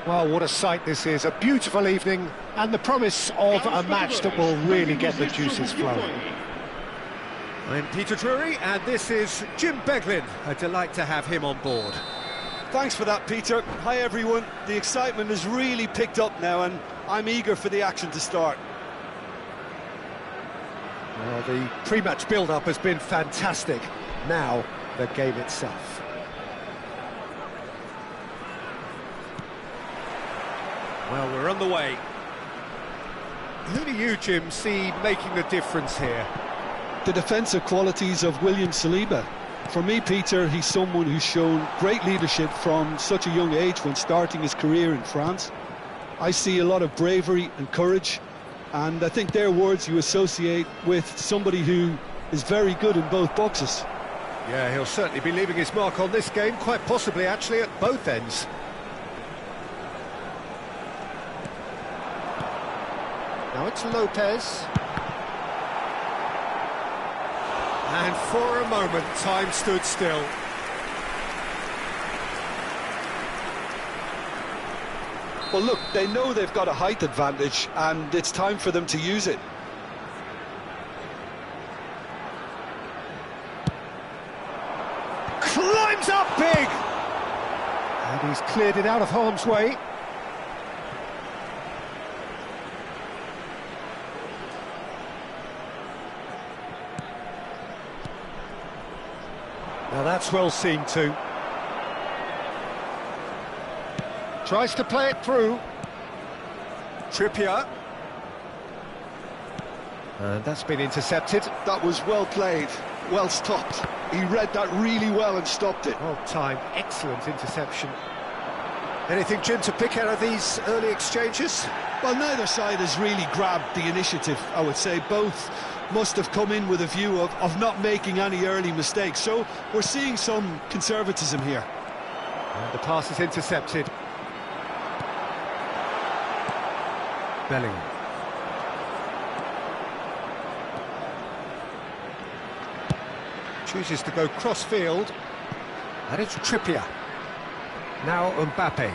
Well, what a sight this is. A beautiful evening and the promise of a match that will really get the juices flowing. I'm Peter Drury, and this is Jim Beglin. A delight to have him on board. Thanks for that, Peter. Hi, everyone. The excitement has really picked up now, and I'm eager for the action to start. Well, the pre-match build-up has been fantastic. Now, the game itself. Well, we're on the way. Who do you, Jim, see making the difference here? The defensive qualities of William Saliba. For me, Peter, he's someone who's shown great leadership from such a young age when starting his career in France. I see a lot of bravery and courage, and I think they're words you associate with somebody who is very good in both boxes. Yeah, he'll certainly be leaving his mark on this game, quite possibly actually at both ends. Now it's Lopez. And for a moment, time stood still. Well, look, they know they've got a height advantage, and it's time for them to use it. Climbs up big! And he's cleared it out of harm's way. Now that's well seen too. Tries to play it through. Trippier. And that's been intercepted. That was well played, well stopped. He read that really well and stopped it. Well timed, excellent interception. Anything, Jim, to pick out of these early exchanges? Well, neither side has really grabbed the initiative, I would say. Both must have come in with a view of not making any early mistakes. So we're seeing some conservatism here. And the pass is intercepted. Bellingham. Chooses to go cross-field. And it's Trippier. Now Mbappe.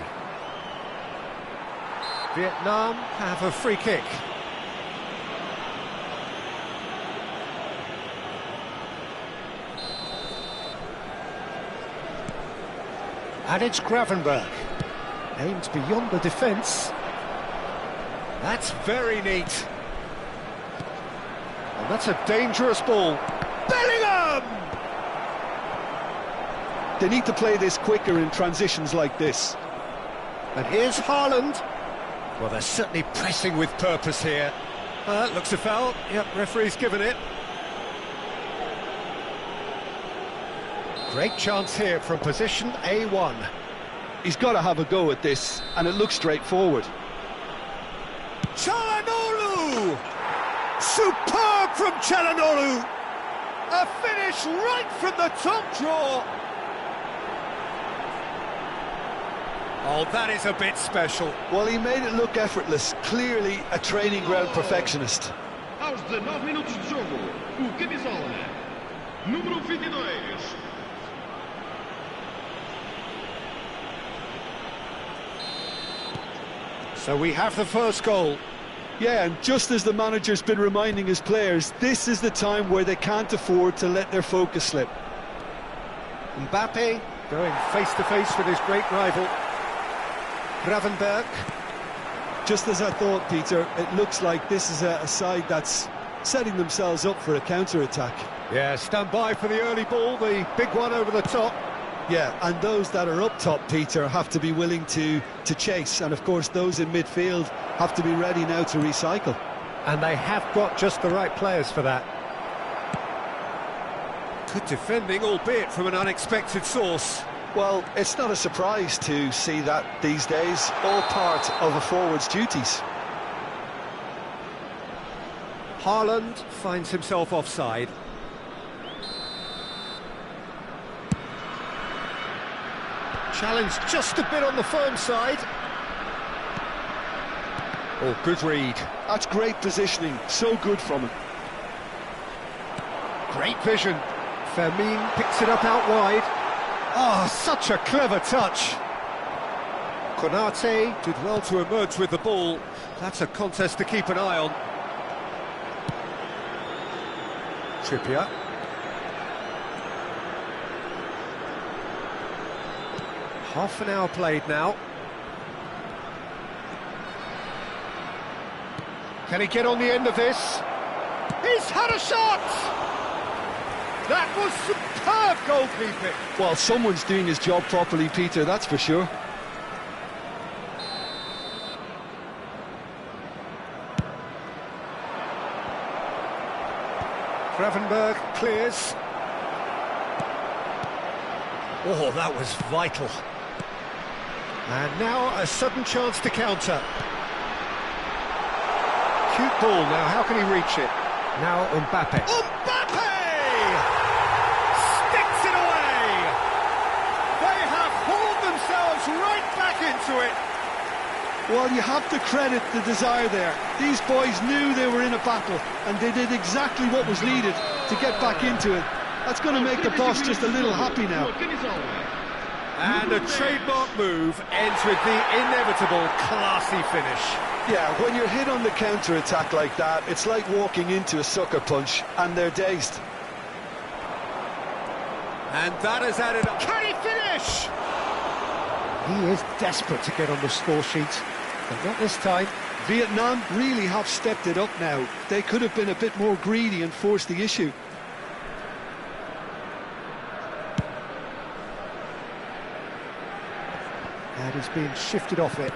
Vietnam have a free kick. And it's Gravenberg. Aimed beyond the defence. That's very neat. And that's a dangerous ball. Bellingham! They need to play this quicker in transitions like this. And here's Haaland. Well, they're certainly pressing with purpose here. That looks a foul. Yep, referee's given it. Great chance here from position A1. He's got to have a go at this, and it looks straightforward. Çalhanoğlu! Superb from Çalhanoğlu! A finish right from the top draw! Oh, that is a bit special. Well, he made it look effortless. Clearly a training ground perfectionist. Aos 19 minutos de jogo, o camisola número 22. So we have the first goal. Yeah, and just as the manager's been reminding his players, this is the time where they can't afford to let their focus slip. Mbappe going face-to-face with his great rival. Gravenberg. Just as I thought, Peter, it looks like this is a side that's setting themselves up for a counter-attack. Yeah, stand by for the early ball, the big one over the top. Yeah, and those that are up top, Peter, have to be willing to chase. And, of course, those in midfield have to be ready now to recycle. And they have got just the right players for that. Good defending, albeit from an unexpected source. Well, it's not a surprise to see that these days, all part of a forward's duties. Haaland finds himself offside. Challenge just a bit on the firm side. Oh, good read. That's great positioning, so good from him. Great vision. Fermin picks it up out wide. Oh, such a clever touch. Konate did well to emerge with the ball. That's a contest to keep an eye on. Trippier. Half an hour played now. Can he get on the end of this? He's had a shot! That was superb goalkeeping. Well, someone's doing his job properly, Peter, that's for sure. Gravenberg clears. Oh, that was vital. And now a sudden chance to counter. Cute ball now, how can he reach it? Now Mbappe. Mbappe! Sticks it away! They have hauled themselves right back into it. Well, you have to credit the desire there. These boys knew they were in a battle, and they did exactly what was needed to get back into it. That's going to make the boss just a little happy now. And a trademark move ends with the inevitable classy finish. Yeah, when you're hit on the counter-attack like that, it's like walking into a sucker punch, and they're dazed. And that has added up. Can he finish? He is desperate to get on the score sheet, but not this time. Vietnam really have stepped it up now. They could have been a bit more greedy and forced the issue. And he's being shifted off it.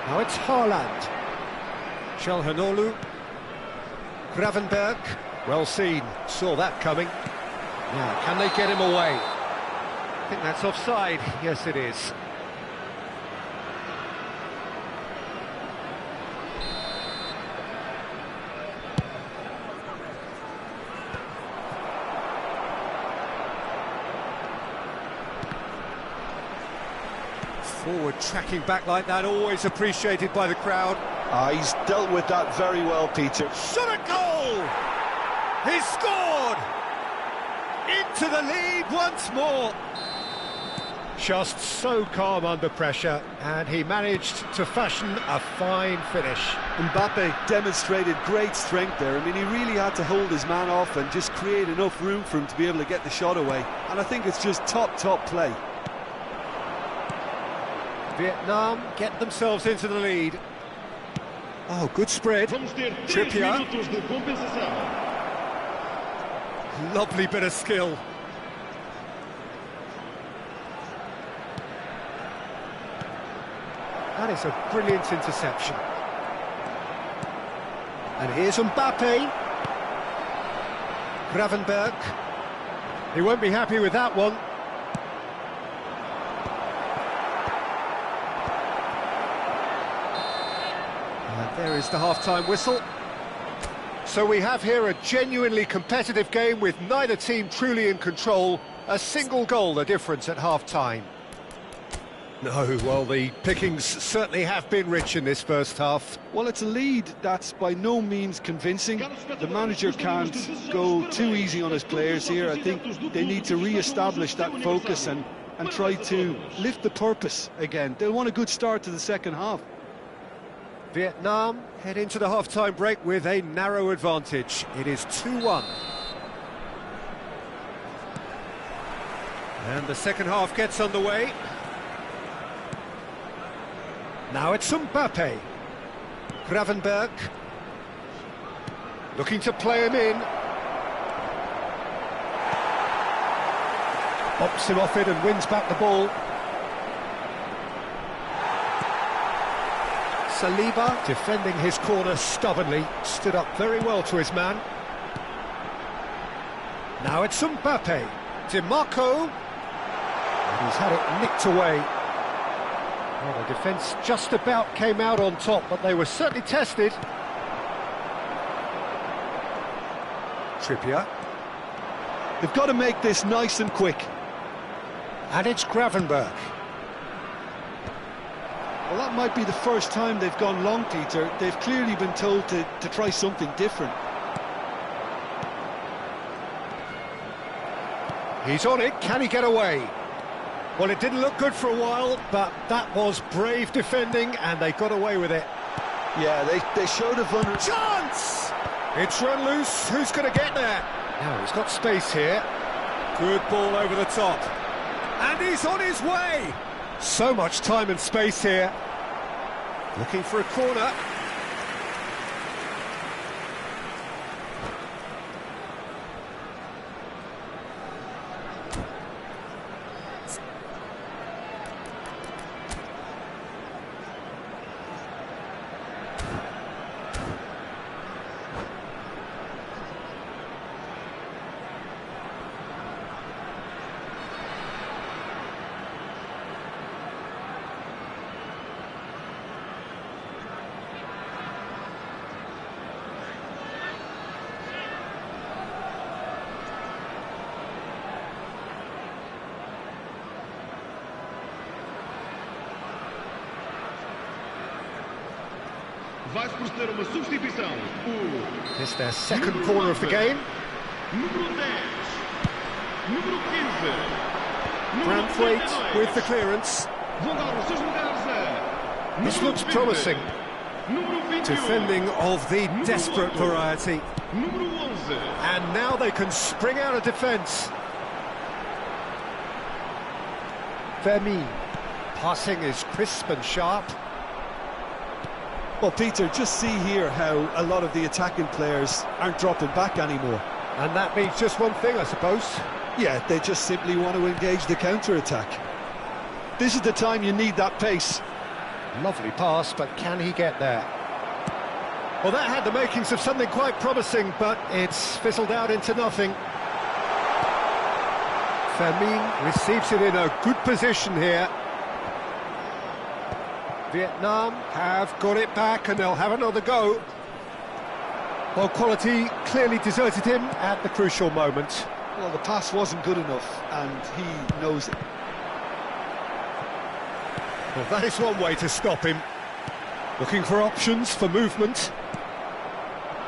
Now it's Haaland. Çalhanoğlu. Gravenberg. Well seen. Saw that coming. Now, can they get him away? I think that's offside. Yes, it is. Forward tracking back like that, always appreciated by the crowd. He's dealt with that very well, Peter. Shot at goal! He's scored! Into the lead once more. Just so calm under pressure, and he managed to fashion a fine finish. Mbappe demonstrated great strength there. I mean, he really had to hold his man off and just create enough room for him to be able to get the shot away. And I think it's just top play. Vietnam get themselves into the lead. Oh, good spread. Trippier. Lovely bit of skill. That is a brilliant interception. And here's Mbappe. Gravenberg. He won't be happy with that one. And there is the half-time whistle. So we have here a genuinely competitive game with neither team truly in control. A single goal the difference at half-time. No, well, the pickings certainly have been rich in this first half. Well, it's a lead that's by no means convincing. The manager can't go too easy on his players here. I think they need to re-establish that focus and try to lift the purpose again. They'll want a good start to the second half. Vietnam head into the half-time break with a narrow advantage. It is 2-1. And the second half gets underway. Now it's Mbappe. Gravenberg. Looking to play him in. Bops him off it and wins back the ball. Saliba, defending his corner stubbornly, stood up very well to his man. Now it's Mbappe. DiMarco. And he's had it nicked away. Well, the defence just about came out on top, but they were certainly tested. Trippier. They've got to make this nice and quick. And it's Gravenberg. Well, that might be the first time they've gone long, Peter. They've clearly been told to try something different. He's on it, can he get away? Well, it didn't look good for a while, but that was brave defending, and they got away with it. Yeah, they showed a vulnerable chance! It's run loose, who's going to get there? Now, he's got space here. Good ball over the top. And he's on his way! So much time and space here. Looking for a corner. Vai proceder uma substituição. It's their second corner of the game. Número 10. Número 15. Número Branthwaite 32. with the clearance. Vão dar os seus lugares a... This Número looks 20. promising. Número 21. Defending of the desperate variety. Número 11. And now they can spring out of defence. Vermeer. Passing is crisp and sharp. Well, Peter, just see here how a lot of the attacking players aren't dropping back anymore. And that means just one thing, I suppose. Yeah, they just simply want to engage the counter-attack. This is the time you need that pace. Lovely pass, but can he get there? Well, that had the makings of something quite promising, but it's fizzled out into nothing. Vermeer receives it in a good position here. Vietnam have got it back and they'll have another go. Well, quality clearly deserted him at the crucial moment. Well, the pass wasn't good enough, and he knows it. Well, that is one way to stop him. Looking for options for movement.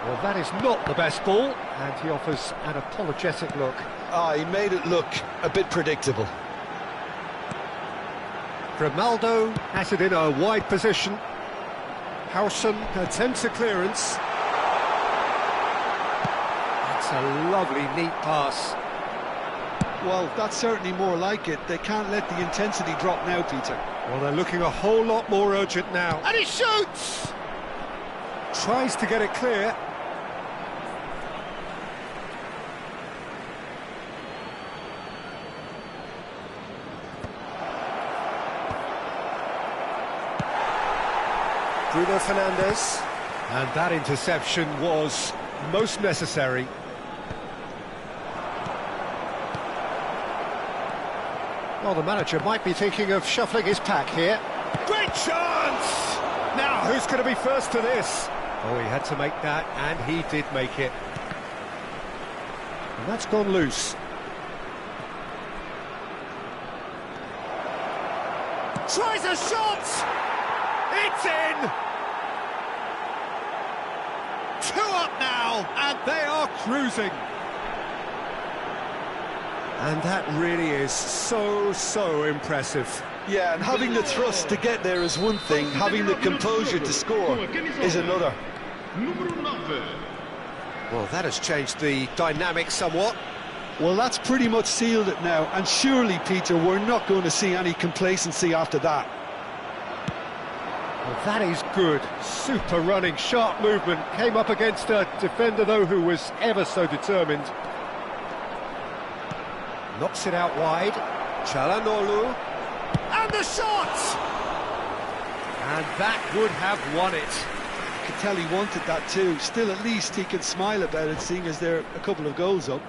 Well, that is not the best ball, and he offers an apologetic look. He made it look a bit predictable. Grimaldo has it in a wide position. Howson attempts a clearance. That's a lovely, neat pass. Well, that's certainly more like it. They can't let the intensity drop now, Peter. Well, they're looking a whole lot more urgent now. And he shoots! Tries to get it clear. Bruno Fernandes. And that interception was most necessary. Well, the manager might be thinking of shuffling his pack here. Great chance! Now, who's going to be first to this? Oh, he had to make that, and he did make it. And that's gone loose. Tries a shot! It's in! 2 up now, and they are cruising. And that really is so impressive. Yeah, and having the thrust to get there is one thing, having the composure to score is another. Número 9. Well, that has changed the dynamic somewhat. Well, that's pretty much sealed it now, and surely, Peter, we're not going to see any complacency after that. Well, that is good. Super running, sharp movement. Came up against a defender, though, who was ever so determined. Knocks it out wide. Çalhanoğlu. And the shot! And that would have won it. You could tell he wanted that too. Still, at least he can smile about it, seeing as they're a couple of goals up.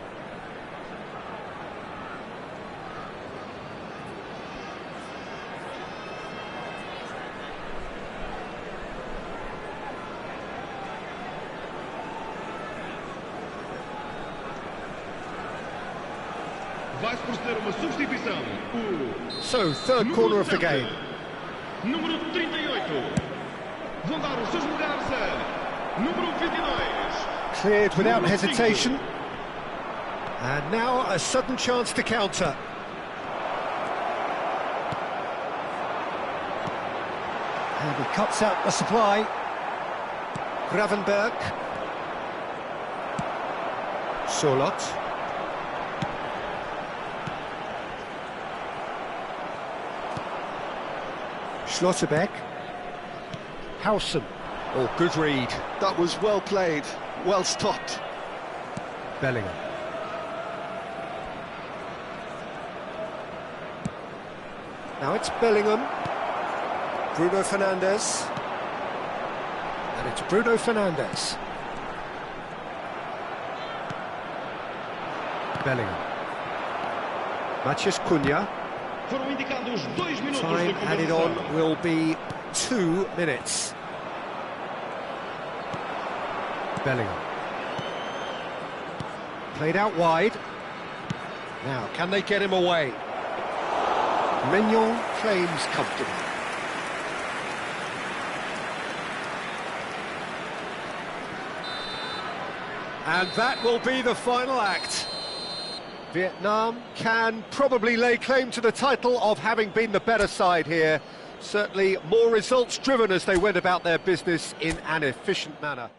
Vai proceder uma substituição. So, third corner of the game. Número 38. Vão dar os seus lugares a número 22. Cleared without hesitation. And now a sudden chance to counter. And he cuts out the supply. Gravenberg. Solot. Schlotterbeck. Howson. Oh, good read. That was well played, well stopped. Bellingham. Now it's Bellingham. Bruno Fernandes. And it's Bruno Fernandes. Bellingham. Matheus Cunha. Foram indicados 2 minutos Time de added compensação. on will be 2 minutes. Bellingham. Played out wide. Now, can they get him away? Mignon claims comfortably. And that will be the final act. Vietnam can probably lay claim to the title of having been the better side here. Certainly more results-driven as they went about their business in an efficient manner.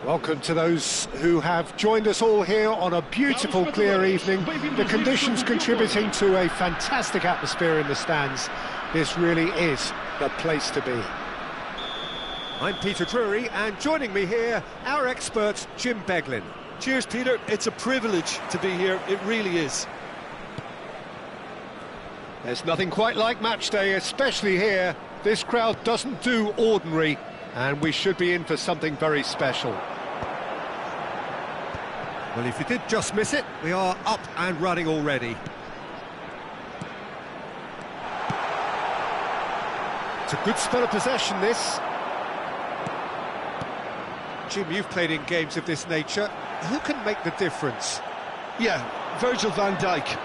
Welcome to those who have joined us all here on a beautiful, clear evening. The conditions contributing to a fantastic atmosphere in the stands. This really is the place to be. I'm Peter Drury, and joining me here, our expert, Jim Beglin. Cheers, Peter. It's a privilege to be here. It really is. There's nothing quite like match day, especially here. This crowd doesn't do ordinary, and we should be in for something very special. Well, if you did just miss it, we are up and running already. It's a good spell of possession, this. Jim, you've played in games of this nature. Who can make the difference? Yeah, Virgil van Dijk.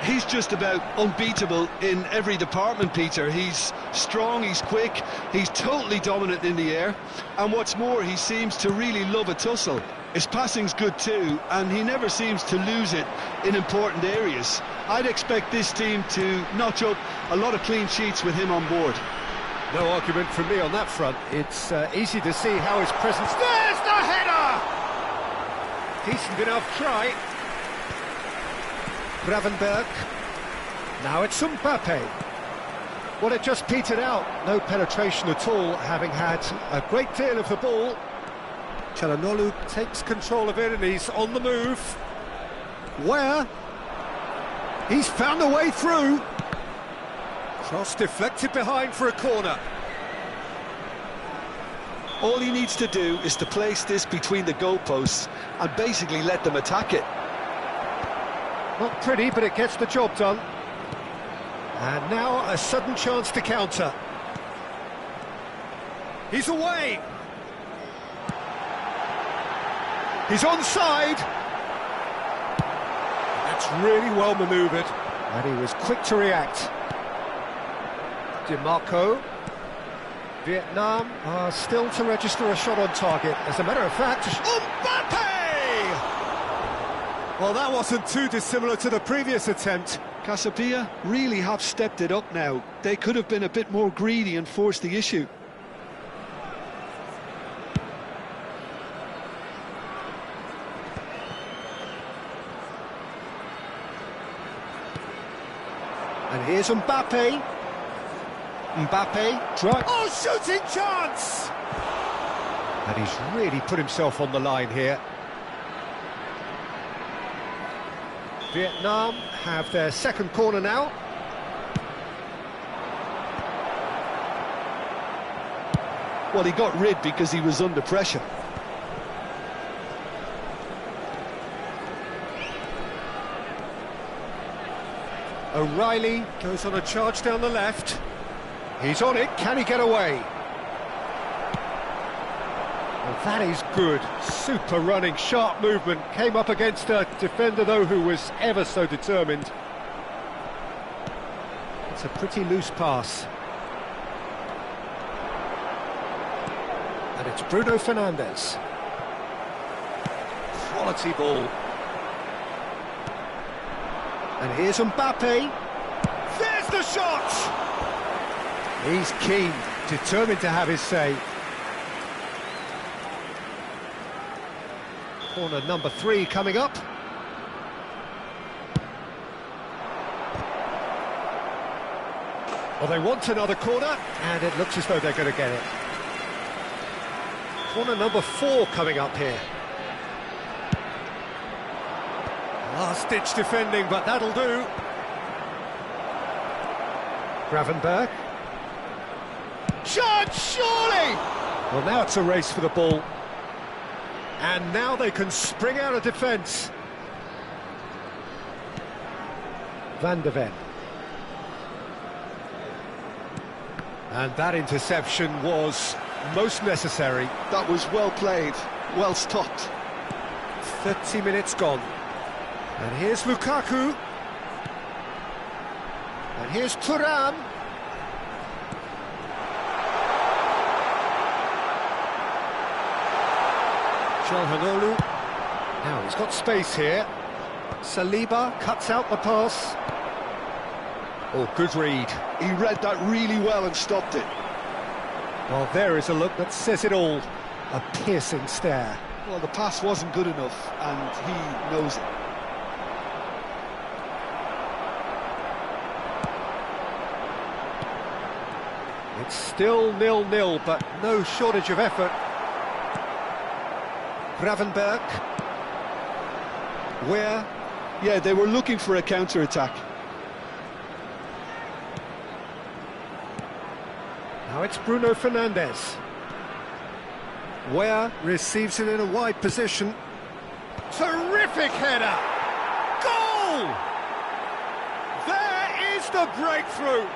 He's just about unbeatable in every department, Peter. He's strong, he's quick, he's totally dominant in the air. And what's more, he seems to really love a tussle. His passing's good too, and he never seems to lose it in important areas. I'd expect this team to notch up a lot of clean sheets with him on board. No argument from me on that front. It's easy to see how his presence... There's the header! Decent enough try. Gravenberg. Now it's Mbappe. Well, it just petered out. No penetration at all, having had a great deal of the ball. Çalhanoğlu takes control of it and he's on the move. Where? He's found a way through. Cross deflected behind for a corner. All he needs to do is to place this between the goalposts and basically let them attack it. Not pretty, but it gets the job done. And now a sudden chance to counter. He's away. He's onside. That's really well manoeuvred. And he was quick to react. DiMarco. Vietnam are still to register a shot on target. As a matter of fact... Mbappe! Well, that wasn't too dissimilar to the previous attempt. Casabia really have stepped it up now. They could have been a bit more greedy and forced the issue. And here's Mbappe. Mbappe, try. Oh, shooting chance! And he's really put himself on the line here. Vietnam have their second corner now. Well, he got rid because he was under pressure. O'Reilly goes on a charge down the left. He's on it, can he get away? Well, that is good. Super running, sharp movement. Came up against a defender, though, who was ever so determined. It's a pretty loose pass. And it's Bruno Fernandes. Quality ball. And here's Mbappe. There's the shot! He's keen, determined to have his say. Corner number 3 coming up. Well, they want another corner, and it looks as though they're going to get it. Corner number 4 coming up here. Last-ditch defending, but that'll do. Gravenberg. Shot, surely! Well, now it's a race for the ball. And now they can spring out of defence. Van de Ven. And that interception was most necessary. That was well played, well stopped. 30 minutes gone. And here's Lukaku. And here's Thuram. Çalhanoğlu. Now he's got space here. Saliba cuts out the pass. Oh, good read. He read that really well and stopped it. Well, there is a look that says it all. A piercing stare. Well, the pass wasn't good enough, and he knows it. It's still 0-0, but no shortage of effort. Gravenberg. Where? Yeah, they were looking for a counter-attack. Now it's Bruno Fernandes. Where receives it in a wide position. Terrific header! Goal! There is the breakthrough!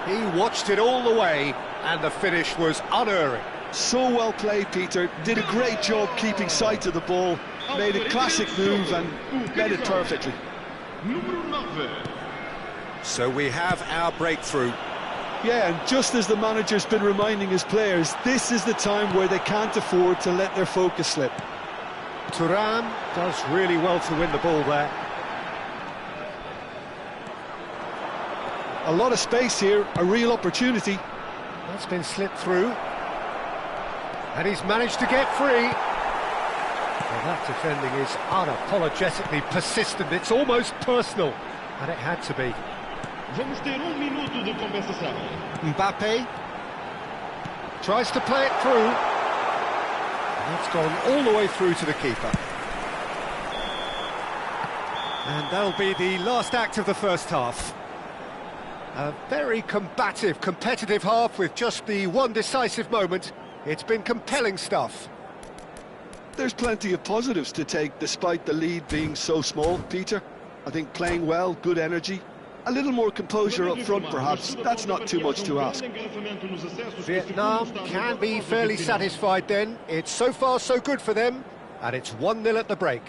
He watched it all the way, and the finish was unerring. So well played, Peter. Did a great job keeping sight of the ball, made a classic move and read it perfectly. So we have our breakthrough. Yeah, and just as the manager's been reminding his players, this is the time where they can't afford to let their focus slip. Thuram does really well to win the ball there. A lot of space here, a real opportunity. That's been slipped through. And he's managed to get free. Well, that defending is unapologetically persistent. It's almost personal. And it had to be. Minuto de compensação. Mbappe tries to play it through. And that's gone all the way through to the keeper. And that'll be the last act of the first half. A very combative, competitive half with just the one decisive moment. It's been compelling stuff. There's plenty of positives to take despite the lead being so small, Peter. I think playing well, good energy. A little more composure up front, perhaps. That's not too much to ask. Vietnam can be fairly satisfied then. It's so far so good for them, and it's 1-0 at the break.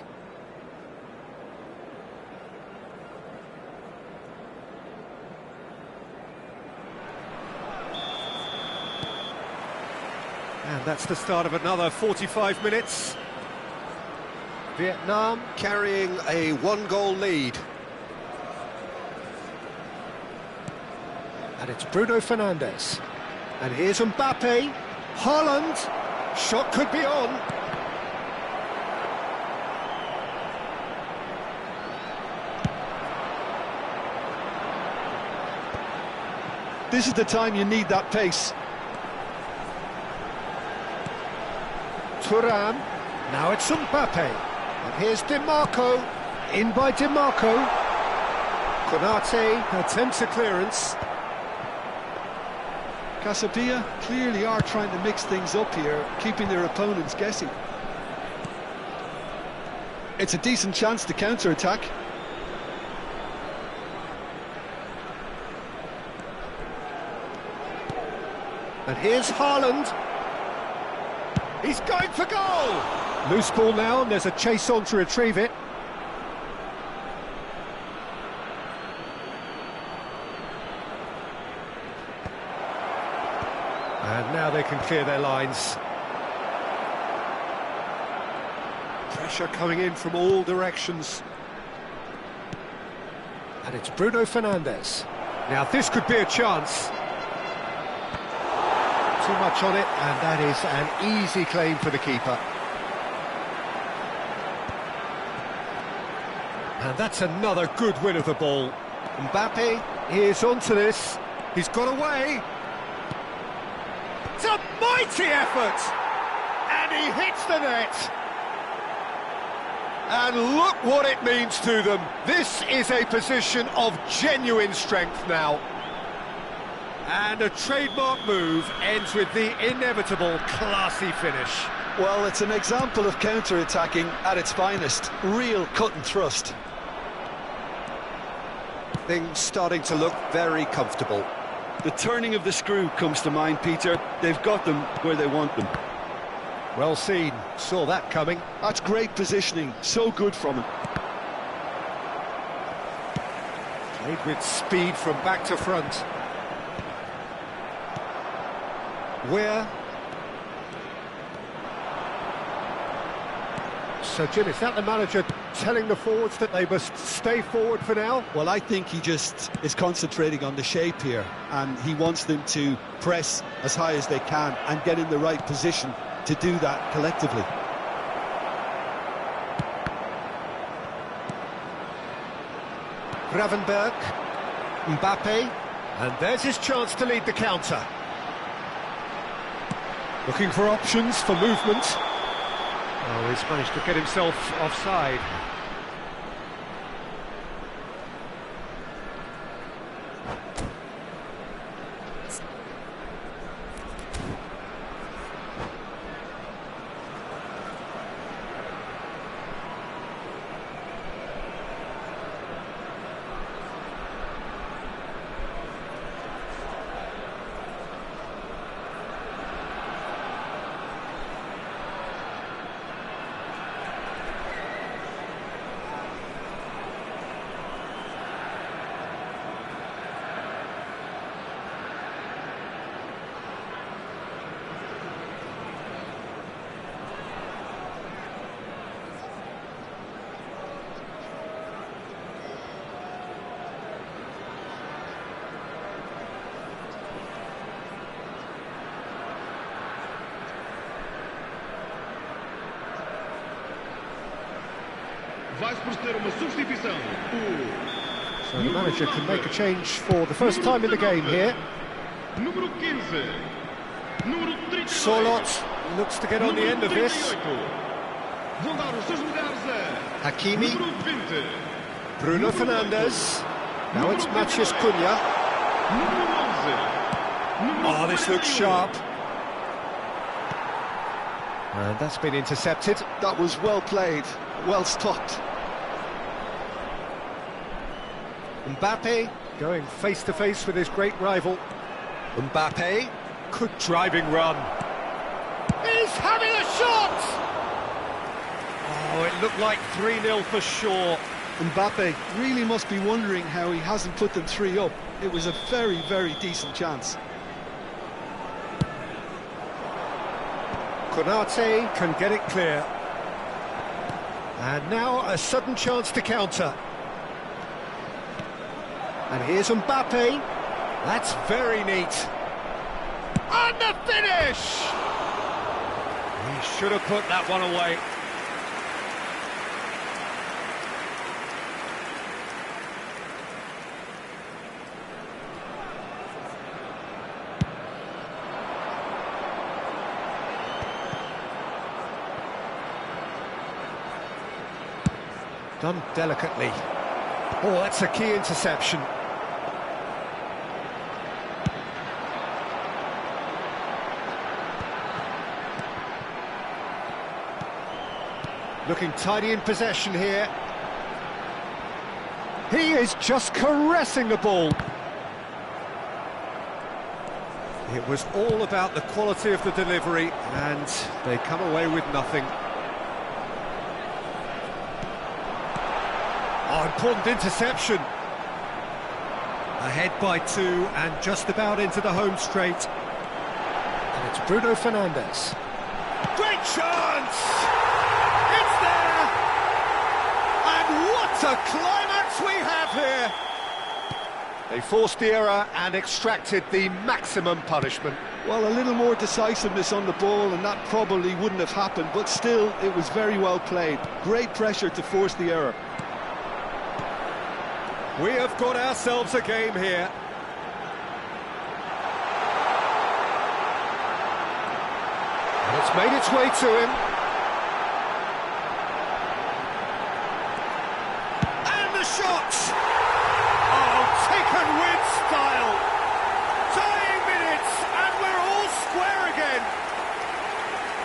And that's the start of another 45 minutes. Vietnam carrying a one-goal lead. And it's Bruno Fernandes. And here's Mbappe. Haaland. Shot could be on. This is the time you need that pace. Thuram. Now it's Mbappe. And here's Di Marco. In by Di Marco. Konate attempts a clearance. Casabia clearly are trying to mix things up here, keeping their opponents guessing. It's a decent chance to counter-attack. And here's Haaland. He's going for goal! Loose ball now, and there's a chase on to retrieve it. And now they can clear their lines. Pressure coming in from all directions. And it's Bruno Fernandes. Now this could be a chance. Too much on it, and that is an easy claim for the keeper. And that's another good win of the ball. Mbappe is onto this. He's got away. It's a mighty effort! And he hits the net. And look what it means to them. This is a position of genuine strength now. And a trademark move ends with the inevitable classy finish. Well, it's an example of counter-attacking at its finest. Real cut and thrust. Things starting to look very comfortable. The turning of the screw comes to mind, Peter. They've got them where they want them. Well seen. Saw that coming. That's great positioning. So good from him. Played with speed from back to front. Where? So, Jim, is that the manager telling the forwards that they must stay forward for now? Well, I think he just is concentrating on the shape here, and he wants them to press as high as they can and get in the right position to do that collectively. Gravenberg, Mbappe, and there's his chance to lead the counter. Looking for options for movement. Oh, he's managed to get himself offside. Vai-se proceder uma substituição. So the manager can make a change for the first time in the game here. Número 15. Número 38. Solot looks to get on the end of this. Vão dar os seus lugares a Hakimi, número 20. Bruno Fernandes. Now it's Matheus Cunha. Número 11. Número Oh, this looks 41. sharp. And that's been intercepted. That was well played, well stopped. Mbappe going face-to-face with his great rival. Mbappe, good driving run. He's having a shot! Oh, it looked like 3-0 for sure. Mbappe really must be wondering how he hasn't put them 3 up. It was a very, very decent chance. Konate can get it clear. And now a sudden chance to counter. And here's Mbappe. That's very neat. And the finish! He should have put that one away. Done delicately. Oh, that's a key interception. Looking tidy in possession here. He is just caressing the ball. It was all about the quality of the delivery, and they come away with nothing. Oh, important interception. Ahead by 2 and just about into the home straight. And it's Bruno Fernandes. Great chance! It's there! And what a climax we have here! They forced the error and extracted the maximum punishment. Well, a little more decisiveness on the ball and that probably wouldn't have happened, but still, it was very well played. Great pressure to force the error. We have got ourselves a game here. And it's made its way to him. And the shot! Oh, taken with style. Dying minutes, and we're all square again.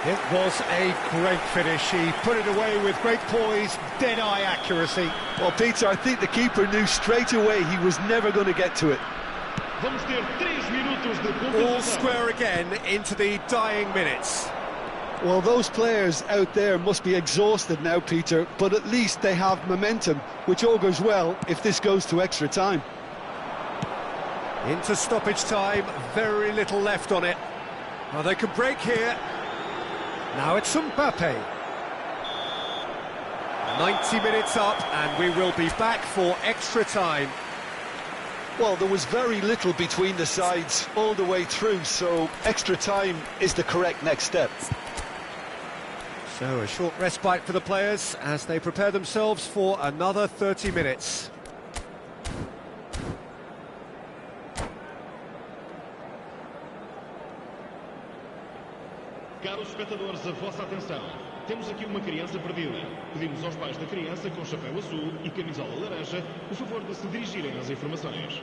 It was a great finish. He put it away with great poise, dead-eye accuracy. Well, Peter, I think the keeper knew straight away he was never going to get to it. Vamos ter 3 minutos de All compensação. square again into the dying minutes. Well, those players out there must be exhausted now, Peter, but at least they have momentum, which augurs well if this goes to extra time. Into stoppage time, very little left on it. Well, they can break here. Now it's Mbappe. 90 minutes up, and we will be back for extra time. Well, there was very little between the sides all the way through, so extra time is the correct next step. So a short respite for the players as they prepare themselves for another 30 minutes. Caros espectadores, a vossa atenção. Temos aqui uma criança perdida. Pedimos aos pais da criança com chapéu azul e camisola laranja o favor de se dirigirem às informações.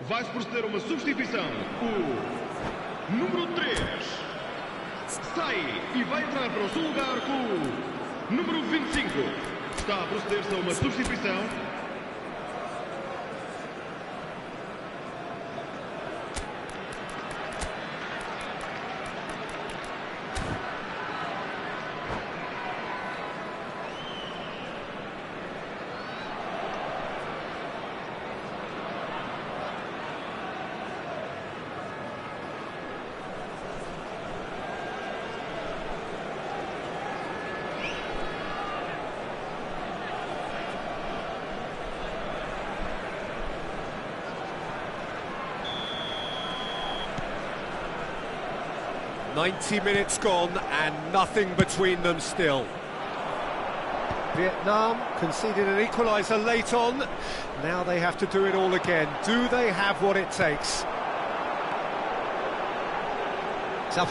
Vai-se proceder a uma substituição. O número 3 sai e vai entrar para o seu lugar com o número 25. Está a proceder-se a uma substituição. "90 minutes gone and nothing between them still." Vietnam conceded an equaliser late on. Now they have to do it all again. Do they have what it takes?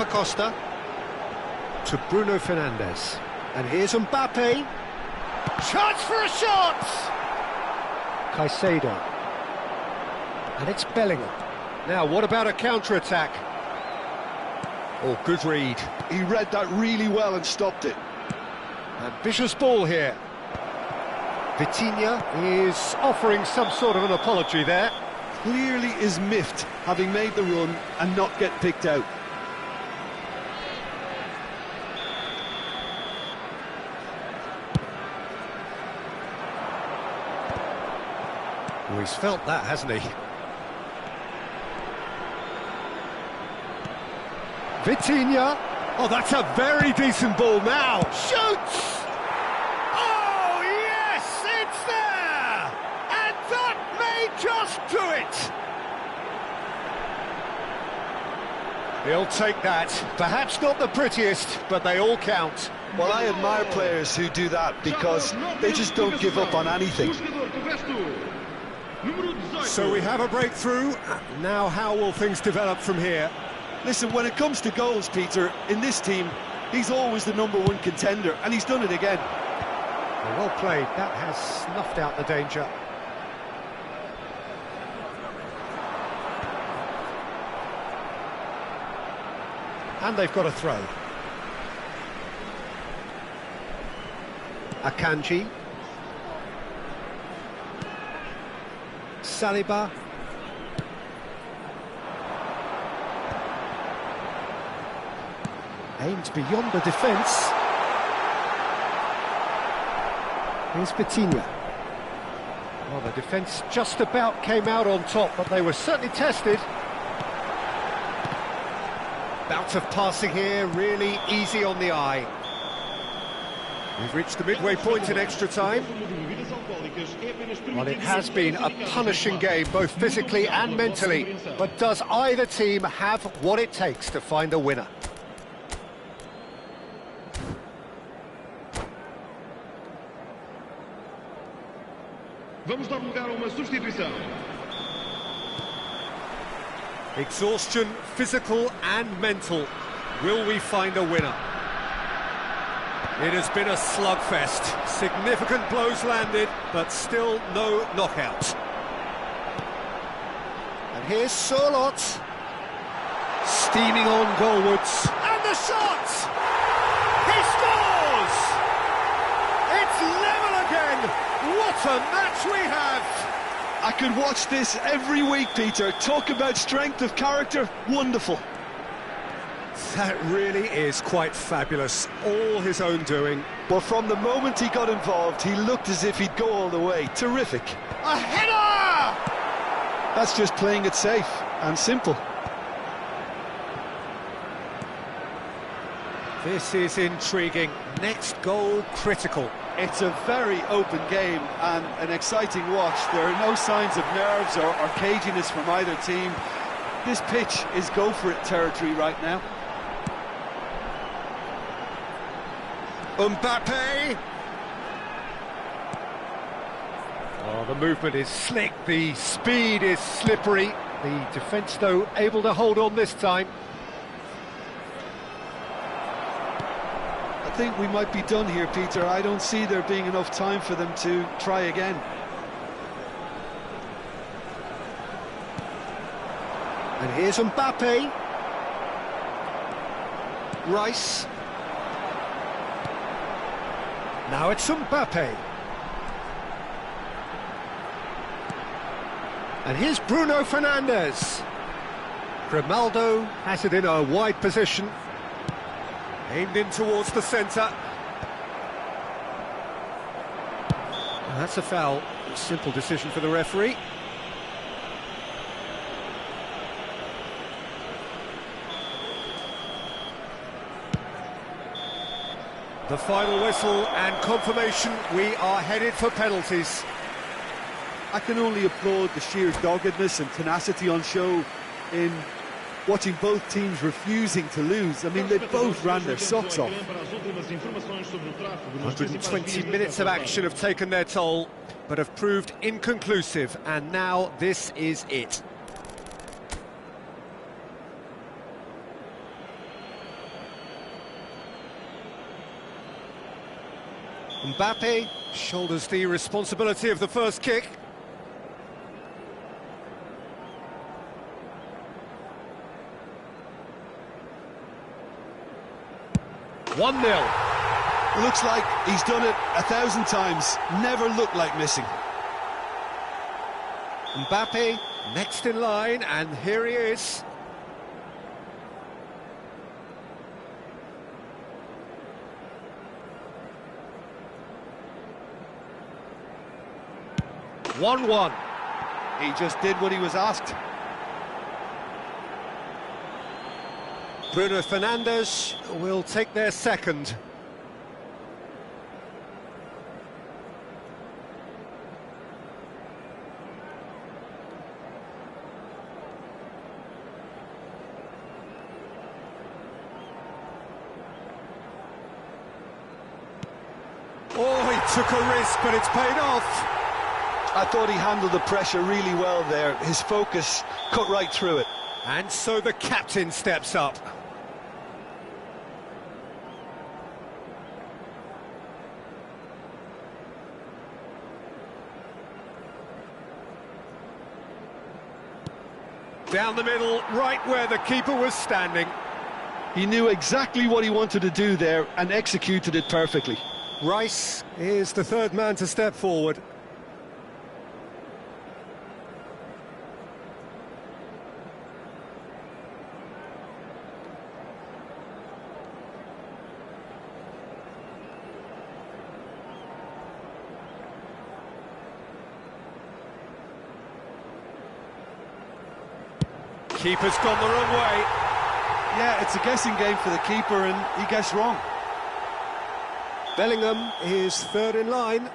Costa to Bruno Fernandes. And here's Mbappe. Chance for a shot! Caicedo. And it's Bellingham. Now, what about a counter-attack? Oh, good read. He read that really well and stopped it. Ambitious ball here. Vitinha is offering some sort of an apology there. Clearly is miffed, having made the run and not get picked out. Well, he's felt that, hasn't he? Vitinha. Oh, that's a very decent ball now. Shoots! Oh, yes, it's there! And that may just do it! He'll take that. Perhaps not the prettiest, but they all count. Well, I admire players who do that because they just don't give up on anything. So we have a breakthrough. Now how will things develop from here? Listen, when it comes to goals, Peter, in this team, he's always the #1 contender, and he's done it again. Well played. That has snuffed out the danger. And they've got a throw. Akanji. Saliba. Aimed beyond the defence. Here's Vitinha. Well, the defence just about came out on top, but they were certainly tested. Bout of passing here, really easy on the eye. We've reached the midway point in extra time. Well, it has been a punishing game, both physically and mentally. But does either team have what it takes to find a winner? Vamos dar lugar a uma substituição. Exhaustion, physical and mental. Will we find a winner? It has been a slugfest. Significant blows landed, but still no knockout. And here's Sørloth. Steaming on goalwards. And the shot! He scores! It's What a match we have! I could watch this every week, Peter. Talk about strength of character, wonderful. That really is quite fabulous, all his own doing. But from the moment he got involved, he looked as if he'd go all the way. Terrific. A header! That's just playing it safe and simple. This is intriguing. Next goal critical. It's a very open game and an exciting watch. There are no signs of nerves or caginess from either team. This pitch is go-for-it territory right now. Mbappe! Oh, the movement is slick, the speed is slippery. The defence, though, able to hold on this time. I think we might be done here, Peter. I don't see there being enough time for them to try again. And here's Mbappe. Rice. Now it's Mbappe. And here's Bruno Fernandes. Grimaldo has it in a wide position. Aimed in towards the centre. And that's a foul. A simple decision for the referee. The final whistle and confirmation, we are headed for penalties. I can only applaud the sheer doggedness and tenacity on show in watching both teams refusing to lose. I mean, they both ran their socks off. 120 minutes of action have taken their toll, but have proved inconclusive, and now this is it. Mbappe shoulders the responsibility of the first kick. One 0. Looks like he's done it 1,000 times. Never looked like missing. Mbappe next in line, and here he is. One. He just did what he was asked. Bruno Fernandes will take their second. Oh, he took a risk, but it's paid off. I thought he handled the pressure really well there. His focus cut right through it. And so the captain steps up. Down the middle, right where the keeper was standing. He knew exactly what he wanted to do there and executed it perfectly. Rice is the third man to step forward. Keeper's gone the wrong way. Yeah, it's a guessing game for the keeper, and he guessed wrong. Bellingham is third in line.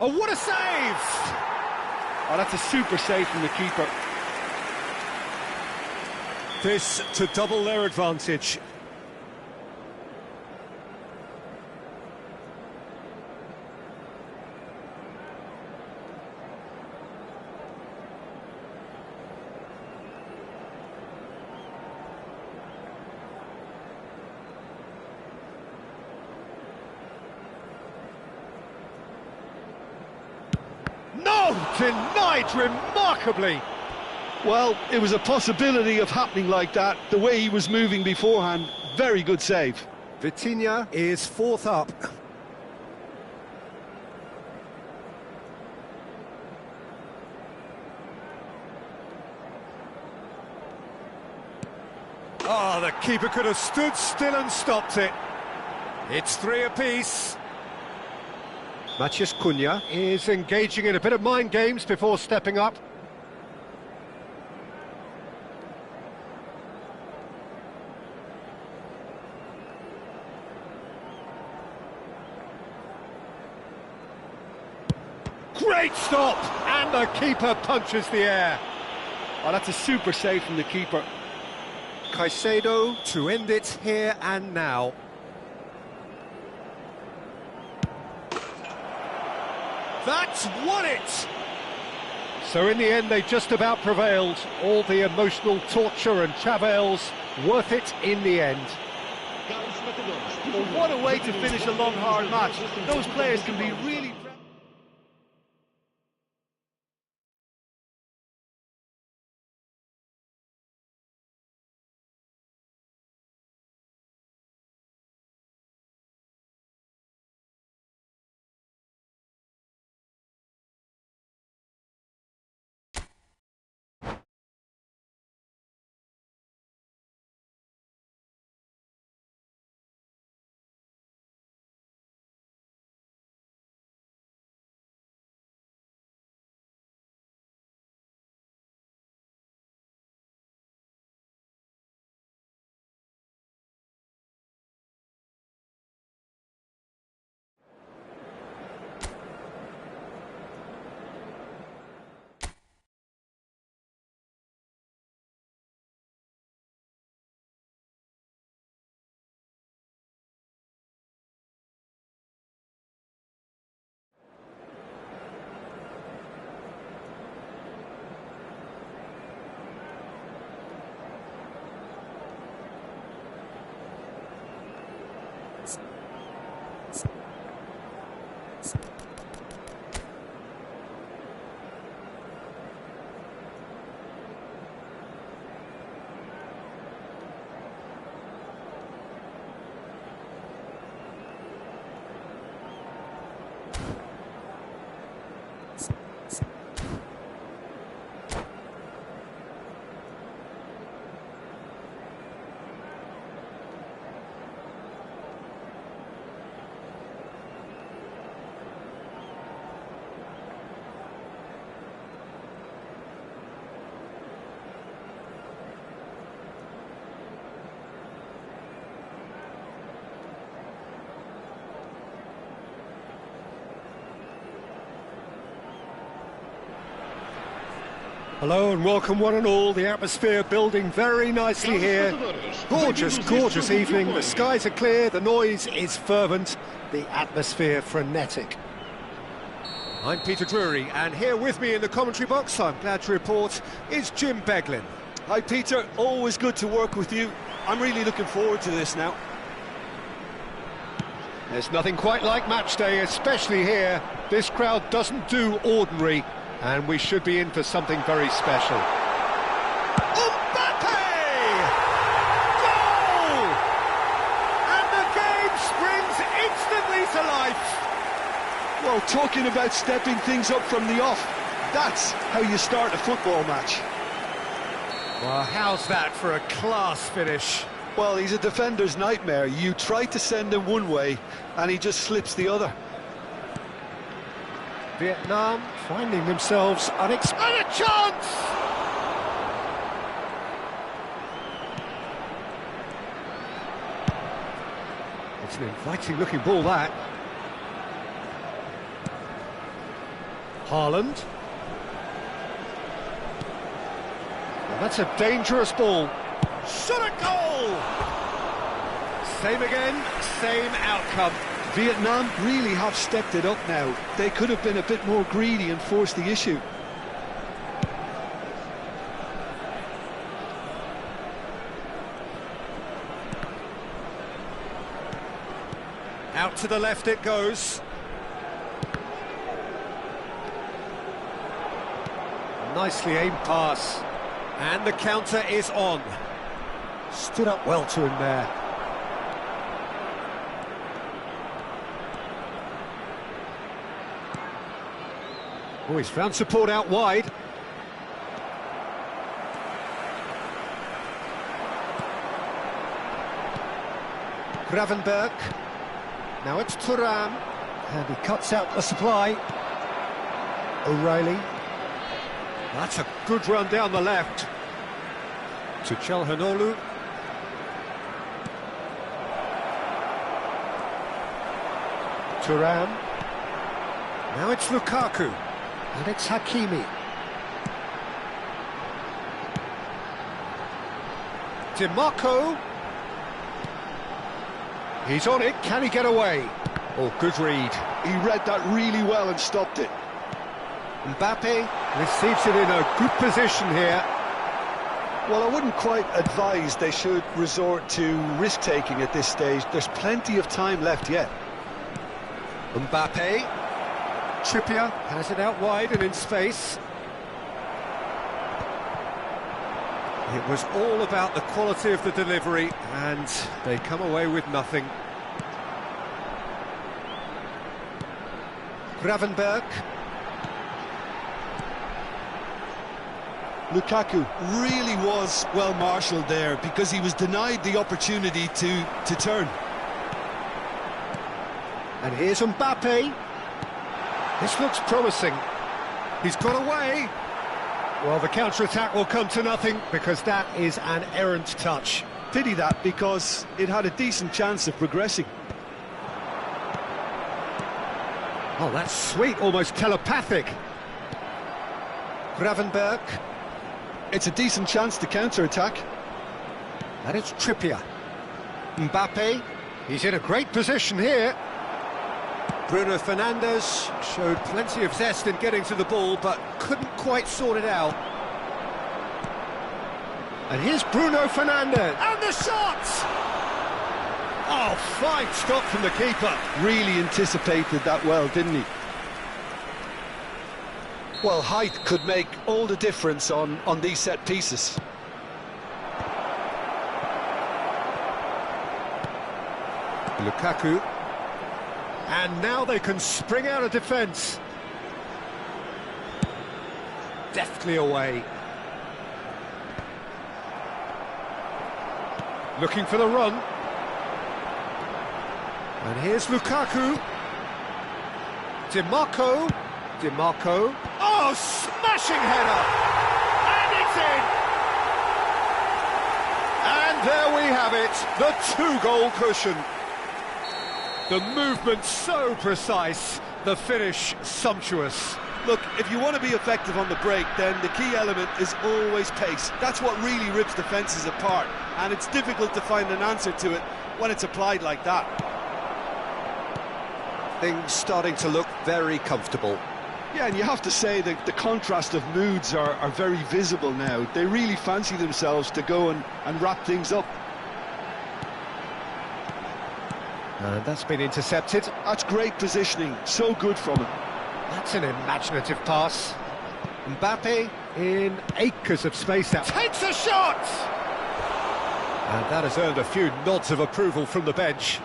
Oh, what a save! Oh, that's a super save from the keeper. This to double their advantage. No! Denied remarkably! Well, it was a possibility of happening like that. The way he was moving beforehand, very good save. Vitinha is fourth up. Oh, the keeper could have stood still and stopped it. It's 3 apiece. Matheus Cunha is engaging in a bit of mind games before stepping up. Great stop! And the keeper punches the air. Oh, that's a super save from the keeper. Caicedo to end it here and now. That's won it! So in the end they just about prevailed. All the emotional torture and travails, worth it in the end. Well, what a way to finish a long, hard match. Those players can be really... Hello and welcome one and all, the atmosphere building very nicely here. Gorgeous, gorgeous evening, the skies are clear, the noise is fervent, the atmosphere frenetic. I'm Peter Drury, and here with me in the commentary box, I'm glad to report, is Jim Beglin. Hi Peter, always good to work with you. I'm really looking forward to this now. There's nothing quite like match day, especially here. This crowd doesn't do ordinary. And we should be in for something very special. Mbappe! Goal! And the game springs instantly to life. Well, talking about stepping things up from the off, that's how you start a football match. Well, how's that for a class finish? Well, he's a defender's nightmare. You try to send him one way, and he just slips the other. Vietnam finding themselves unexpected chance! It's an inviting looking ball, that. Haaland. Well, that's a dangerous ball. Shot a goal! Same again, same outcome. Vietnam really have stepped it up now. They could have been a bit more greedy and forced the issue. Out to the left it goes. Nicely aimed pass. And the counter is on. Stood up well to him there. Oh, he's found support out wide. Gravenberg. Now it's Thuram. And he cuts out the supply. O'Reilly. That's a good run down the left. To Çalhanoğlu. Thuram. Now it's Lukaku. And it's Hakimi. DiMarco. He's on it, can he get away? Oh, good read. He read that really well and stopped it. Mbappe receives it in a good position here. Well, I wouldn't quite advise they should resort to risk-taking at this stage. There's plenty of time left yet. Mbappe. Trippier has it out wide and in space. It was all about the quality of the delivery, and they come away with nothing. Gravenberg. Lukaku really was well marshalled there because he was denied the opportunity to turn. And here's Mbappe. This looks promising. He's got away. Well, the counter-attack will come to nothing because that is an errant touch. Pity that, because it had a decent chance of progressing. Oh, that's sweet, almost telepathic. Gravenberg. It's a decent chance to counter-attack. And it's Trippier. Mbappe. He's in a great position here. Bruno Fernandes showed plenty of zest in getting to the ball, but couldn't quite sort it out. And here's Bruno Fernandes. And the shot! Oh, fine stop from the keeper. Really anticipated that well, didn't he? Well, height could make all the difference on these set pieces. Lukaku. And now they can spring out of defence. Deftly away. Looking for the run. And here's Lukaku. DiMarco. DiMarco. Oh, smashing header! And it's in! And there we have it, the two-goal cushion. The movement so precise, the finish sumptuous. Look, if you want to be effective on the break, then the key element is always pace. That's what really rips defences apart, and it's difficult to find an answer to it when it's applied like that. Things starting to look very comfortable. Yeah, and you have to say that the contrast of moods are very visible now. They really fancy themselves to go and wrap things up. And that's been intercepted. That's great positioning, so good from him. That's an imaginative pass. Mbappe in acres of space now. Takes a shot! And that has earned a few nods of approval from the bench.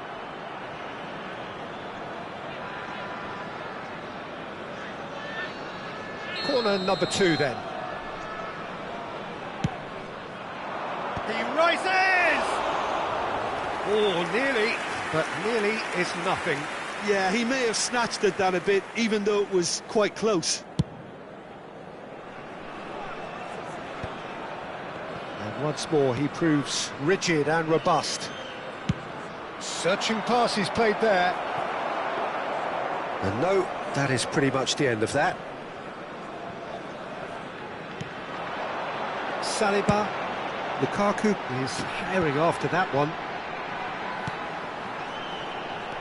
Corner number 2 then. He rises! Oh, nearly, but nearly is nothing. Yeah, he may have snatched it down a bit, even though it was quite close. And once more he proves rigid and robust. Searching pass he's played there. And no, that is pretty much the end of that. Saliba. Lukaku is herring after that one.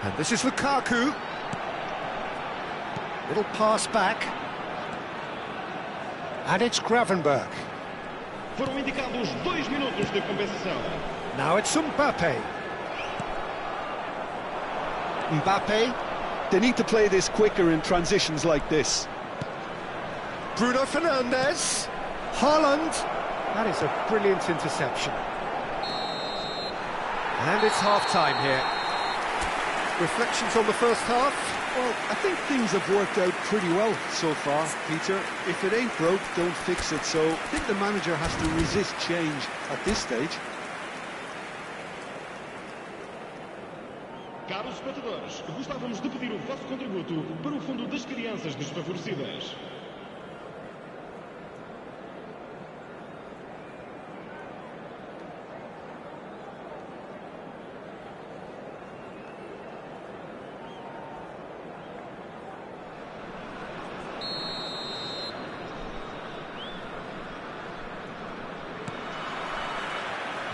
And this is Lukaku. Little pass back. And it's Gravenberg. Foram indicados 2 minutos de compensação. Now it's Mbappe. Mbappe. They need to play this quicker in transitions like this. Bruno Fernandes. Haaland. That is a brilliant interception. And it's half-time here. Reflections on the first half? Well, I think things have worked out pretty well so far, Peter. If it ain't broke, don't fix it. So I think the manager has to resist change at this stage. Caros espectadores, gostávamos de pedir o vosso contributo para o Fundo das Crianças Desfavorecidas.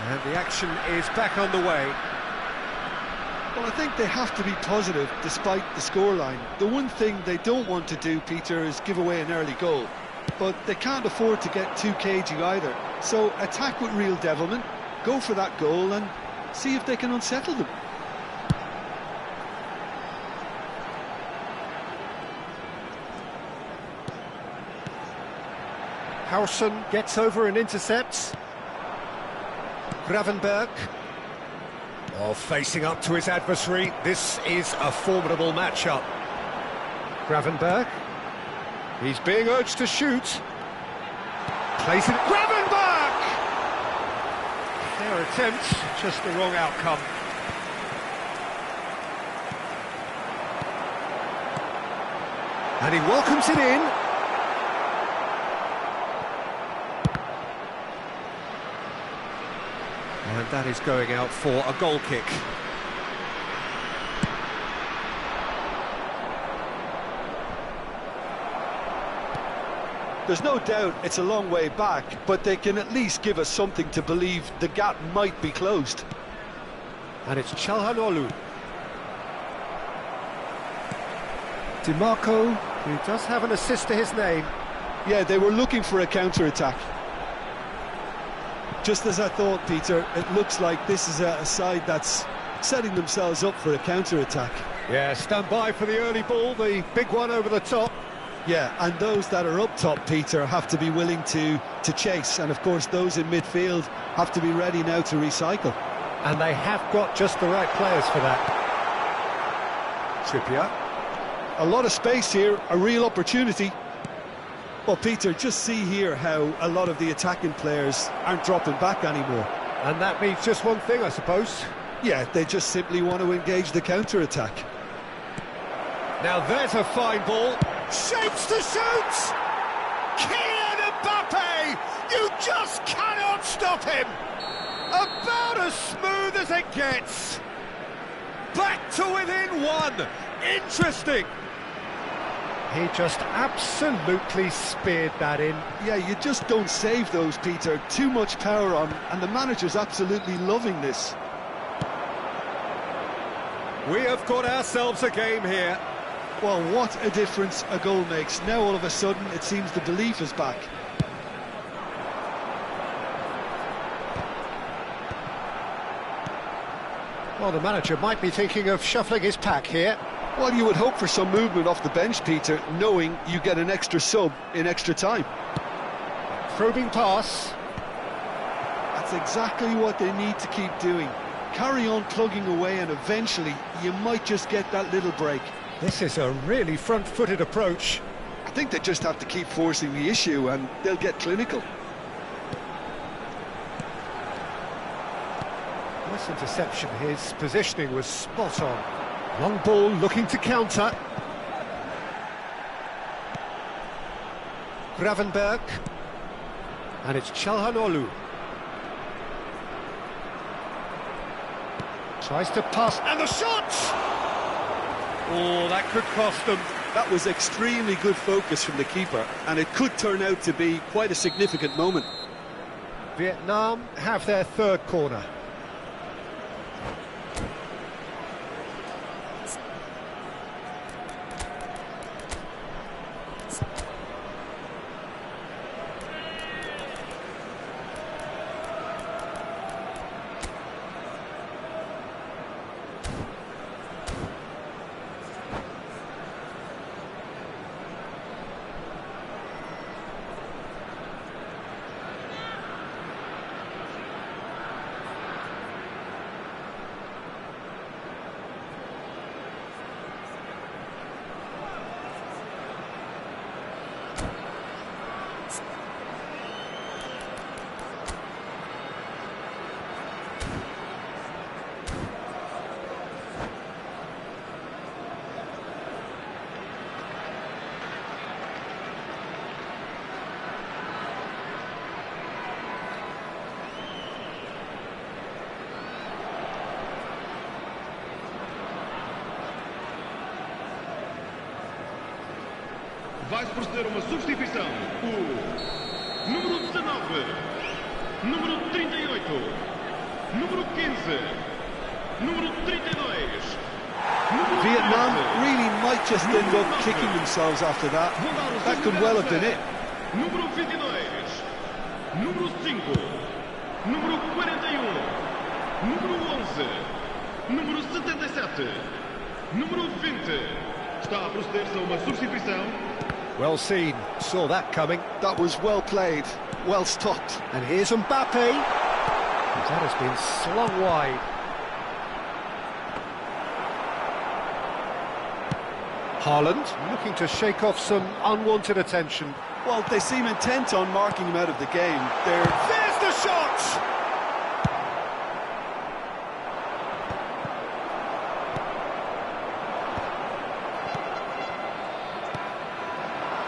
And the action is back on the way. Well, I think they have to be positive despite the scoreline. The one thing they don't want to do, Peter, is give away an early goal. But they can't afford to get too cagey either. So attack with real devilment, go for that goal and see if they can unsettle them. Howson gets over and intercepts. Gravenberg. Oh, facing up to his adversary. This is a formidable matchup. Gravenberg. He's being urged to shoot. Plays it. Gravenberg! Their attempt, just the wrong outcome. And he welcomes it in. And that is going out for a goal kick. There's no doubt it's a long way back, but they can at least give us something to believe the gap might be closed. And it's Çalhanoğlu. DiMarco, who does have an assist to his name. Yeah, they were looking for a counter-attack. Just as I thought, Peter, it looks like this is a side that's setting themselves up for a counter-attack. Yeah, stand by for the early ball, the big one over the top. Yeah, and those that are up top, Peter, have to be willing to chase. And, of course, those in midfield have to be ready now to recycle. And they have got just the right players for that. Trippier. A lot of space here, a real opportunity. Well, Peter, just see here how a lot of the attacking players aren't dropping back anymore. And that means just one thing, I suppose. Yeah, they just simply want to engage the counter-attack. Now there's a fine ball. Shapes to shoot! Kylian Mbappe! You just cannot stop him! About as smooth as it gets. Back to within one. Interesting. He just absolutely speared that in. Yeah, you just don't save those, Peter. Too much power on, and the manager's absolutely loving this. We have got ourselves a game here. Well, what a difference a goal makes. Now all of a sudden it seems the belief is back. Well, the manager might be thinking of shuffling his pack here. Well, you would hope for some movement off the bench, Peter, knowing you get an extra sub in extra time. Probing pass. That's exactly what they need to keep doing. Carry on plugging away and eventually you might just get that little break. This is a really front-footed approach. I think they just have to keep forcing the issue and they'll get clinical. Nice interception. His positioning was spot on. Long ball looking to counter. Gravenberg. And it's Çalhanoğlu. Tries to pass, and the shot! Oh, that could cost them. That was extremely good focus from the keeper, and it could turn out to be quite a significant moment. Vietnam have their third corner. Vai-se proceder uma substituição. O número 19, número 38, número 15, número 32. Vietnam really might just end up kicking themselves after that. That could well have been it. Número 22, número 5, número 41, número 11, número 77, número 20. Está a proceder-se a uma substituição. Well seen, saw that coming. That was well played, well stopped. And here's Mbappe. That has been slung wide. Haaland looking to shake off some unwanted attention. Well, they seem intent on marking him out of the game. There's the shot!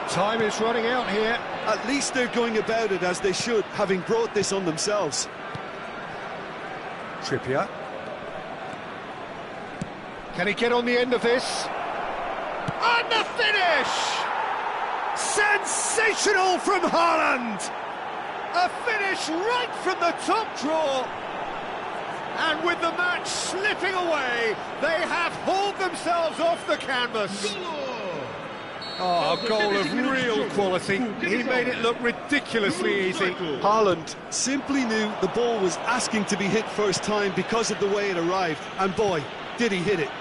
Time is running out here. At least they're going about it as they should, having brought this on themselves. Trippier. Can he get on the end of this? And the finish! Sensational from Haaland! A finish right from the top draw. And with the match slipping away, they have hauled themselves off the canvas. Oh, a goal of real quality. He made it look ridiculously easy. Haaland simply knew the ball was asking to be hit first time because of the way it arrived. And boy, did he hit it.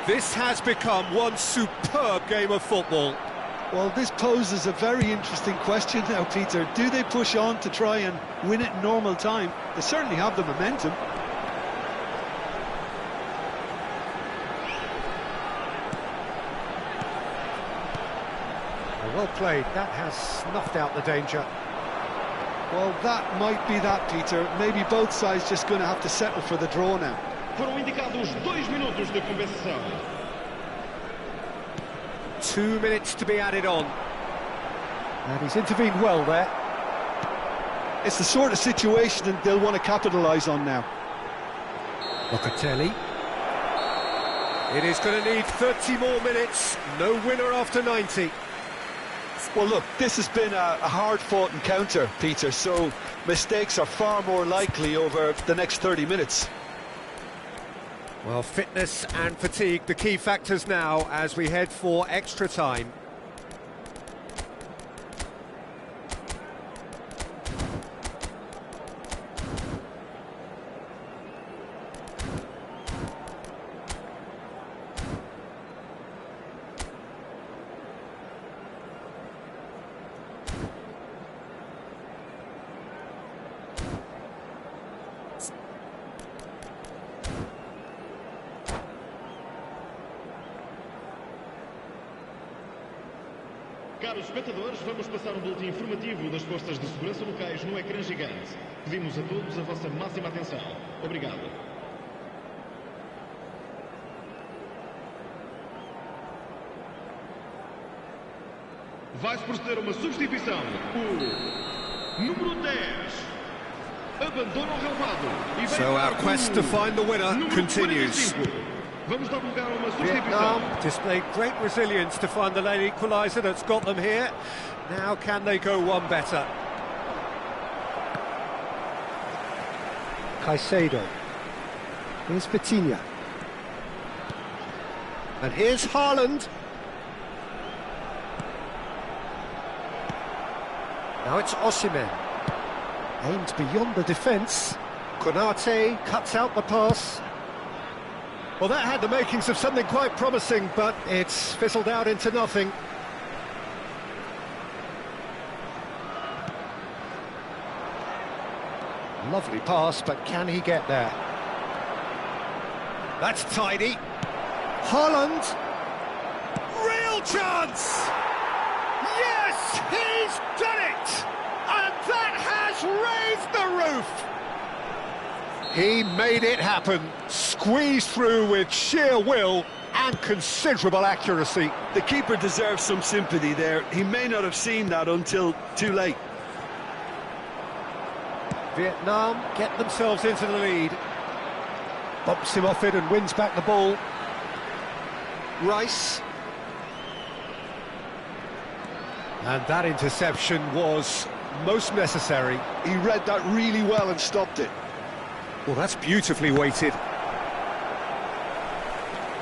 This has become one superb game of football. Well, this poses a very interesting question now, Peter. Do they push on to try and win it in normal time? They certainly have the momentum. Well played, that has snuffed out the danger. Well, that might be that, Peter. Maybe both sides just going to have to settle for the draw now. Foram indicados 2 minutos de compensação. 2 minutes to be added on. And he's intervened well there. It's the sort of situation that they'll want to capitalise on now. Locatelli. It is going to need 30 more minutes. No winner after 90. Well, look, this has been a hard-fought encounter, Peter, so mistakes are far more likely over the next 30 minutes. Well, fitness and fatigue, the key factors now as we head for extra time. Caros espectadores, vamos passar um boletim informativo das forças de segurança locais no ecrã gigante. Pedimos a todos a vossa máxima atenção. Obrigado. Vai-se proceder a uma substituição. O número 10 abandona o relvado. So our quest to find the winner continues. Vamos dar lugar a uma Vietnam substituição. displayed great resilience to find the late equaliser that's got them here. Now can they go one better? Caicedo. Here's Vitinha. And here's Haaland. Now it's Osimhen. Aimed beyond the defence. Konate cuts out the pass. Well, that had the makings of something quite promising, but it's fizzled out into nothing. Lovely pass, but can he get there? That's tidy. Haaland. Real chance! Yes, he's done it! And that has raised the roof! He made it happen, squeezed through with sheer will and considerable accuracy. The keeper deserves some sympathy there. He may not have seen that until too late. Vietnam get themselves into the lead. Bumps him off it and wins back the ball. Rice. And that interception was most necessary. He read that really well and stopped it. Well, that's beautifully weighted.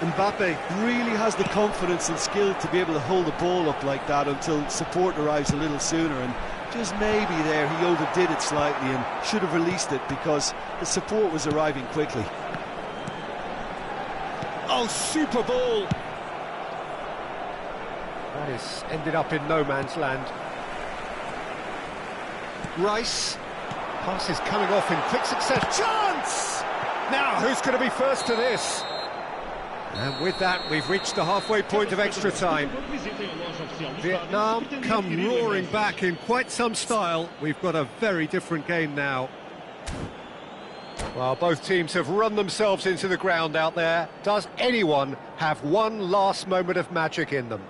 Mbappe really has the confidence and skill to be able to hold the ball up like that until support arrives a little sooner, and just maybe there he overdid it slightly and should have released it because the support was arriving quickly. Oh, super ball! That is ended up in no man's land. Rice. Pass is coming off in quick succession. Chance! Now, who's going to be first to this? And with that, we've reached the halfway point of extra time. Vietnam come roaring back in quite some style. We've got a very different game now. Well, both teams have run themselves into the ground out there. Does anyone have one last moment of magic in them?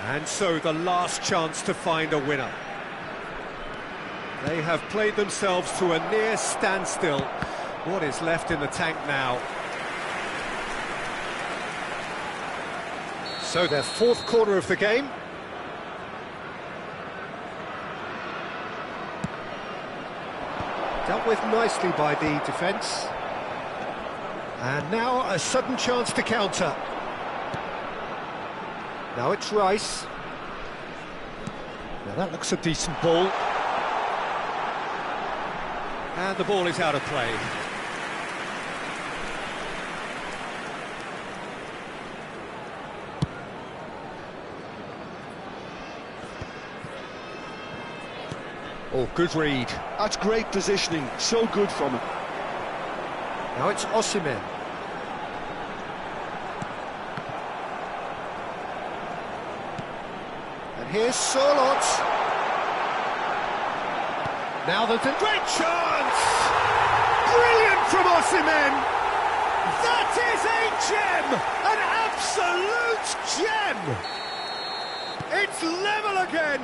And so the last chance to find a winner. They have played themselves to a near standstill. What is left in the tank now? So their fourth corner of the game. Dealt with nicely by the defence. And now a sudden chance to counter. Now it's Rice. Now that looks a decent ball. And the ball is out of play. Oh, good read. That's great positioning, so good from him. Now it's Osimhen. Here's Sorloth. Now there's a great chance! Brilliant from Osimhen! That is a gem! An absolute gem! It's level again!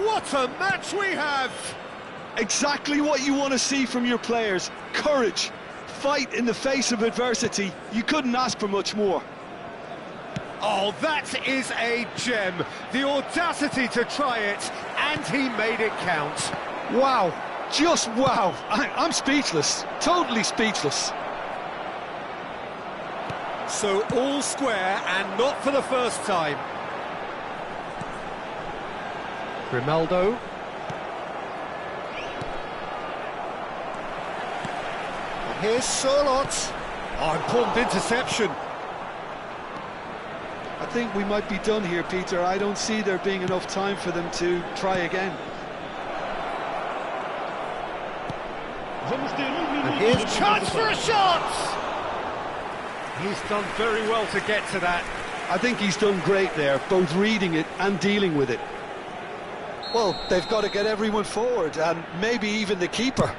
What a match we have! Exactly what you want to see from your players. Courage, fight in the face of adversity. You couldn't ask for much more. Oh, that is a gem. The audacity to try it, and he made it count. Wow, just wow. I'm speechless, totally speechless. So all square, and not for the first time. Grimaldo. And here's Sorloth. Oh, important interception. I think we might be done here, Peter. I don't see there being enough time for them to try again. And here's chance for a shot! He's done very well to get to that. I think he's done great there, both reading it and dealing with it. Well, they've got to get everyone forward, and maybe even the keeper.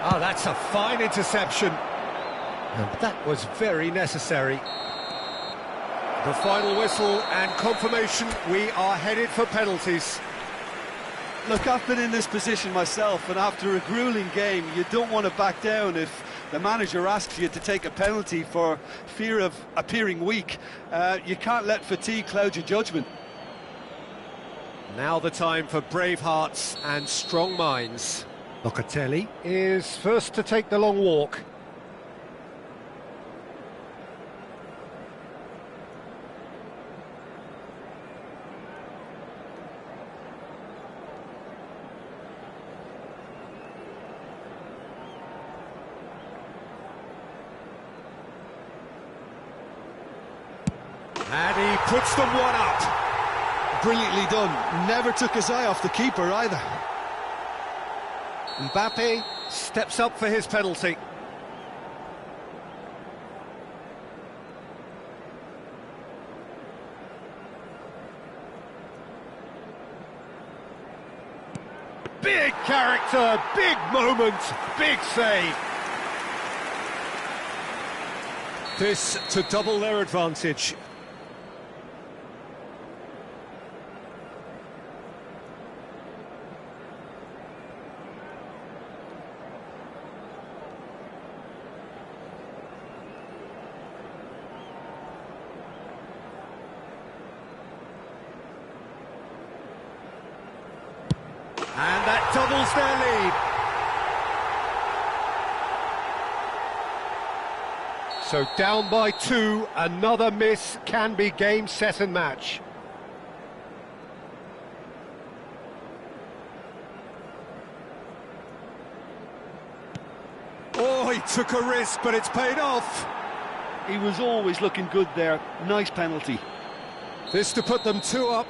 Oh, that's a fine interception. And that was very necessary. The final whistle and confirmation, we are headed for penalties. Look, I've been in this position myself, and after a grueling game, you don't want to back down if the manager asks you to take a penalty for fear of appearing weak. You can't let fatigue cloud your judgment. Now the time for brave hearts and strong minds. Locatelli is first to take the long walk. And he puts them one up. Brilliantly done. Never took his eye off the keeper either. Mbappe steps up for his penalty. Big character, big moment, big save. This to double their advantage. And that doubles their lead. So down by 2, another miss can be game, set and match. Oh, he took a risk, but it's paid off. He was always looking good there. Nice penalty. This to put them 2 up.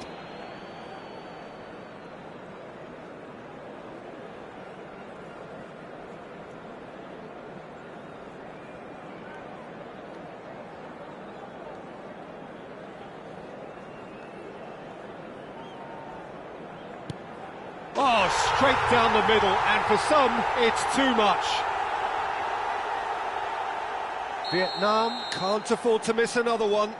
Oh, straight down the middle, and for some, it's too much. Vietnam can't afford to miss another one.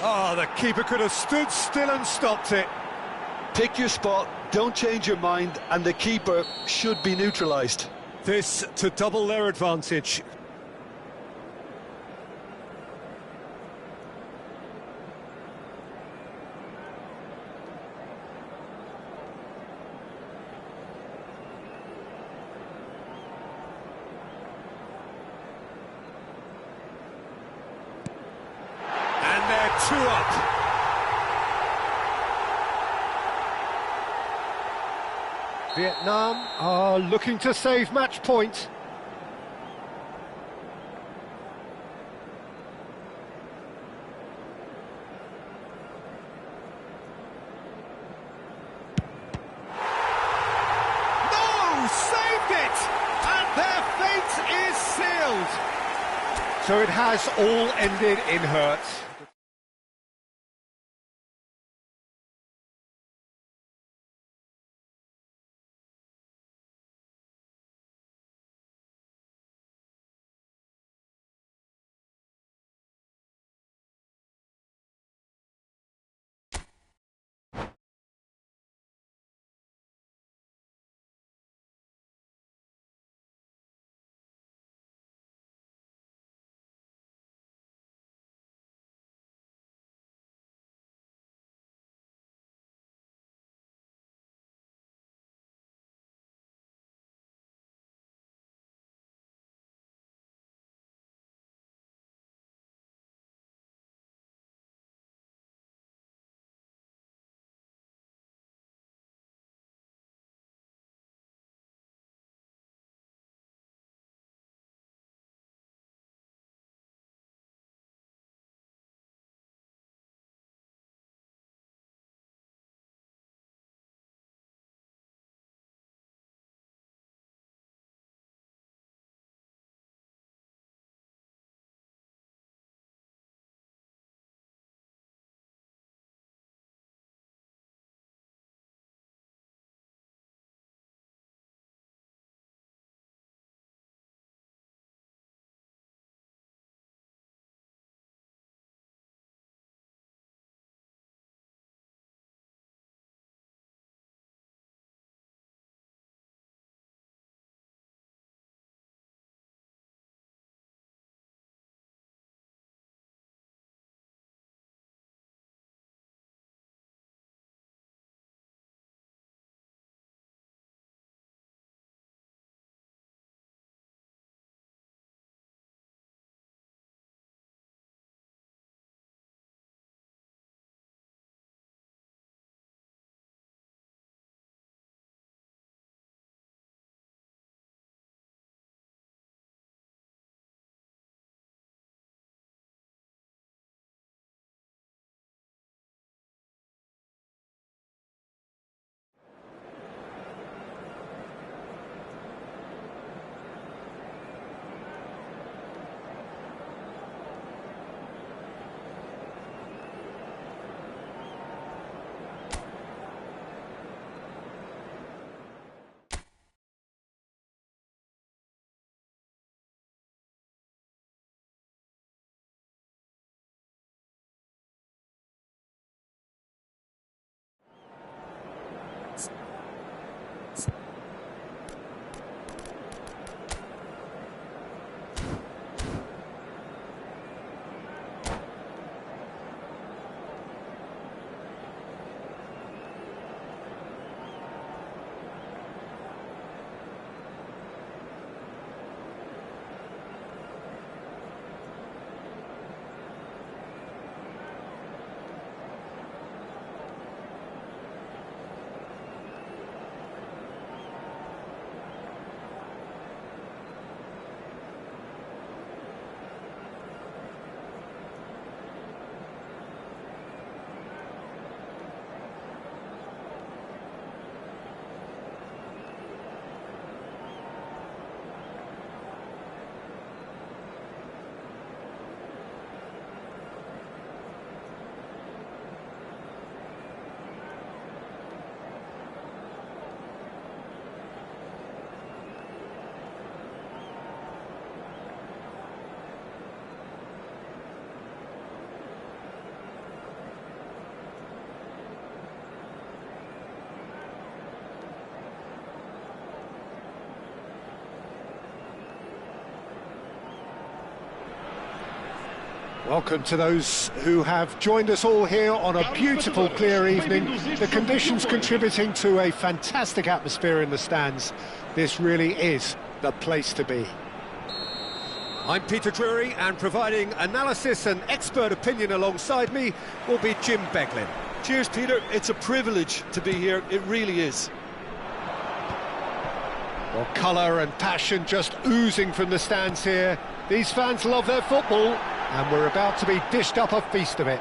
Oh, the keeper could have stood still and stopped it. Pick your spot, don't change your mind, and the keeper should be neutralised. This to double their advantage. And they're 2 up. Vietnam are looking to save match point. No! Saved it! And their fate is sealed! So it has all ended in hurt. Welcome to those who have joined us all here on a beautiful, clear evening. The conditions contributing to a fantastic atmosphere in the stands. This really is the place to be. I'm Peter Drury, and providing analysis and expert opinion alongside me will be Jim Beglin. Cheers, Peter. It's a privilege to be here. It really is. Well, colour and passion just oozing from the stands here. These fans love their football, and we're about to be dished up a feast of it.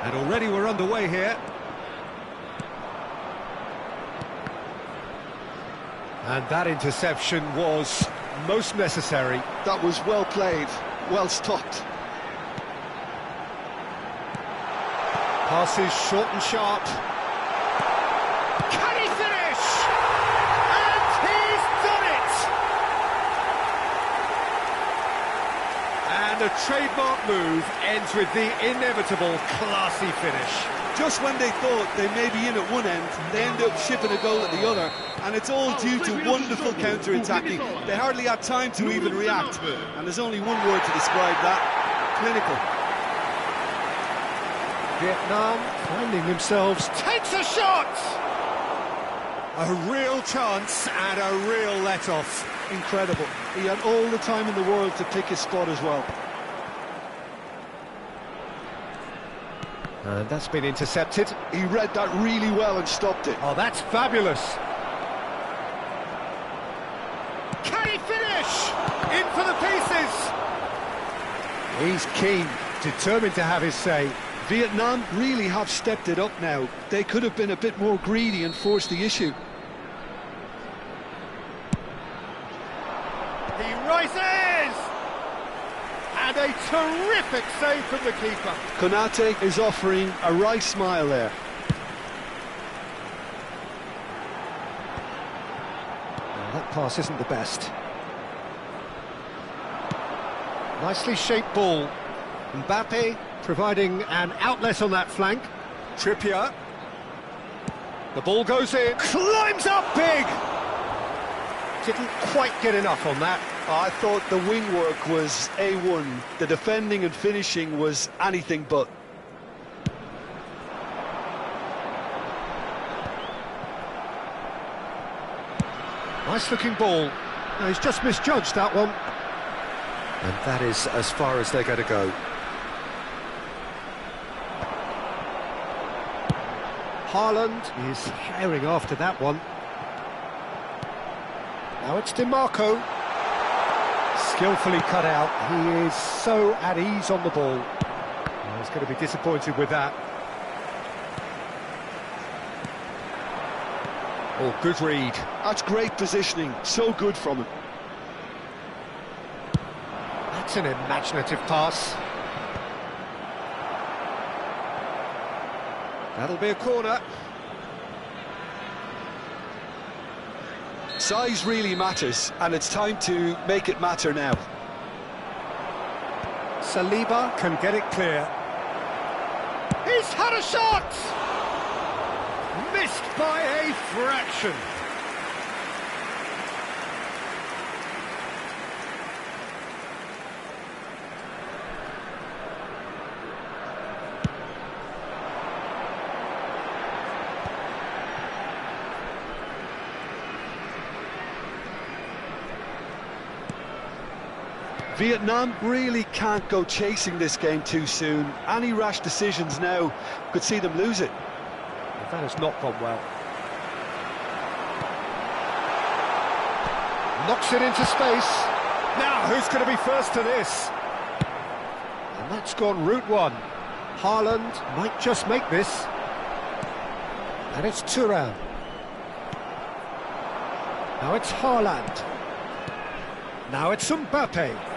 And already we're underway here. And that interception was most necessary. That was well played, well stopped. Passes short and sharp. Can he finish? And he's done it! And a trademark move ends with the inevitable classy finish. Just when they thought they may be in at one end, they end up shipping a goal at the other, and it's all due to wonderful counter-attacking. They hardly had time to even react, and there's only one word to describe that: clinical. Vietnam finding themselves, takes a shot! A real chance and a real let-off. Incredible. He had all the time in the world to pick his spot as well. And that's been intercepted. He read that really well and stopped it. Oh, that's fabulous. Can he finish? In for the pieces. He's keen, determined to have his say. Vietnam really have stepped it up now. They could have been a bit more greedy and forced the issue. He rises! And a terrific save from the keeper. Konate is offering a wry smile there. Well, that pass isn't the best. Nicely shaped ball. Mbappe providing an outlet on that flank. Trippier. The ball goes in. Climbs up big! Didn't quite get enough on that. I thought the wing work was A1. The defending and finishing was anything but. Nice looking ball. No, he's just misjudged that one. And that is as far as they're going to go. Haaland is herring after that one. Now it's DiMarco. Skillfully cut out. He is so at ease on the ball. Oh, he's going to be disappointed with that. Oh, good read. That's great positioning. So good from him. That's an imaginative pass. That'll be a corner. Size really matters, and it's time to make it matter now. Saliba can get it clear. He's had a shot! Missed by a fraction. Vietnam really can't go chasing this game too soon. Any rash decisions now could see them lose it. That has not gone well. Knocks it into space. Now, who's going to be first to this? And that's gone route one. Haaland might just make this. And it's Thuram. Now it's Haaland. Now it's Mbappe.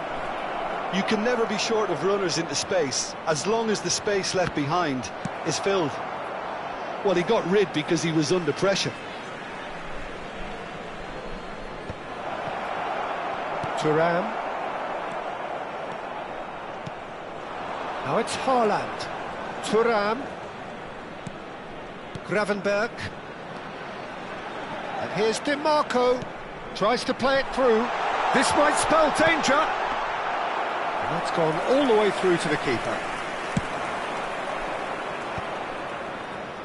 You can never be short of runners into space, as long as the space left behind is filled. Well, he got rid because he was under pressure. Thuram. Now it's Haaland. Thuram. Gravenberg. And here's DiMarco. Tries to play it through. This might spell danger. That's gone all the way through to the keeper.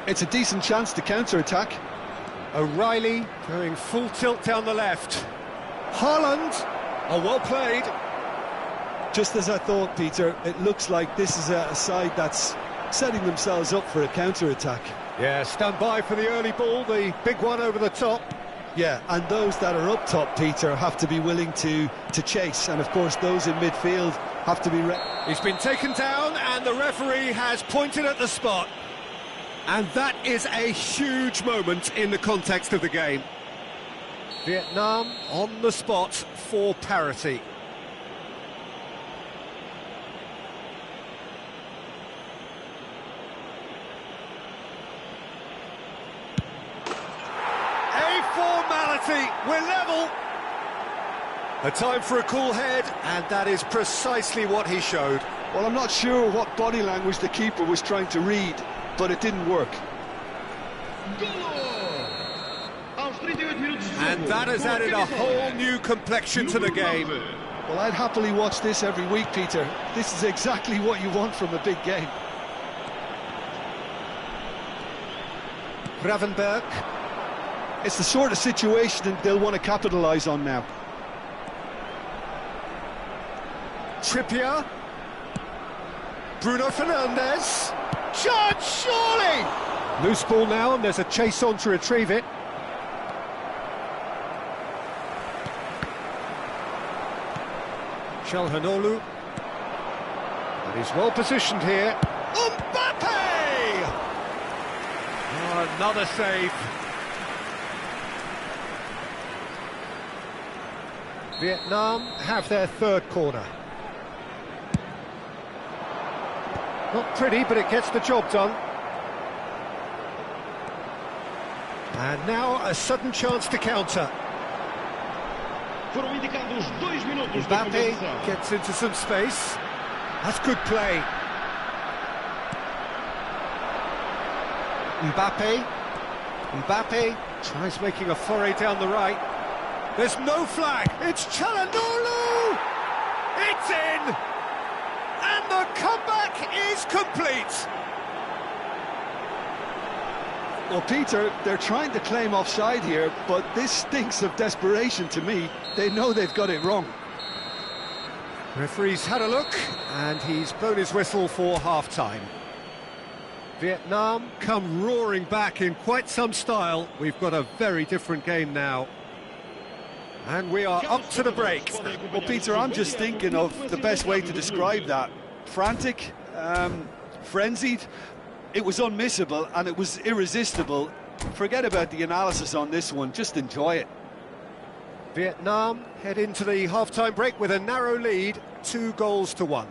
It's a decent chance to counter-attack. O'Reilly going full tilt down the left. Haaland, oh, well played. Just as I thought, Peter, it looks like this is a side that's setting themselves up for a counter-attack. Yeah, stand by for the early ball, the big one over the top. Yeah, and those that are up top, Peter, have to be willing to chase, and of course those in midfield have to be ready. He's been taken down and the referee has pointed at the spot. And that is a huge moment in the context of the game. Vietnam on the spot for parity. We're level. A time for a cool head, and that is precisely what he showed. Well, I'm not sure what body language the keeper was trying to read, but it didn't work. And that has added a whole new complexion to the game. Well, I'd happily watch this every week, Peter. This is exactly what you want from a big game. Gravenberg. It's the sort of situation that they'll want to capitalise on now. Trippier. Bruno Fernandes. Judge, surely! Loose ball now, and there's a chase on to retrieve it. Çalhanoğlu. And he's well positioned here. Mbappe! Oh, another save. Vietnam have their third corner. Not pretty, but it gets the job done. And now a sudden chance to counter. Mbappe gets into some space. That's good play. Mbappe tries making a foray down the right. There's no flag. It's Çalhanoğlu. It's in. And the comeback is complete. Well, Peter, they're trying to claim offside here, but this stinks of desperation to me. They know they've got it wrong. Referee's had a look, and he's blown his whistle for half-time. Vietnam come roaring back in quite some style. We've got a very different game now. And we are up to the break. Well, Peter, I'm just thinking of the best way to describe that. Frantic, frenzied. It was unmissable and it was irresistible. Forget about the analysis on this one, just enjoy it. Vietnam head into the half-time break with a narrow lead, 2-1.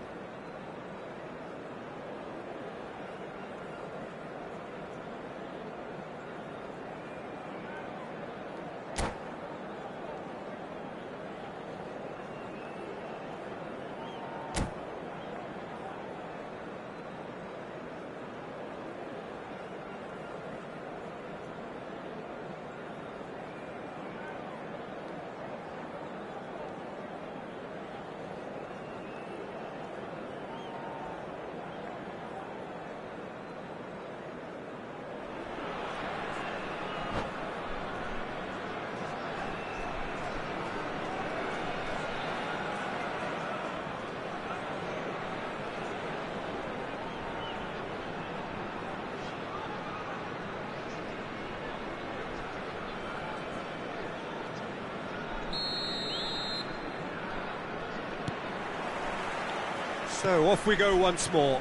So off we go once more.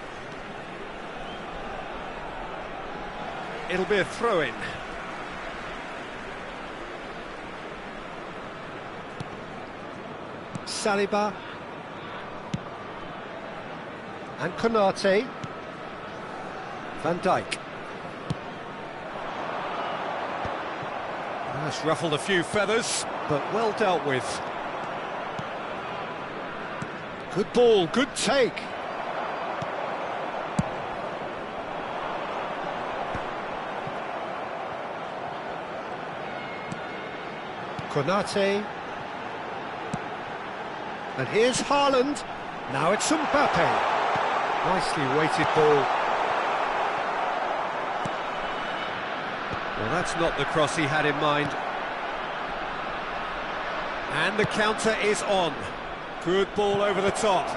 It'll be a throw-in. Saliba. And Konate. Van Dijk. That's ruffled a few feathers, but well dealt with. Good ball, good take. Konate. And here's Haaland. Now it's Mbappe. Nicely weighted ball. Well, that's not the cross he had in mind. And the counter is on. Good ball over the top.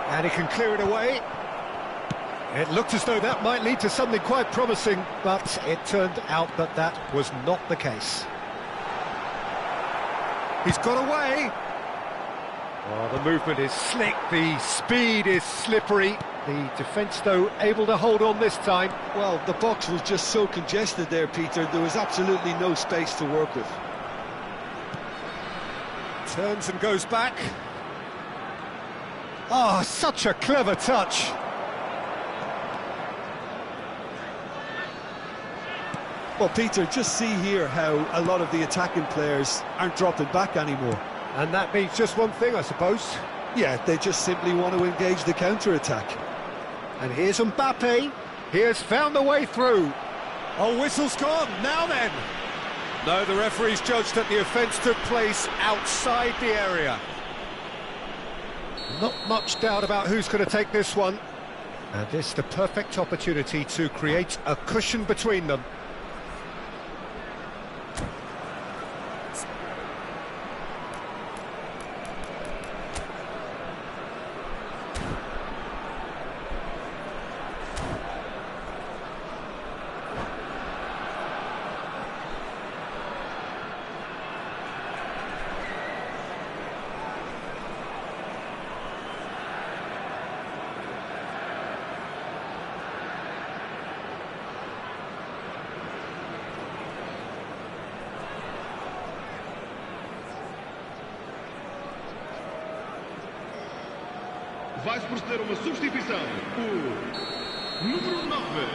And he can clear it away. It looked as though that might lead to something quite promising, but it turned out that that was not the case. He's got away. Oh, the movement is slick, the speed is slippery. The defence, though, able to hold on this time. Well, the box was just so congested there, Peter. There was absolutely no space to work with. Turns and goes back. Oh, such a clever touch. Well, Peter, just see here how a lot of the attacking players aren't dropping back anymore. And that means just one thing, I suppose. Yeah, they just simply want to engage the counter-attack. And here's Mbappe. He has found the way through. Oh, whistle's gone. Now then. No, the referee's judged that the offence took place outside the area. Not much doubt about who's going to take this one. And this is the perfect opportunity to create a cushion between them. Vai-se proceder uma substituição. O número 9,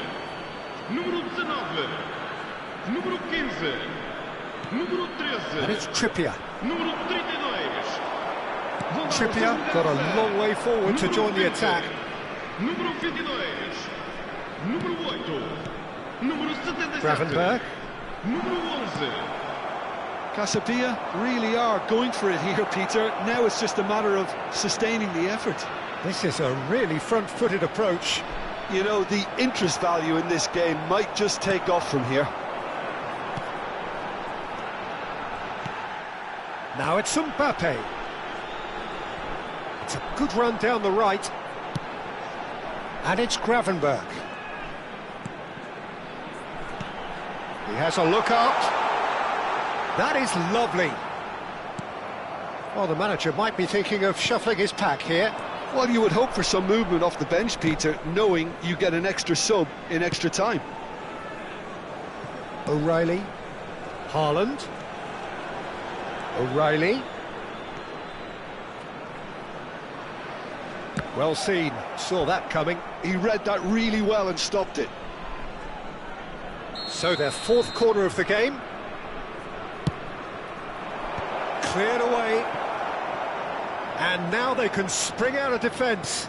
número 19, número 15, número 13. And it's Trippier. Número 32. Trippier got a long way forward to join the attack. Número 22. Número 8. Número 77. Gravenberg. Número 11. Casabia really are going for it here, Peter. Now it's just a matter of sustaining the effort. This is a really front-footed approach. You know, the interest value in this game might just take off from here. Now it's Mbappe. It's a good run down the right. And it's Gravenberg. He has a look up. That is lovely. Well, the manager might be thinking of shuffling his pack here. Well, you would hope for some movement off the bench, Peter, knowing you get an extra sub in extra time. O'Reilly. Haaland. O'Reilly. Well seen. Saw that coming. He read that really well and stopped it. So their fourth corner of the game. Cleared away. And now they can spring out of defence.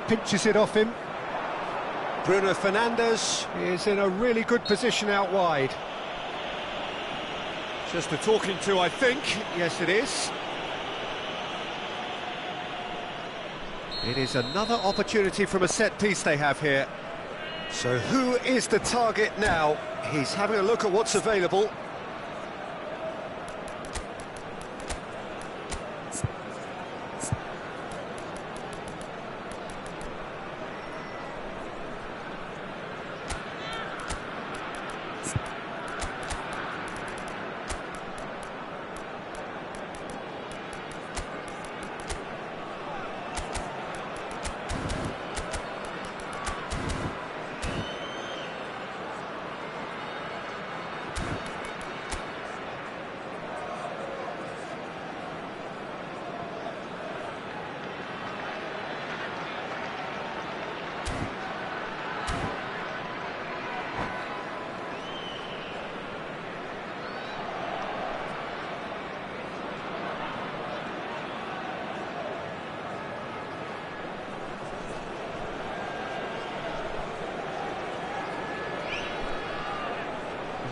Pinches it off him. Bruno Fernandes is in a really good position out wide. Just a talking to, I think. Yes, it is. It is another opportunity from a set piece they have here. So who is the target now? He's having a look at what's available.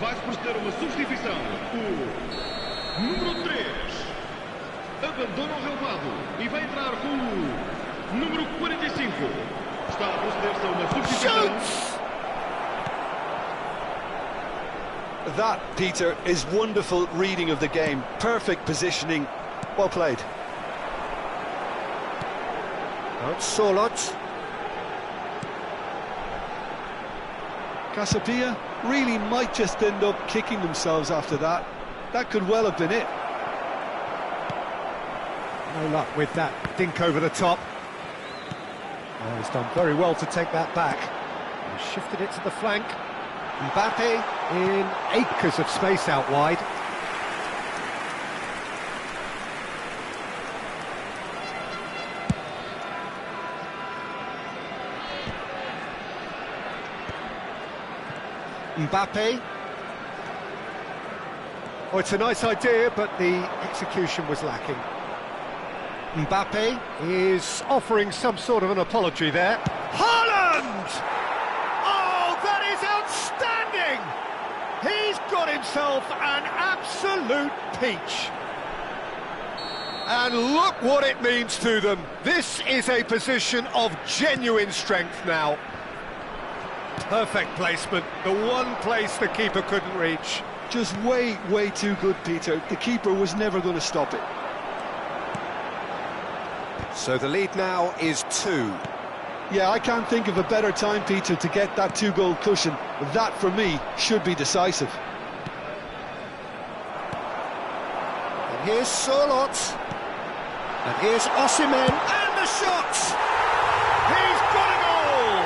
Vai-se proceder uma substituição. O número 3 abandona o relevado. jogo. Está a proceder-se a uma substituição. That, Peter, is wonderful reading of the game. Perfect positioning. Well played. Solot. Casabia really might just end up kicking themselves after that. That could well have been it. No luck with that dink over the top. Oh, he's done very well to take that back. He's shifted it to the flank. Mbappe in acres of space out wide. Mbappe. Oh, it's a nice idea, but the execution was lacking. Mbappe is offering some sort of an apology there. Haaland! Oh, that is outstanding! He's got himself an absolute peach. And look what it means to them. This is a position of genuine strength now. Perfect placement, the one place the keeper couldn't reach. Just way, way too good, Peter. The keeper was never going to stop it. So the lead now is 2. Yeah, I can't think of a better time, Peter, to get that 2-goal cushion. That, for me, should be decisive. And here's Solot. And here's Osimhen. And the shot! He's got a goal!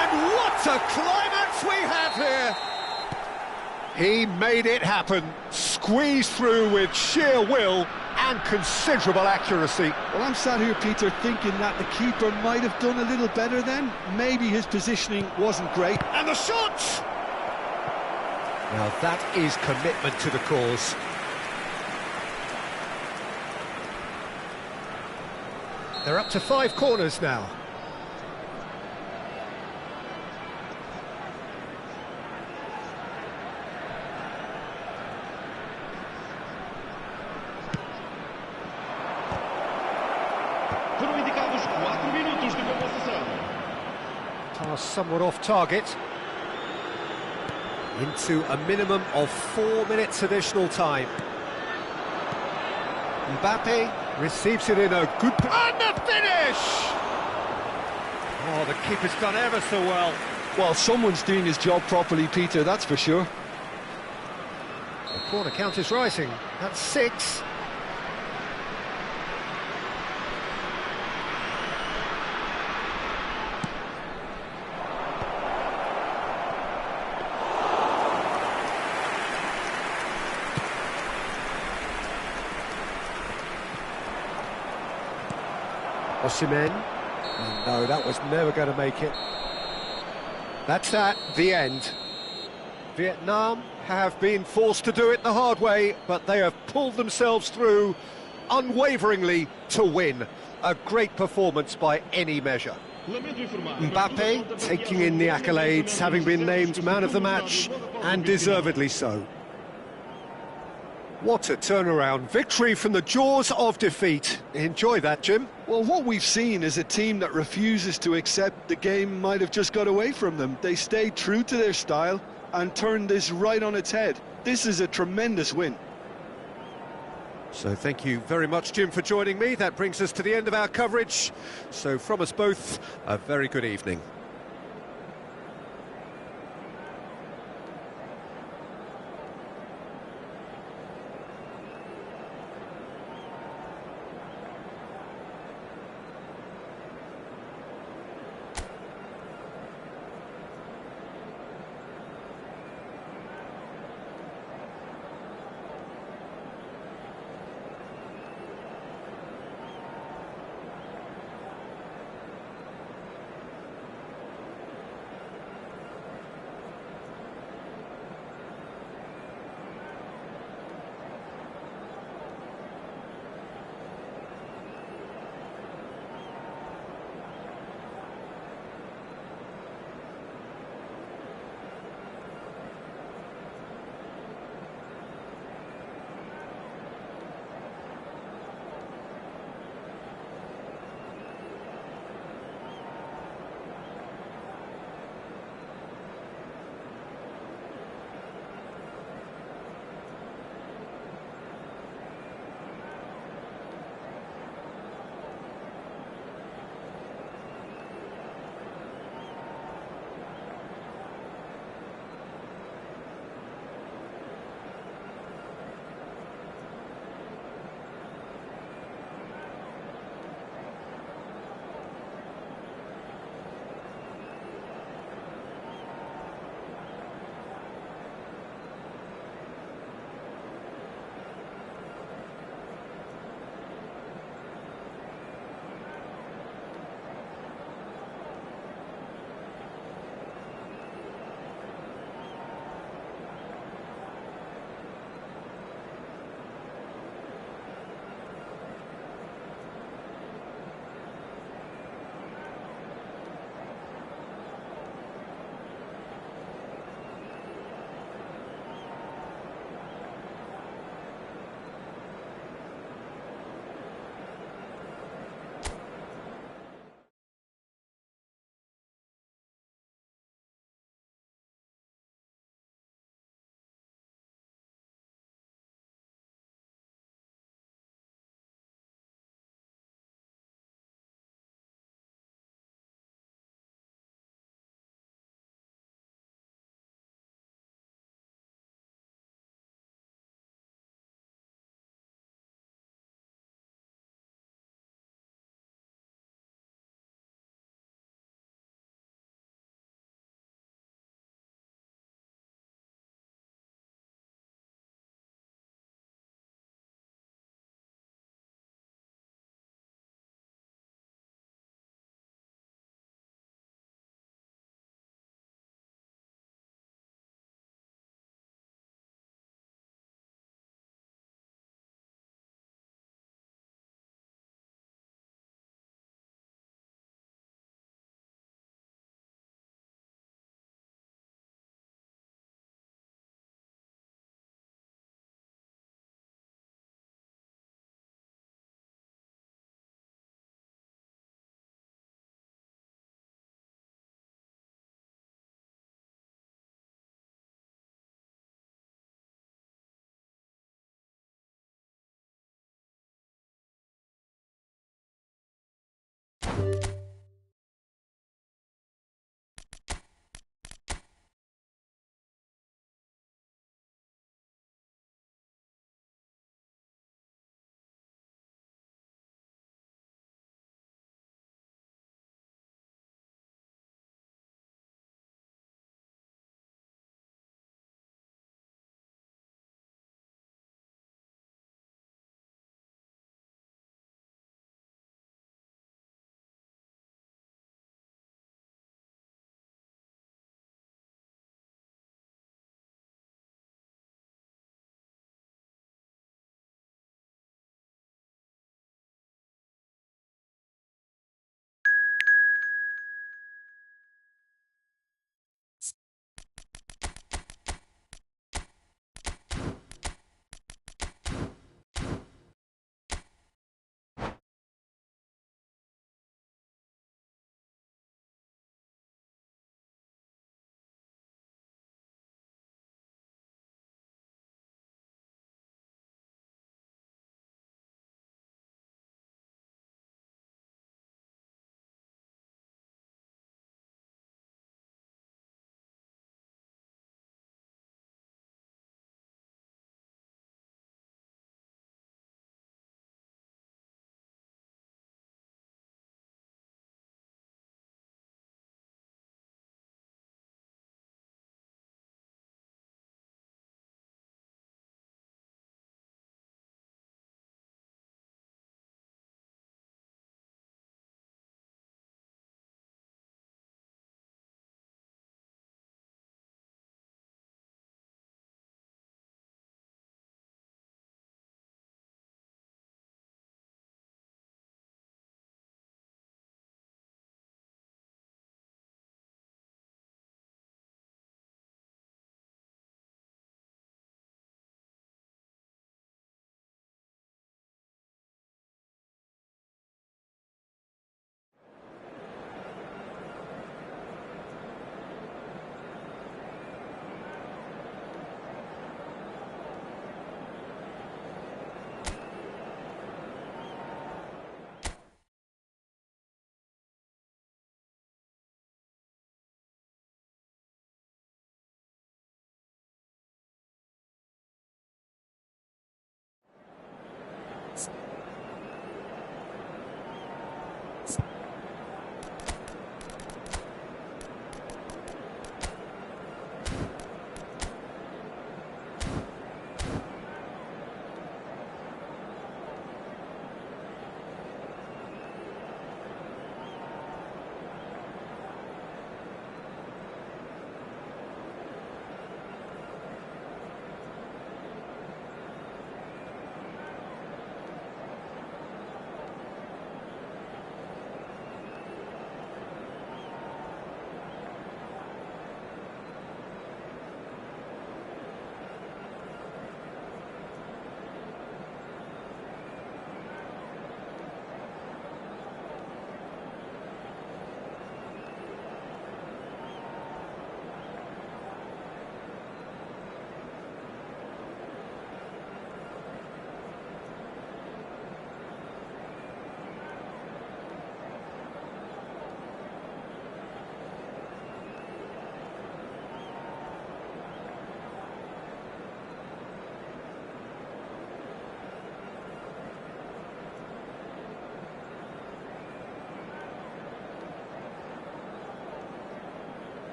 And what a climax we have here! He made it happen, squeezed through with sheer will and considerable accuracy. Well, I'm sat here, Peter, thinking that the keeper might have done a little better then. Maybe his positioning wasn't great. And the shot! Now that is commitment to the cause. They're up to 5 corners now. Foram indicados 4 minutos de compensação. Pass somewhat off target. Into a minimum of 4 minutes additional time. Mbappe receives it in a good... And the finish! Oh, the keeper's done ever so well. Well, someone's doing his job properly, Peter, that's for sure. The corner count is rising. That's 6. Osimhen. No, that was never going to make it. That's at the end. Vietnam have been forced to do it the hard way, but they have pulled themselves through unwaveringly to win. A great performance by any measure. Mbappe taking in the accolades, having been named man of the match, and deservedly so. What a turnaround. Victory from the jaws of defeat. Enjoy that, Jim. Well, what we've seen is a team that refuses to accept the game might have just got away from them. They stayed true to their style and turned this right on its head. This is a tremendous win. So thank you very much, Jim, for joining me. That brings us to the end of our coverage. So from us both, a very good evening.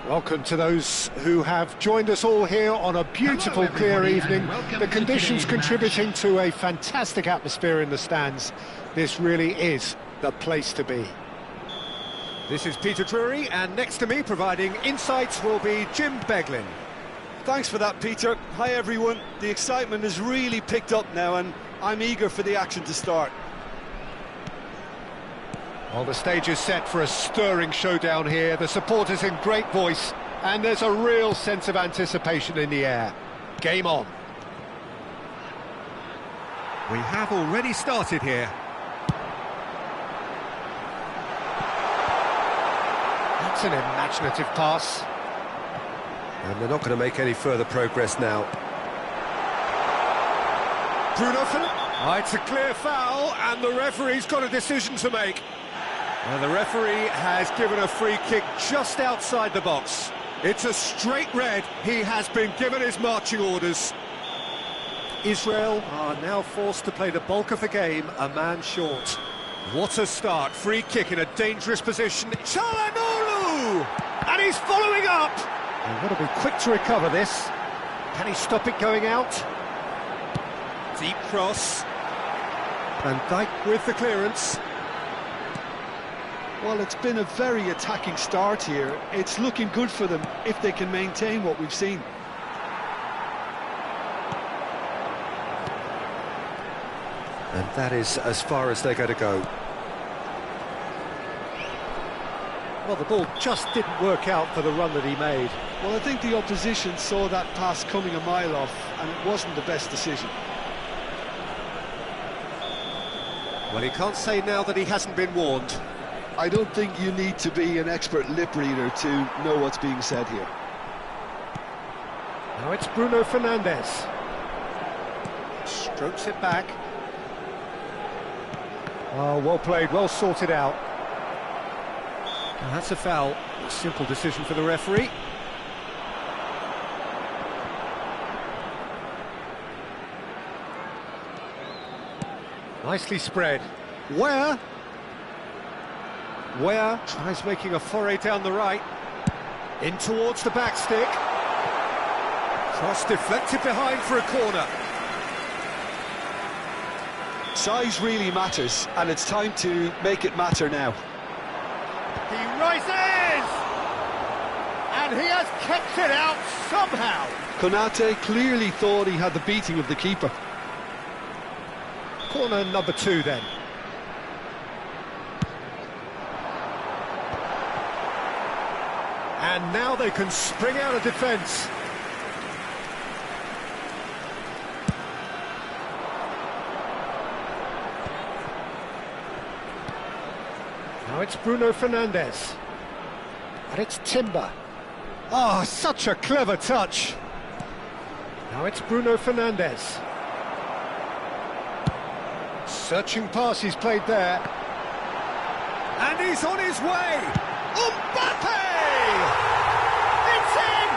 Welcome to those who have joined us all here on a beautiful, clear evening. The conditions contributing to a fantastic atmosphere in the stands. This really is the place to be. This is Peter Drury, and next to me providing insights will be Jim Beglin. Thanks for that, Peter. Hi, everyone. The excitement has really picked up now, and I'm eager for the action to start. Well, the stage is set for a stirring showdown here. The supporters in great voice, and there's a real sense of anticipation in the air. Game on. We have already started here. That's an imaginative pass. And they're not going to make any further progress now. Bruno Fernandes. Oh, it's a clear foul, and the referee's got a decision to make. And the referee has given a free kick just outside the box. It's a straight red. He has been given his marching orders. Israel are now forced to play the bulk of the game, a man short. What a start. Free kick in a dangerous position. Çalhanoğlu! And he's following up! They've got to be quick to recover this. Can he stop it going out? Deep cross. Van Dijk with the clearance. Well, it's been a very attacking start here. It's looking good for them if they can maintain what we've seen. And that is as far as they're going to go. Well, the ball just didn't work out for the run that he made. Well, I think the opposition saw that pass coming a mile off, and it wasn't the best decision. Well, he can't say now that he hasn't been warned. I don't think you need to be an expert lip reader to know what's being said here. Now it's Bruno Fernandes. Strokes it back. Oh, well played, well sorted out. Now that's a foul. A simple decision for the referee. Nicely spread. Where tries making a foray down the right. In towards the back stick. Cross deflected behind for a corner. Size really matters, and it's time to make it matter now. He rises! And he has kept it out somehow. Konate clearly thought he had the beating of the keeper. Corner number 2 then. And now they can spring out of defence. Now it's Bruno Fernandes. And it's Timber. Oh, such a clever touch. Now it's Bruno Fernandes. Searching pass he's played there. And he's on his way. Mbappe! It's in!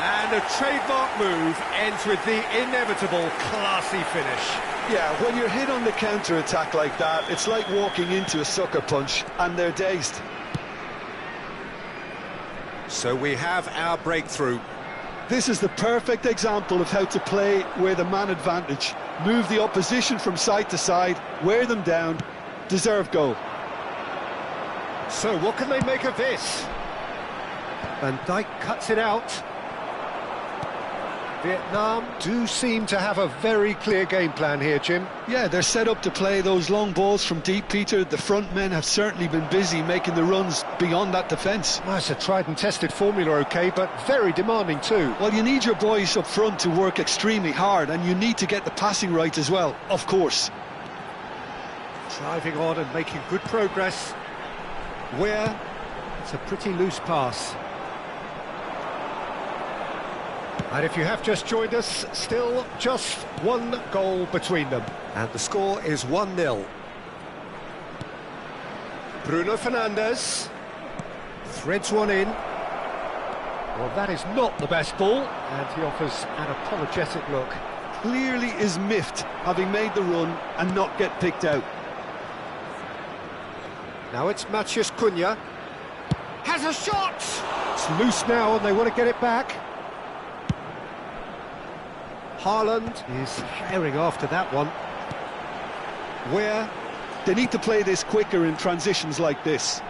And a trademark move ends with the inevitable classy finish. Yeah, when you're hit on the counter-attack like that, it's like walking into a sucker punch, and they're dazed. So we have our breakthrough. This is the perfect example of how to play with a man advantage. Move the opposition from side to side, wear them down, deserve goal. So what can they make of this? Van Dijk cuts it out. Vietnam do seem to have a very clear game plan here, Jim. Yeah, they're set up to play those long balls from deep, Peter. The front men have certainly been busy making the runs beyond that defence. Well, it's a tried and tested formula, OK, but very demanding too. Well, you need your boys up front to work extremely hard, and you need to get the passing right as well, of course. Driving on and making good progress. Where? It's a pretty loose pass. And if you have just joined us, still just one goal between them. And the score is 1-0. Bruno Fernandes threads one in. Well, that is not the best ball, and he offers an apologetic look. Clearly is miffed, having made the run and not get picked out. Now it's Matheus Cunha. Has a shot! It's loose now and they want to get it back. Haaland is herring after that one. Where? They need to play this quicker in transitions like this.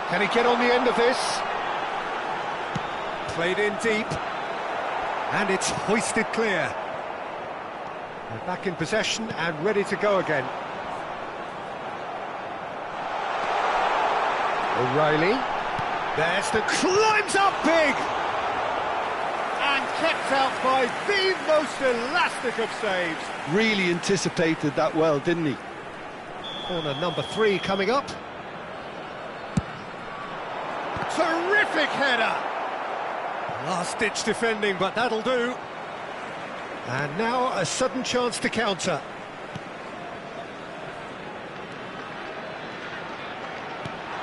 Can he get on the end of this? Played in deep. And it's hoisted clear. They're back in possession and ready to go again. O'Reilly. There's the climbs up big! And kept out by the most elastic of saves. Really anticipated that well, didn't he? Corner number 3 coming up. Terrific header! Last-ditch defending, but that'll do. And now a sudden chance to counter.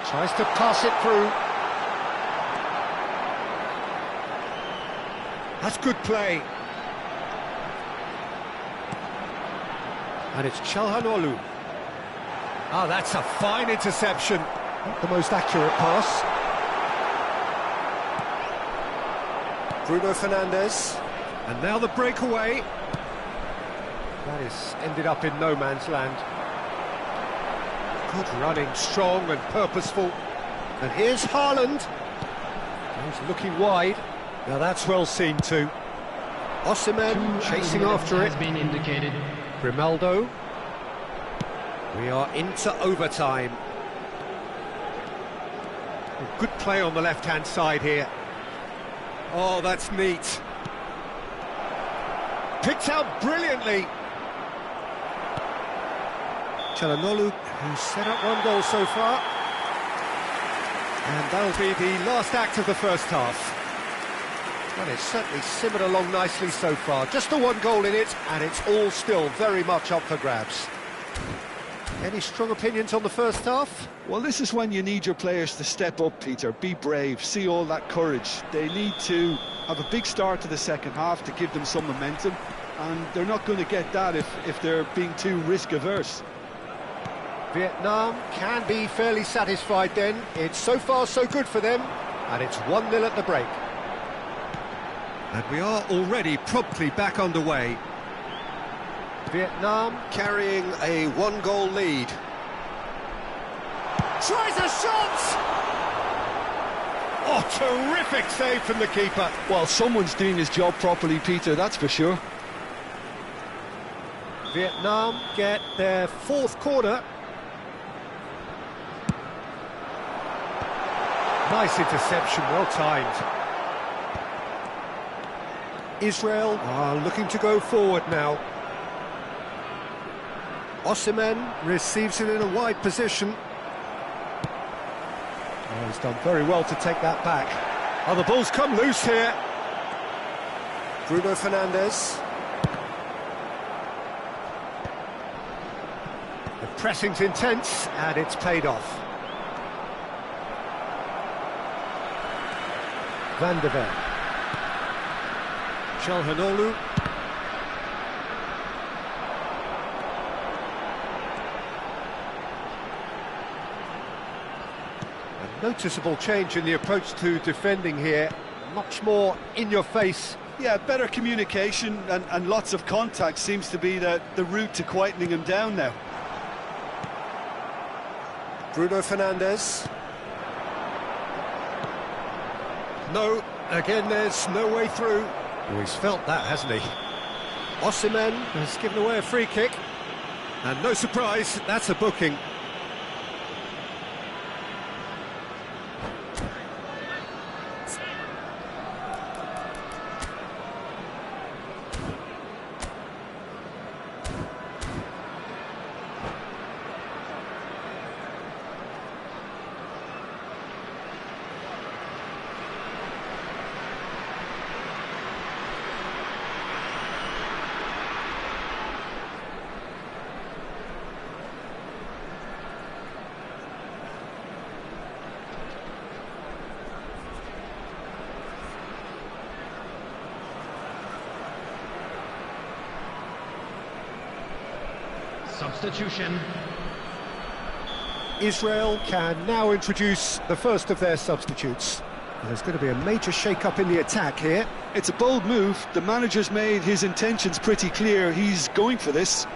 Tries to pass it through. That's good play. And it's Çalhanoğlu. Ah, that's a fine interception. Not the most accurate pass. Bruno Fernandes. And now the breakaway. That is ended up in no man's land. Good running, strong and purposeful. And here's Haaland. He's looking wide. Now that's well seen too. Osimhen chasing after it. Has been indicated. Grimaldo. We are into overtime. Good play on the left-hand side here. Oh, that's neat. Picked out brilliantly. Çalhanoğlu, who's set up 1 goal so far. And that'll be the last act of the first half. Well, it's certainly simmered along nicely so far. Just the 1 goal in it, and it's all still very much up for grabs. Any strong opinions on the first half? Well, this is when you need your players to step up, Peter. Be brave, see all that courage. They need to have a big start to the second half to give them some momentum, and they're not going to get that if they're being too risk-averse. Vietnam can be fairly satisfied then. It's so far so good for them, and it's 1-0 at the break. And we are already promptly back underway. Vietnam carrying a 1-goal lead. Tries a shot! Oh, terrific save from the keeper. Well, someone's doing his job properly, Peter, that's for sure. Vietnam get their 4th corner. Nice interception, well timed. Israel are looking to go forward now. Osimhen receives it in a wide position. Oh, he's done very well to take that back. Oh, the ball's come loose here. Bruno Fernandes. The pressing's intense, and it's paid off. Van der Ven. Çalhanoğlu. A noticeable change in the approach to defending here. Much more in your face. Yeah, better communication and lots of contact seems to be the route to quietening him down now. Bruno Fernandes. No, again there's no way through. Oh, he's felt that, hasn't he? Osimhen has given away a free kick. And no surprise, that's a booking. Substitution. Israel can now introduce the first of their substitutes. There's going to be a major shake-up in the attack here. It's a bold move. The manager's made his intentions pretty clear. He's going for this.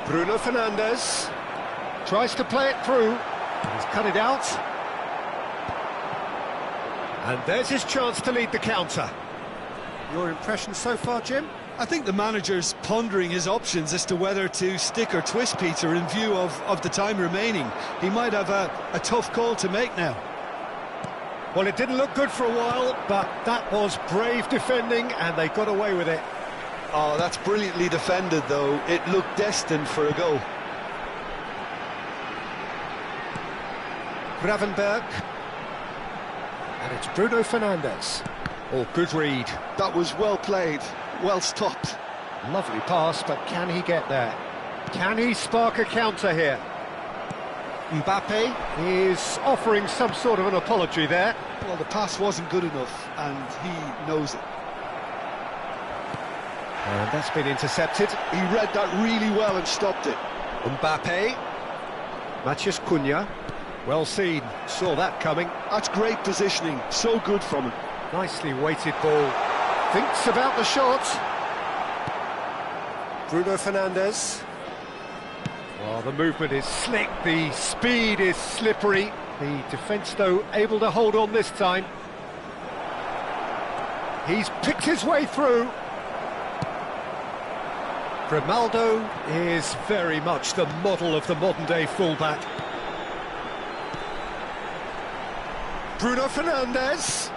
Bruno Fernandes tries to play it through, and he's cut it out. And there's his chance to lead the counter. Your impression so far, Jim? I think the manager's pondering his options as to whether to stick or twist, Peter, in view of the time remaining. He might have a tough call to make now. Well, it didn't look good for a while, but that was brave defending, and they got away with it. Oh, that's brilliantly defended, though. It looked destined for a goal. Gravenberg. And it's Bruno Fernandes. Oh, good read. That was well played, well stopped. Lovely pass, but can he get there? Can he spark a counter here? Mbappe is offering some sort of an apology there. Well, the pass wasn't good enough, and he knows it. And that's been intercepted. He read that really well and stopped it. Mbappe. Matheus Cunha. Well seen, saw that coming. That's great positioning, so good from him. Nicely weighted ball. Thinks about the shot. Bruno Fernandes. Well, the movement is slick, the speed is slippery. The defence, though, able to hold on this time. He's picked his way through. Grimaldo is very much the model of the modern-day fullback. Bruno Fernandes.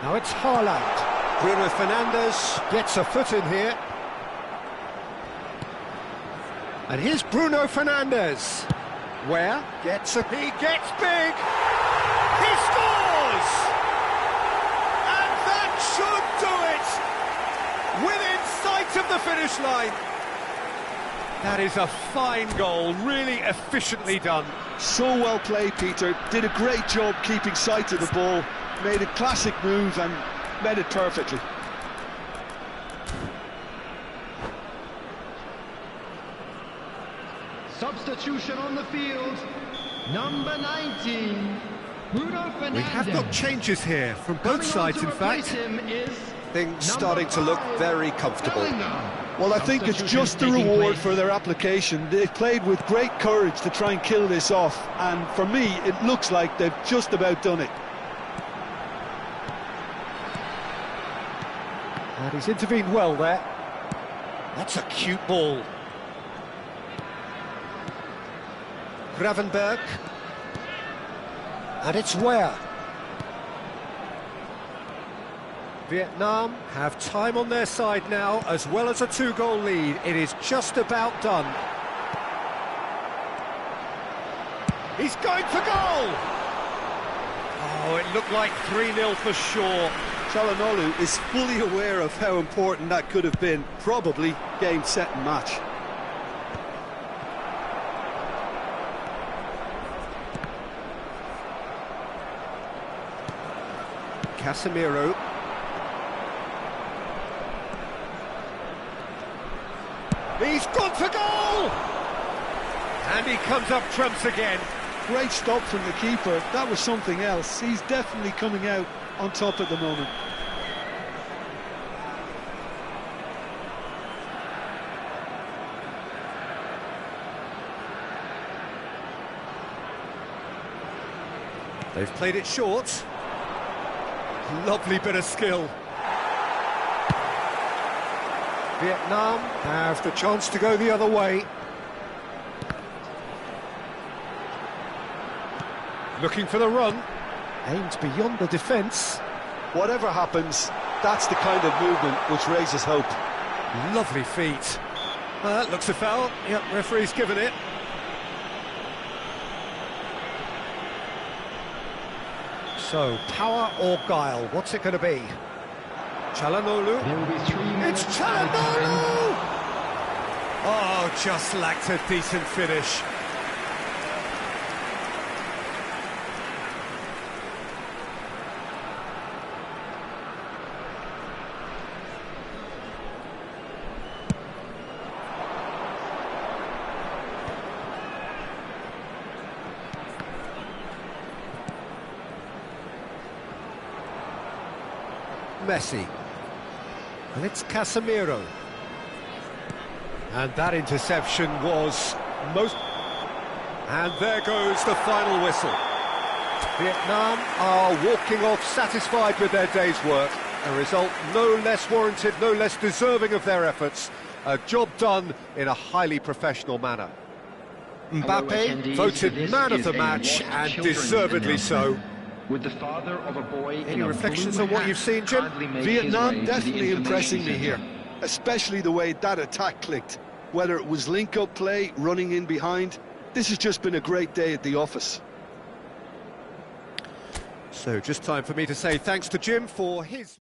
Now it's Haaland. Bruno Fernandes gets a foot in here. And here's Bruno Fernandes. Where? He gets big! He scores! And that should do it! Within sight of the finish line. That is a fine goal, really efficiently done. So well played, Peter. Did a great job keeping sight of the ball. Made a classic move and made it perfectly. Substitution on the field. Number 19, Bruno Fernandes. We have got changes here from both sides, in fact. Things starting to look very comfortable. Well, I think it's just the reward for their application. They've played with great courage to try and kill this off, and for me, it looks like they've just about done it. And he's intervened well there. That's a cute ball. Gravenberg. And it's Ware. Vietnam have time on their side now, as well as a two-goal lead. It is just about done. He's going for goal! Oh, it looked like 3-0 for sure. Çalhanoğlu is fully aware of how important that could have been. Probably game, set and match. Casemiro. He's gone for goal! And he comes up trumps again. Great stop from the keeper. That was something else. He's definitely coming out on top at the moment. They've played it short. Lovely bit of skill. Vietnam have the chance to go the other way. Looking for the run. Aimed beyond the defence. Whatever happens, that's the kind of movement which raises hope. Lovely feet. That looks a foul. Yep, referee's given it. So, power or guile? What's it going to be? Çalhanoğlu. There will be 3 minutes. It's Çalhanoğlu! Oh, just lacked a decent finish. Messi. And it's Casemiro. And that interception was most... And there goes the final whistle. Vietnam are walking off satisfied with their day's work. A result no less warranted, no less deserving of their efforts. A job done in a highly professional manner. Mbappe voted man of the match, and deservedly so. With the father of a boy. Any reflections on what you've seen, Jim? Vietnam definitely impressing me here, especially the way that attack clicked. Whether it was link-up play, running in behind, this has just been a great day at the office. So just time for me to say thanks to Jim for his...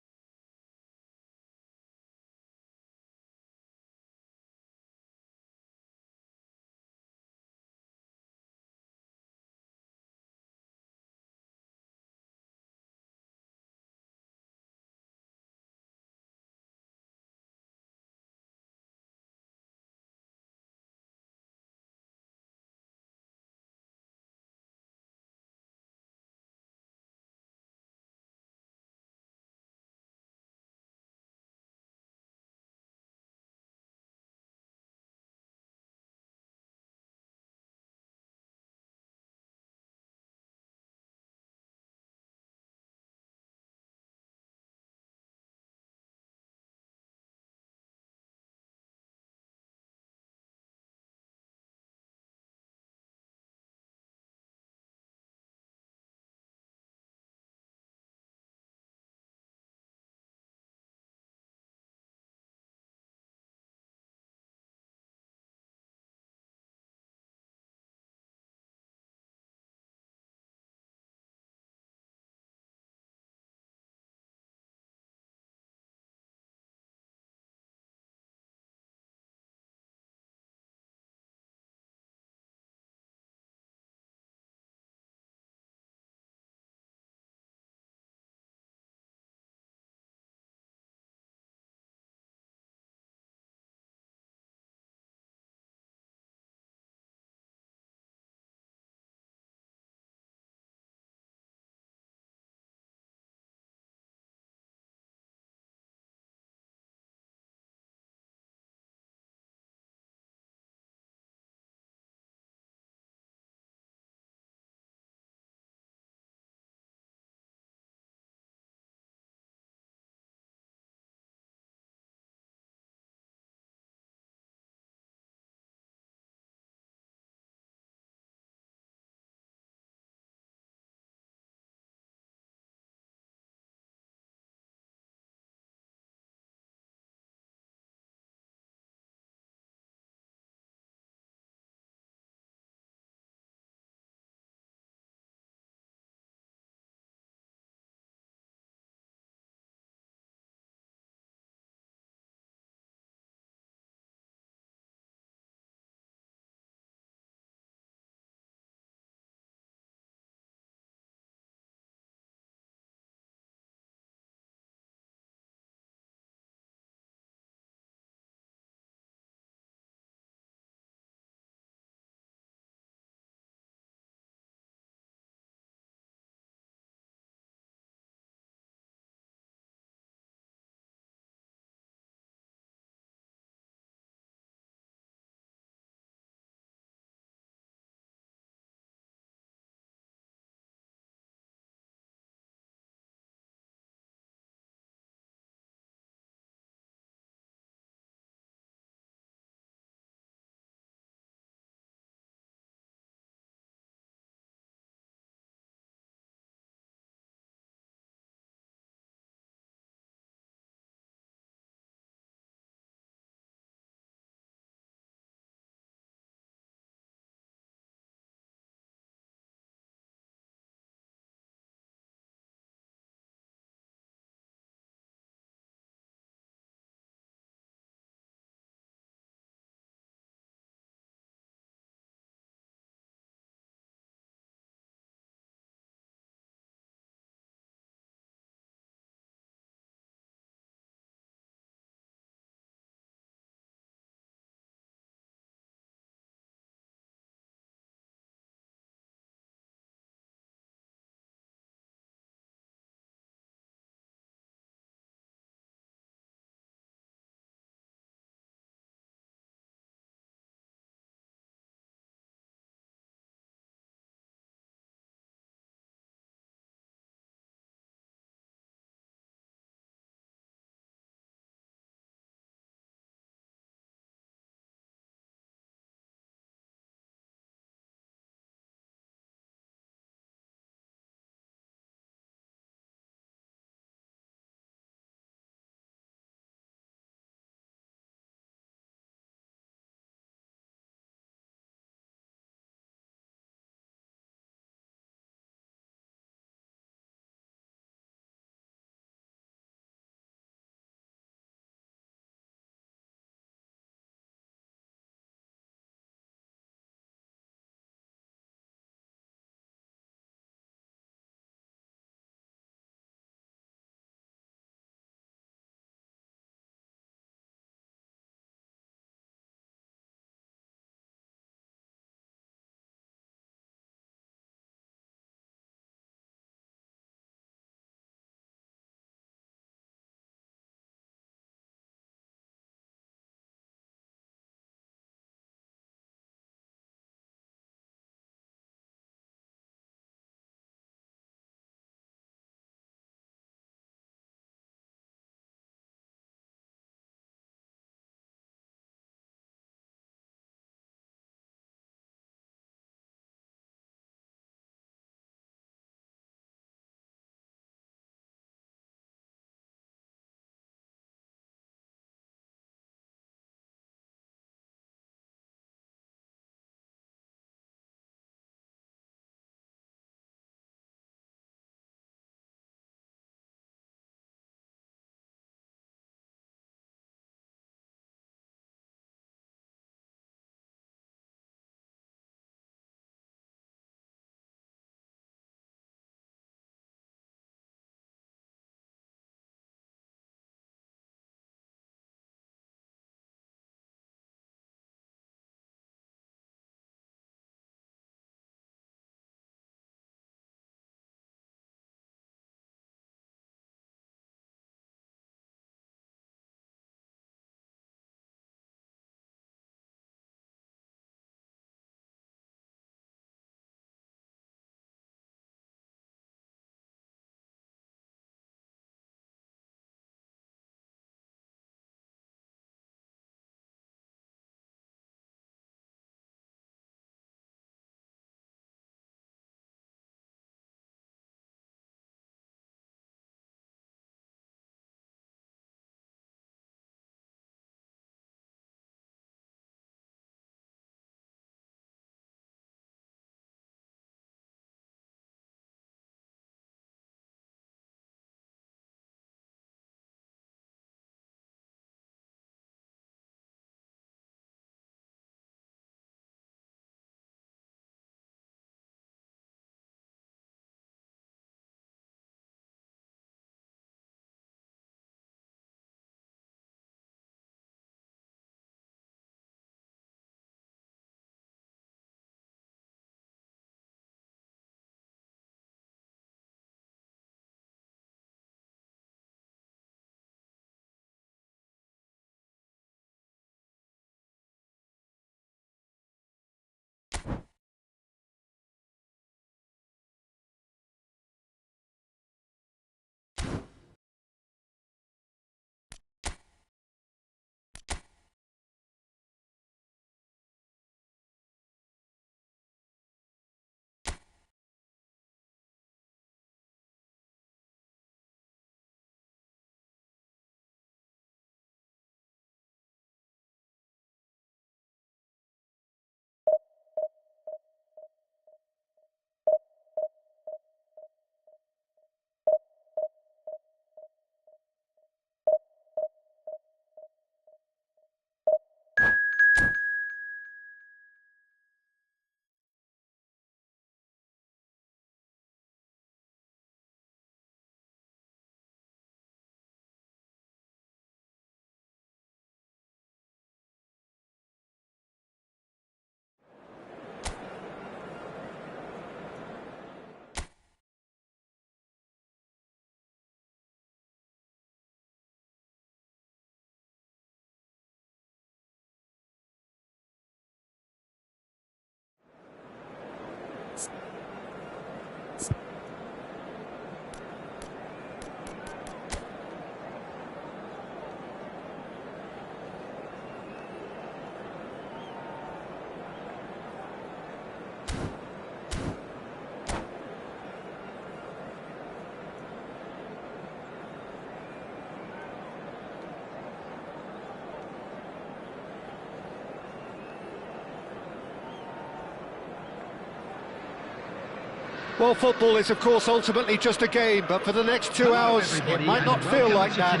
Well, football is, of course, ultimately just a game, but for the next 2 hours, it might not feel like that.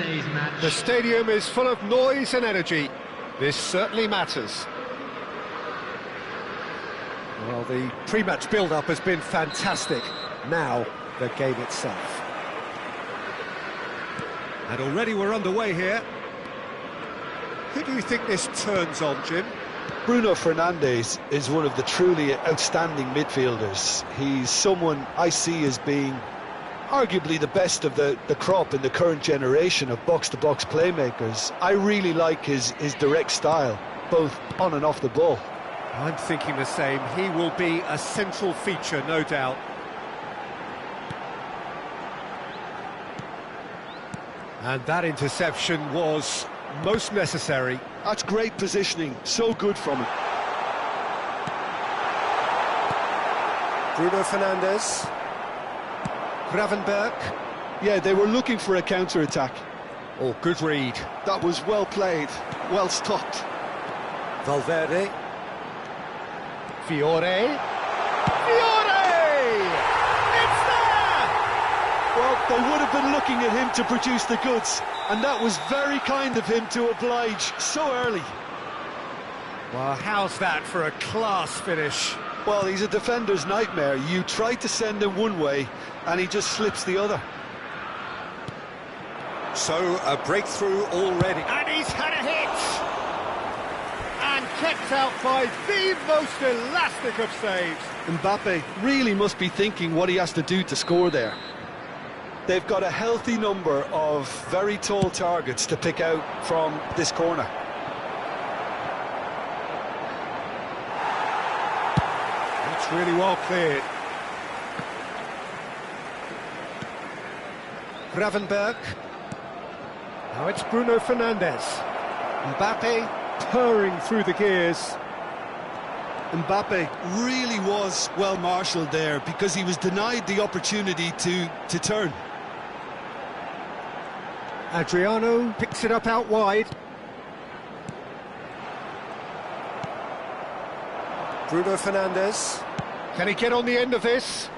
The stadium is full of noise and energy. This certainly matters. Well, the pre-match build-up has been fantastic. Now, the game itself. And already we're underway here. Who do you think this turns on, Jim? Bruno Fernandes is one of the truly outstanding midfielders. He's someone I see as being arguably the best of the crop in the current generation of box-to-box playmakers. I really like his direct style, both on and off the ball. I'm thinking the same. He will be a central feature, no doubt. And that interception was most necessary. That's great positioning, so good from him. Bruno Fernandes. Gravenberch. Yeah, they were looking for a counter-attack. Oh, good read. That was well played, well stopped. Valverde. Fiore. Fiore! It's there! Well, they would have been looking at him to produce the goods, and that was very kind of him to oblige so early. Well, how's that for a class finish? Well, he's a defender's nightmare. You try to send him one way, and he just slips the other. So, a breakthrough already. And he's had a hit! And kept out by the most elastic of saves. Mbappe really must be thinking what he has to do to score there. They've got a healthy number of very tall targets to pick out from this corner. That's really well cleared. Gravenberch. Now it's Bruno Fernandes. Mbappe purring through the gears. Mbappe really was well marshalled there because he was denied the opportunity to turn. Adriano picks it up out wide. Bruno Fernandes. Can he get on the end of this?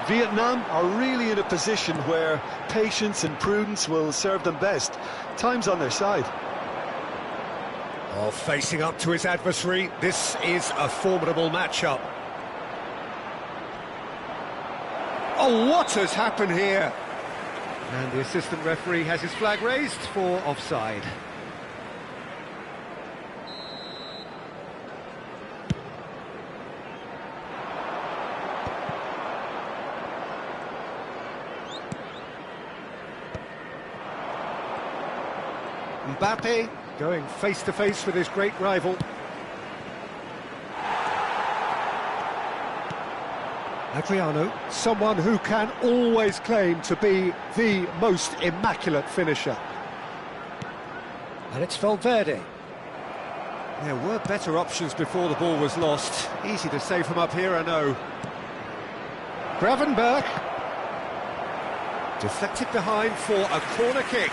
Vietnam are really in a position where patience and prudence will serve them best. Time's on their side. Oh, facing up to his adversary, this is a formidable matchup. Oh, what has happened here? And the assistant referee has his flag raised for offside. Mbappe going face-to-face with his great rival. Adriano, someone who can always claim to be the most immaculate finisher. And it's Valverde. There were better options before the ball was lost. Easy to say from up here, I know. Gravenberch. Deflected behind for a corner kick.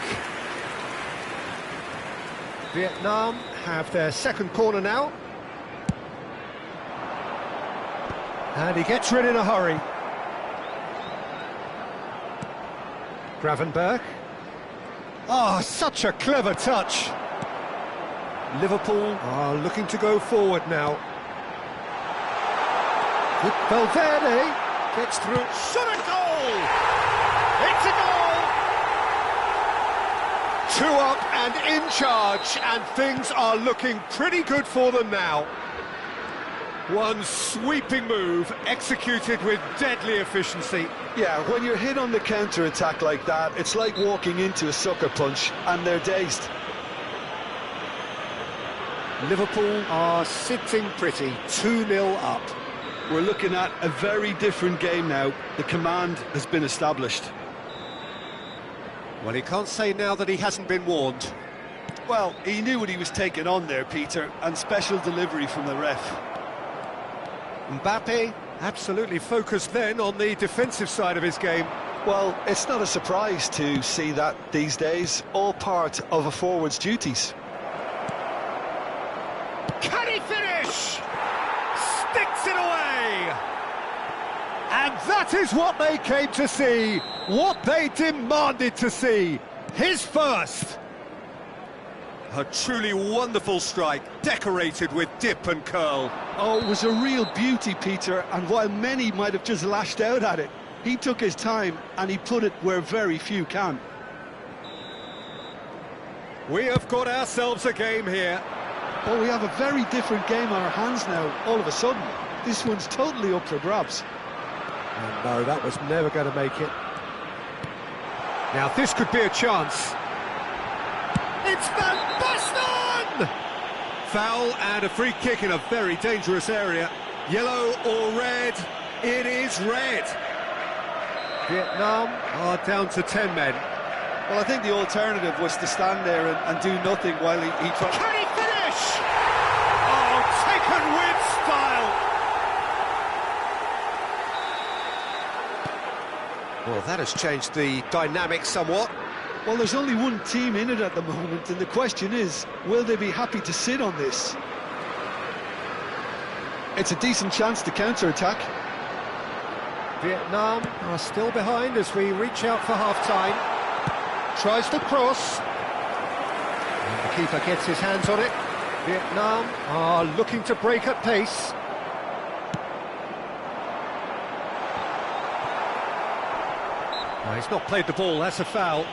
Vietnam have their second corner now. And he gets rid in a hurry. Gravenberch. Oh, such a clever touch. Liverpool are looking to go forward now. Valverde gets through. Shot a goal! It's a goal! 2 up and in charge, and things are looking pretty good for them now. One sweeping move, executed with deadly efficiency. Yeah, when you're hit on the counter-attack like that, it's like walking into a sucker punch, and they're dazed. Liverpool are sitting pretty, 2-0 up. We're looking at a very different game now. The command has been established. Well, he can't say now that he hasn't been warned. Well, he knew what he was taking on there, Peter, and special delivery from the ref. Mbappe absolutely focused then on the defensive side of his game. Well, it's not a surprise to see that these days, all part of a forward's duties. Can he finish? Sticks it away! And that is what they came to see, what they demanded to see. His first. A truly wonderful strike, decorated with dip and curl. Oh, it was a real beauty, Peter, and while many might have just lashed out at it, he took his time and he put it where very few can. We have got ourselves a game here. But we have a very different game on our hands now, all of a sudden. This one's totally up for grabs. And no, that was never going to make it. Now this could be a chance. It's Van Basten! Foul and a free kick in a very dangerous area. Yellow or red? It is red. Vietnam are down to 10 men. Well, I think the alternative was to stand there and do nothing while he tried... Can he finish? Oh, taken with style! Well, that has changed the dynamic somewhat. Well, there's only one team in it at the moment, and the question is, will they be happy to sit on this? It's a decent chance to counter-attack. Vietnam are still behind as we reach out for half-time. Tries to cross. And the keeper gets his hands on it. Vietnam are looking to break at pace. No, he's not played the ball, that's a foul.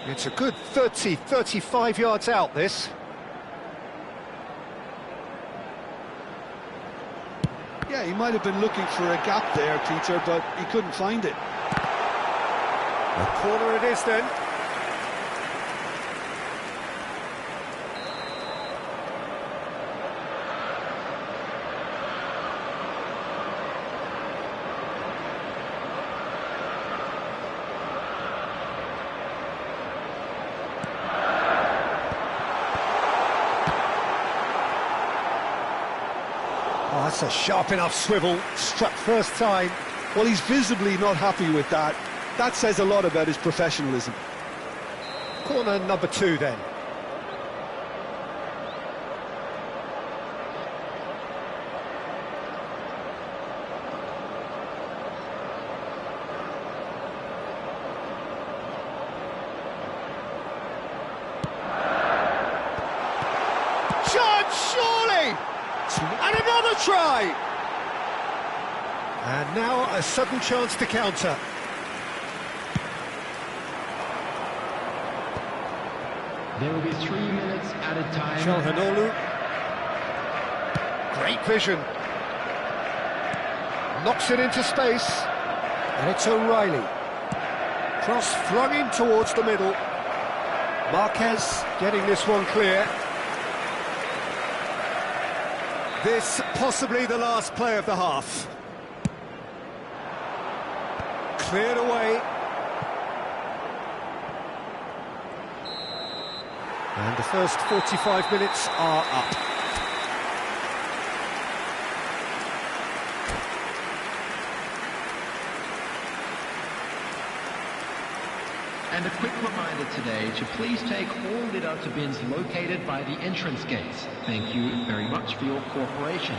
It's a good 30, 35 yards out, this. Yeah, he might have been looking for a gap there, Peter, but he couldn't find it. A corner it is then. Oh, that's a sharp enough swivel, struck first time. Well, he's visibly not happy with that. That says a lot about his professionalism. Corner number 2 then. Surely! And another try! And now a sudden chance to counter. There will be 3 minutes added time. Çalhanoğlu. Great vision. Knocks it into space. And it's O'Reilly. Cross flung in towards the middle. Marquez getting this one clear. This possibly the last play of the half. Cleared away. And the first 45 minutes are up. And a quick reminder today to please take all litter bins located by the entrance gates. Thank you very much for your cooperation.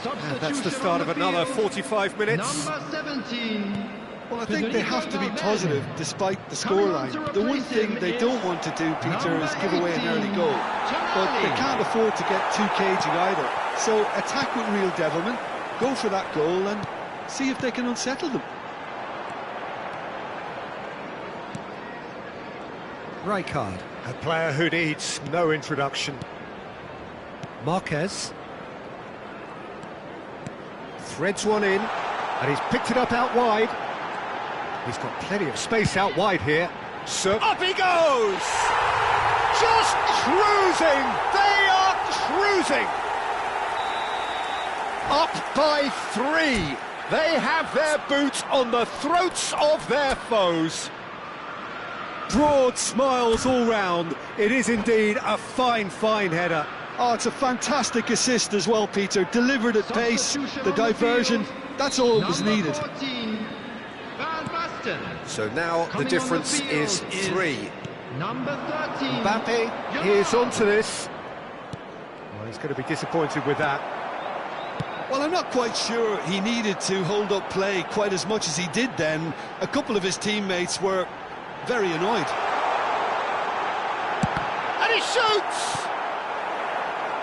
And that's the start of another 45 minutes. Number 17. Well, I think they have to be positive despite the scoreline. The one thing they don't want to do, Peter, is give away an early goal. But they can't afford to get too cagey either. So attack with real devilment, go for that goal and see if they can unsettle them. Rijkaard, a player who needs no introduction. Marquez. Threads one in, and he's picked it up out wide. He's got plenty of space out wide here. So up he goes! Just cruising! They are cruising! Up by 3. They have their boots on the throats of their foes. Broad smiles all round. It is indeed a fine, fine header. Oh, it's a fantastic assist as well, Peter. Delivered at pace, the diversion, that's all that was needed. So now the difference is 3. Number 13. Mbappe is onto this. Well, He's going to be disappointed with that. Well, I'm not quite sure he needed to hold up play quite as much as he did then. A couple of his teammates were very annoyed. And he shoots!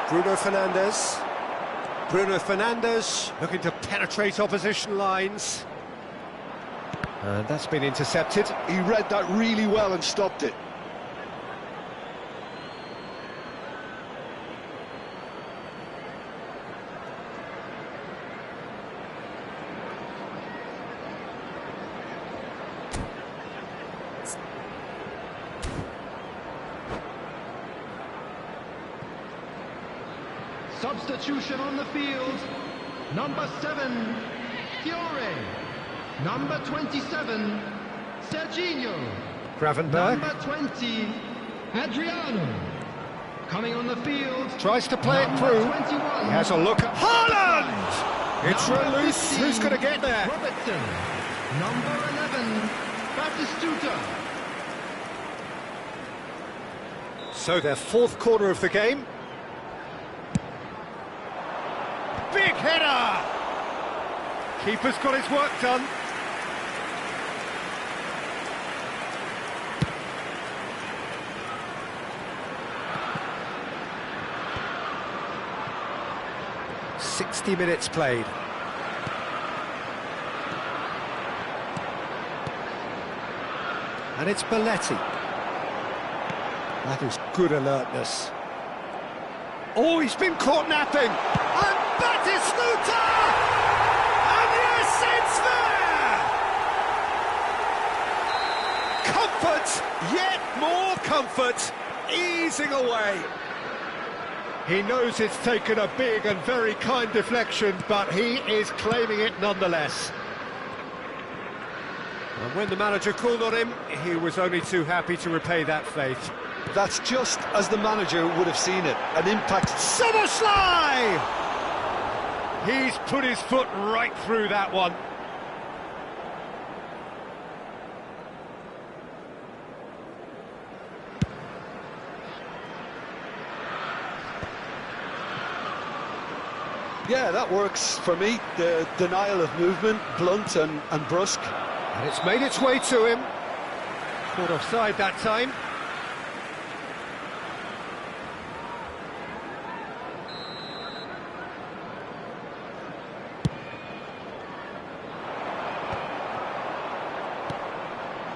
Bruno Fernandes. Bruno Fernandes looking to penetrate opposition lines. And that's been intercepted. He read that really well and stopped it. Substitution on the field. Number 7, Fiore. Number 27, Serginho. Gravenberg. Number 20, Adriano. Coming on the field. Tries to play it through. 21. He has a look at Haaland! It's Number loose. 15, Who's going to get there? Robertson. Number 11, Batistuta. So their fourth corner of the game. Big header! Keeper's got his work done. "60 minutes played. And it's Belletti. That is good alertness. Oh, he's been caught napping! And Batistuta! And yes, it's there! Comfort, yet more comfort, easing away. He knows it's taken a big and very kind deflection, but he is claiming it nonetheless. And when the manager called on him, he was only too happy to repay that faith. That's just as the manager would have seen it. An impact. Soboslai! He's put his foot right through that one. Yeah, that works for me. The denial of movement, blunt and brusque. And it's made its way to him. Caught offside that time.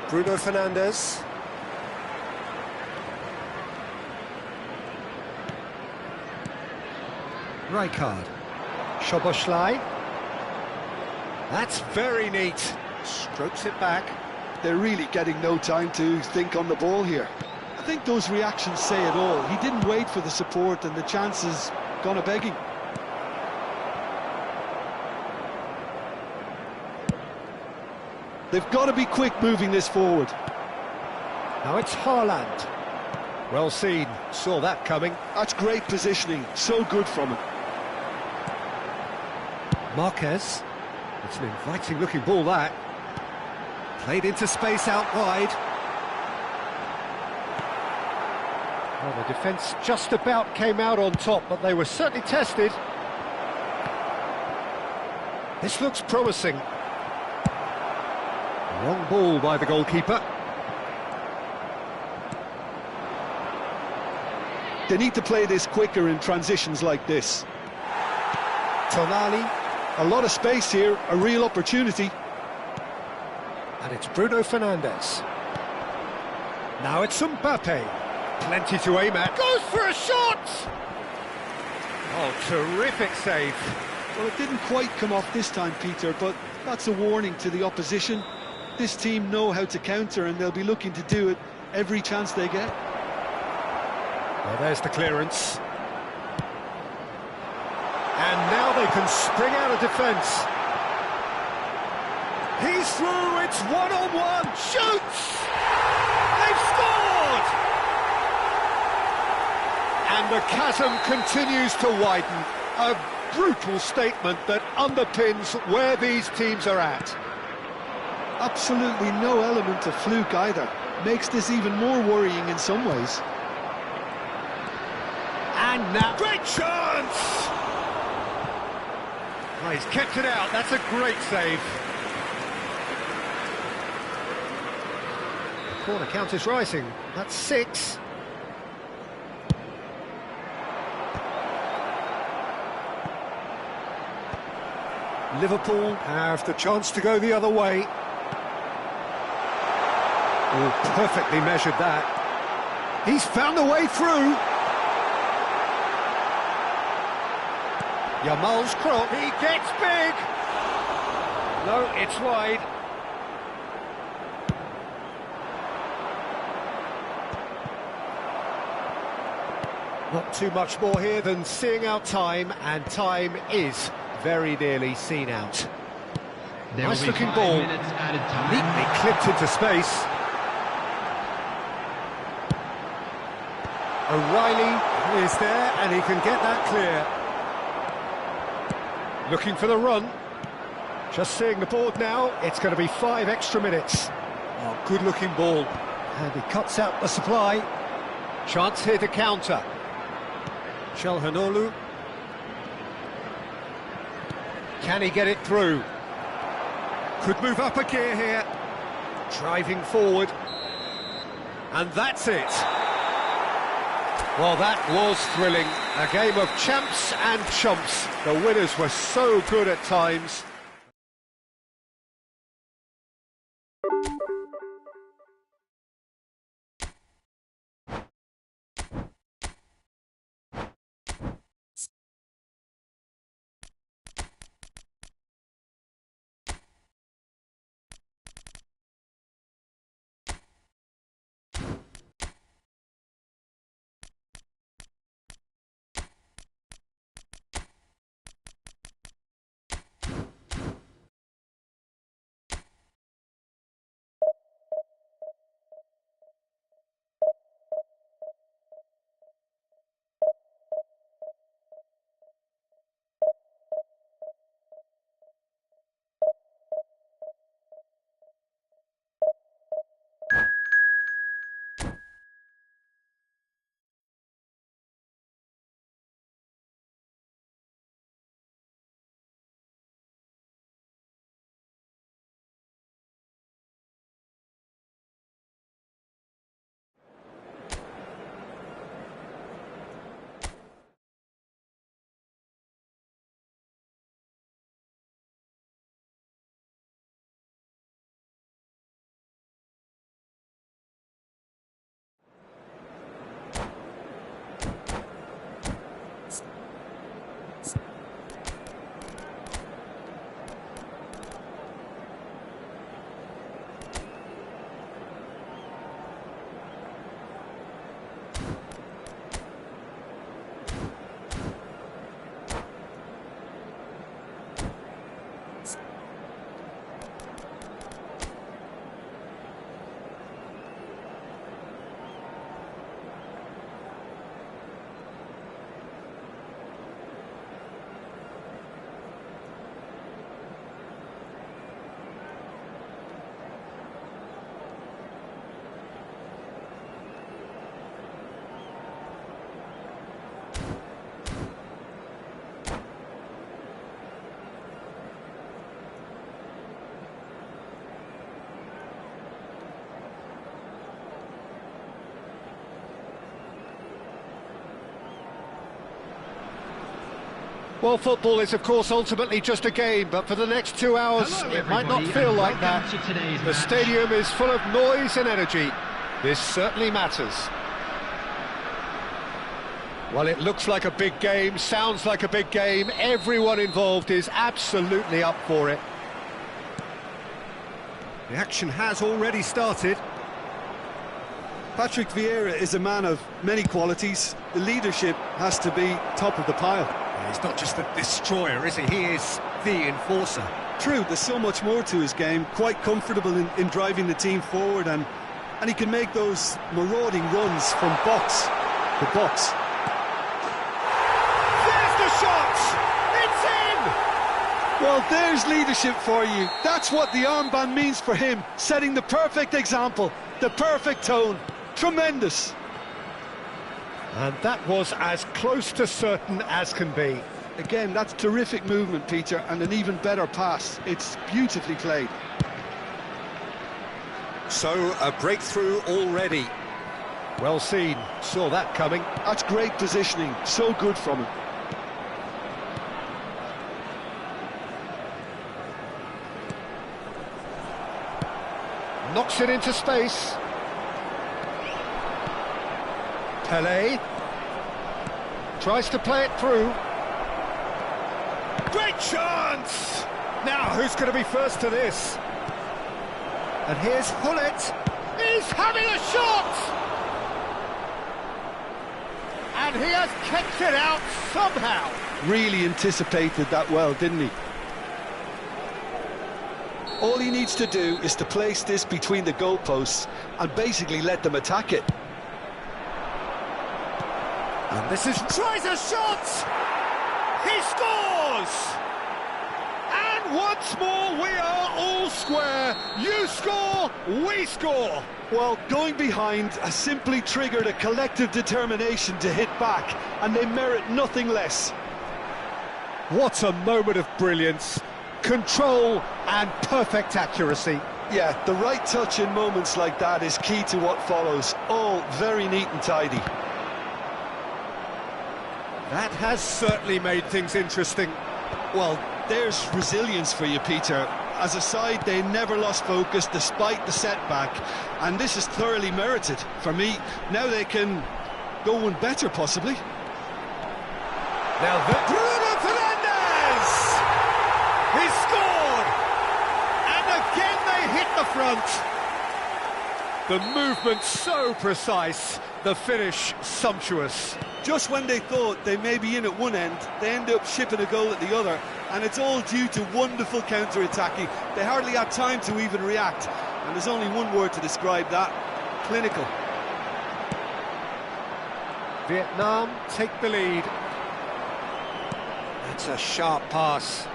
Bruno Fernandes. Rijkaard. Soboslai. That's very neat. Strokes it back. They're really getting no time to think on the ball here. I think those reactions say it all. He didn't wait for the support and the chances gone a-begging. They've got to be quick moving this forward. Now it's Haaland. Well seen, saw that coming. That's great positioning, so good from him. Marquez. It's an inviting looking ball, that. Played into space out wide. Well, the defence just about came out on top, but they were certainly tested. This looks promising. Wrong ball by the goalkeeper. They need to play this quicker in transitions like this. Tonali. A lot of space here, a real opportunity. And it's Bruno Fernandes. Now it's Mbappe. Plenty to aim at. Goes for a shot! Oh, terrific save. Well, it didn't quite come off this time, Peter, but that's a warning to the opposition. This team know how to counter, and they'll be looking to do it every chance they get. Well, there's the clearance. And now they can spring out of defence. He's through, it's one-on-one, shoots! They've scored! And the chasm continues to widen. A brutal statement that underpins where these teams are at. Absolutely no element of fluke either. Makes this even more worrying in some ways. And now... Great chance! Oh, he's kept it out. That's a great save. The corner count is rising. That's 6. Liverpool have the chance to go the other way. Oh, perfectly measured that. He's found a way through. Yamal's cross. He gets big. No, it's wide. Not too much more here than seeing out time, and time is very nearly seen out. Nice looking ball, neatly clipped into space. O'Reilly is there and he can get that clear. Looking for the run. Just seeing the board now, it's going to be 5 extra minutes. Oh, good looking ball. And he cuts out the supply. Chance here to counter. Çalhanoğlu. Can he get it through? Could move up a gear here. Driving forward. And that's it. Well, that was thrilling. A game of champs and chumps. The winners were so good at times. Well, football is, of course, ultimately just a game, but for the next 2 hours, it might not feel like that. The stadium is full of noise and energy. This certainly matters. Well, it looks like a big game, sounds like a big game. Everyone involved is absolutely up for it. The action has already started. Patrick Vieira is a man of many qualities. The leadership has to be top of the pile. He's not just the destroyer, is he? He is the enforcer. True, there's so much more to his game. Quite comfortable in driving the team forward, and he can make those marauding runs from box to box. There's the shot! It's in! Well, there's leadership for you. That's what the armband means for him. Setting the perfect example, the perfect tone. Tremendous. And that was as close to certain as can be. Again, that's terrific movement, Peter, and an even better pass. It's beautifully played. So, a breakthrough already. Well seen, saw that coming. That's great positioning, so good from him. Knocks it into space. Pelé tries to play it through. Great chance! Now, who's going to be first to this? And here's Hullet. He's having a shot! And he has kept it out somehow. Really anticipated that well, didn't he? All he needs to do is to place this between the goalposts and basically let them attack it. And this is... tries a shot! He scores! And once more we are all square. You score, we score. Well, going behind has simply triggered a collective determination to hit back, and they merit nothing less. What a moment of brilliance. Control and perfect accuracy. Yeah, the right touch in moments like that is key to what follows. All very neat and tidy. That has certainly made things interesting. Well, there's resilience for you, Peter. As a side, they never lost focus despite the setback, and this is thoroughly merited. For me, now they can go one better, possibly. Now Bruno Fernandes! He scored! And again they hit the front. The movement so precise, the finish sumptuous. Just when they thought they may be in at one end, they end up shipping a goal at the other, and it's all due to wonderful counter-attacking. They hardly had time to even react, and there's only one word to describe that: clinical. Vietnam take the lead. That's a sharp pass.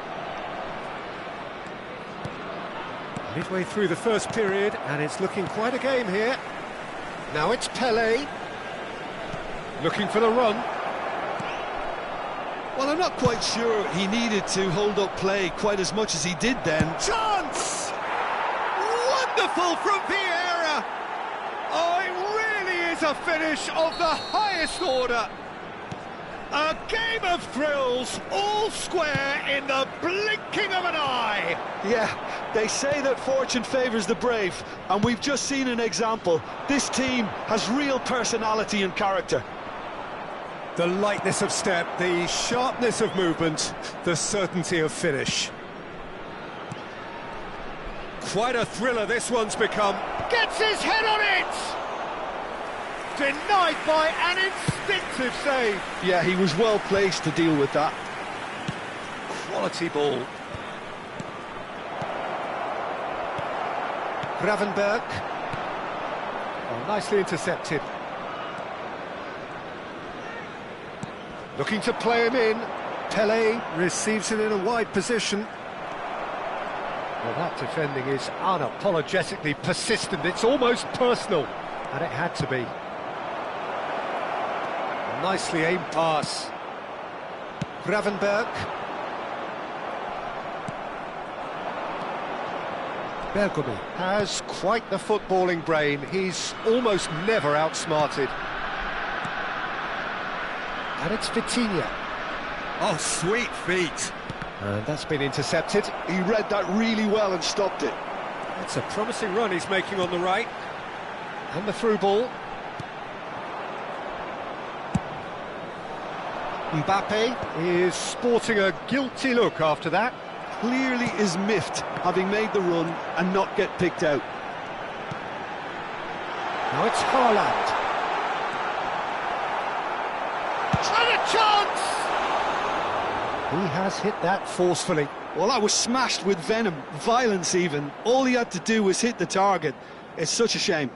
Midway through the first period, and it's looking quite a game here. Now it's Pelé. Looking for the run. Well, I'm not quite sure he needed to hold up play quite as much as he did then. Chance! Wonderful from Vieira! Oh, it really is a finish of the highest order. A game of thrills, all square in the blinking of an eye. Yeah, they say that fortune favours the brave, and we've just seen an example. This team has real personality and character. The lightness of step, the sharpness of movement, the certainty of finish. Quite a thriller this one's become. Gets his head on it! Denied by an instinctive save. Yeah, he was well placed to deal with that. Quality ball. Gravenberg. Oh, nicely intercepted. Looking to play him in. Pelé receives it in a wide position. Well, that defending is unapologetically persistent. It's almost personal, and it had to be. A nicely aimed pass. Gravenberg. Bergomi has quite the footballing brain. He's almost never outsmarted. And it's Vitinha. Oh, sweet feet. And that's been intercepted. He read that really well and stopped it. It's a promising run he's making on the right. And the through ball. Mbappe is sporting a guilty look after that. Clearly is miffed, having made the run and not get picked out. Now it's Haaland. And a chance! He has hit that forcefully. Well, that was smashed with venom, violence even. All he had to do was hit the target. It's such a shame.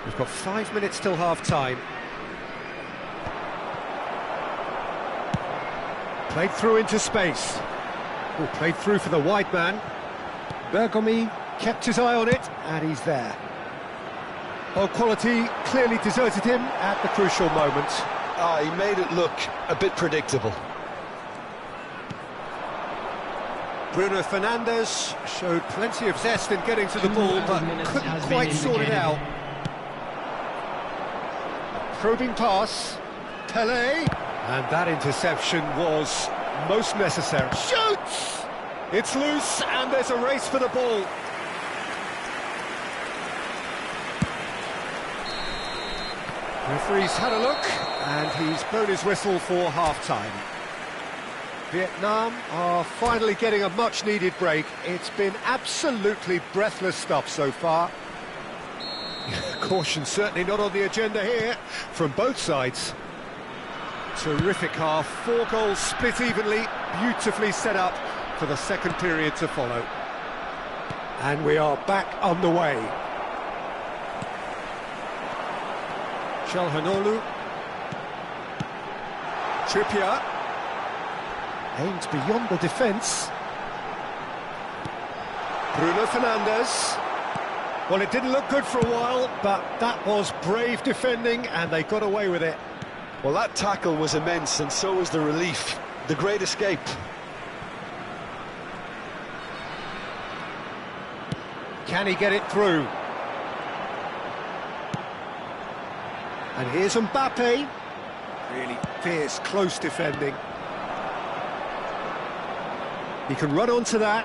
We've got 5 minutes till half-time. Played through into space. Oh, played through for the wide man. Bergomi kept his eye on it, and he's there. Oh, quality clearly deserted him at the crucial moment. He made it look a bit predictable. Bruno Fernandes showed plenty of zest in getting to the ball, but couldn't quite sort it out. Probing pass, Pelé, and that interception was most necessary. Shoots! It's loose, and there's a race for the ball. Referee's had a look, and he's blown his whistle for half-time. Vietnam are finally getting a much-needed break. It's been absolutely breathless stuff so far. Caution certainly not on the agenda here from both sides. Terrific half, 4 goals split evenly, beautifully set up for the second period to follow. And we are back underway. Calhanoglu. Trippier. Aimed beyond the defence. Bruno Fernandes. Well, it didn't look good for a while, but that was brave defending, and they got away with it. Well, that tackle was immense, and so was the relief. The great escape. Can he get it through? And here's Mbappe. Really fierce, close defending. He can run onto that.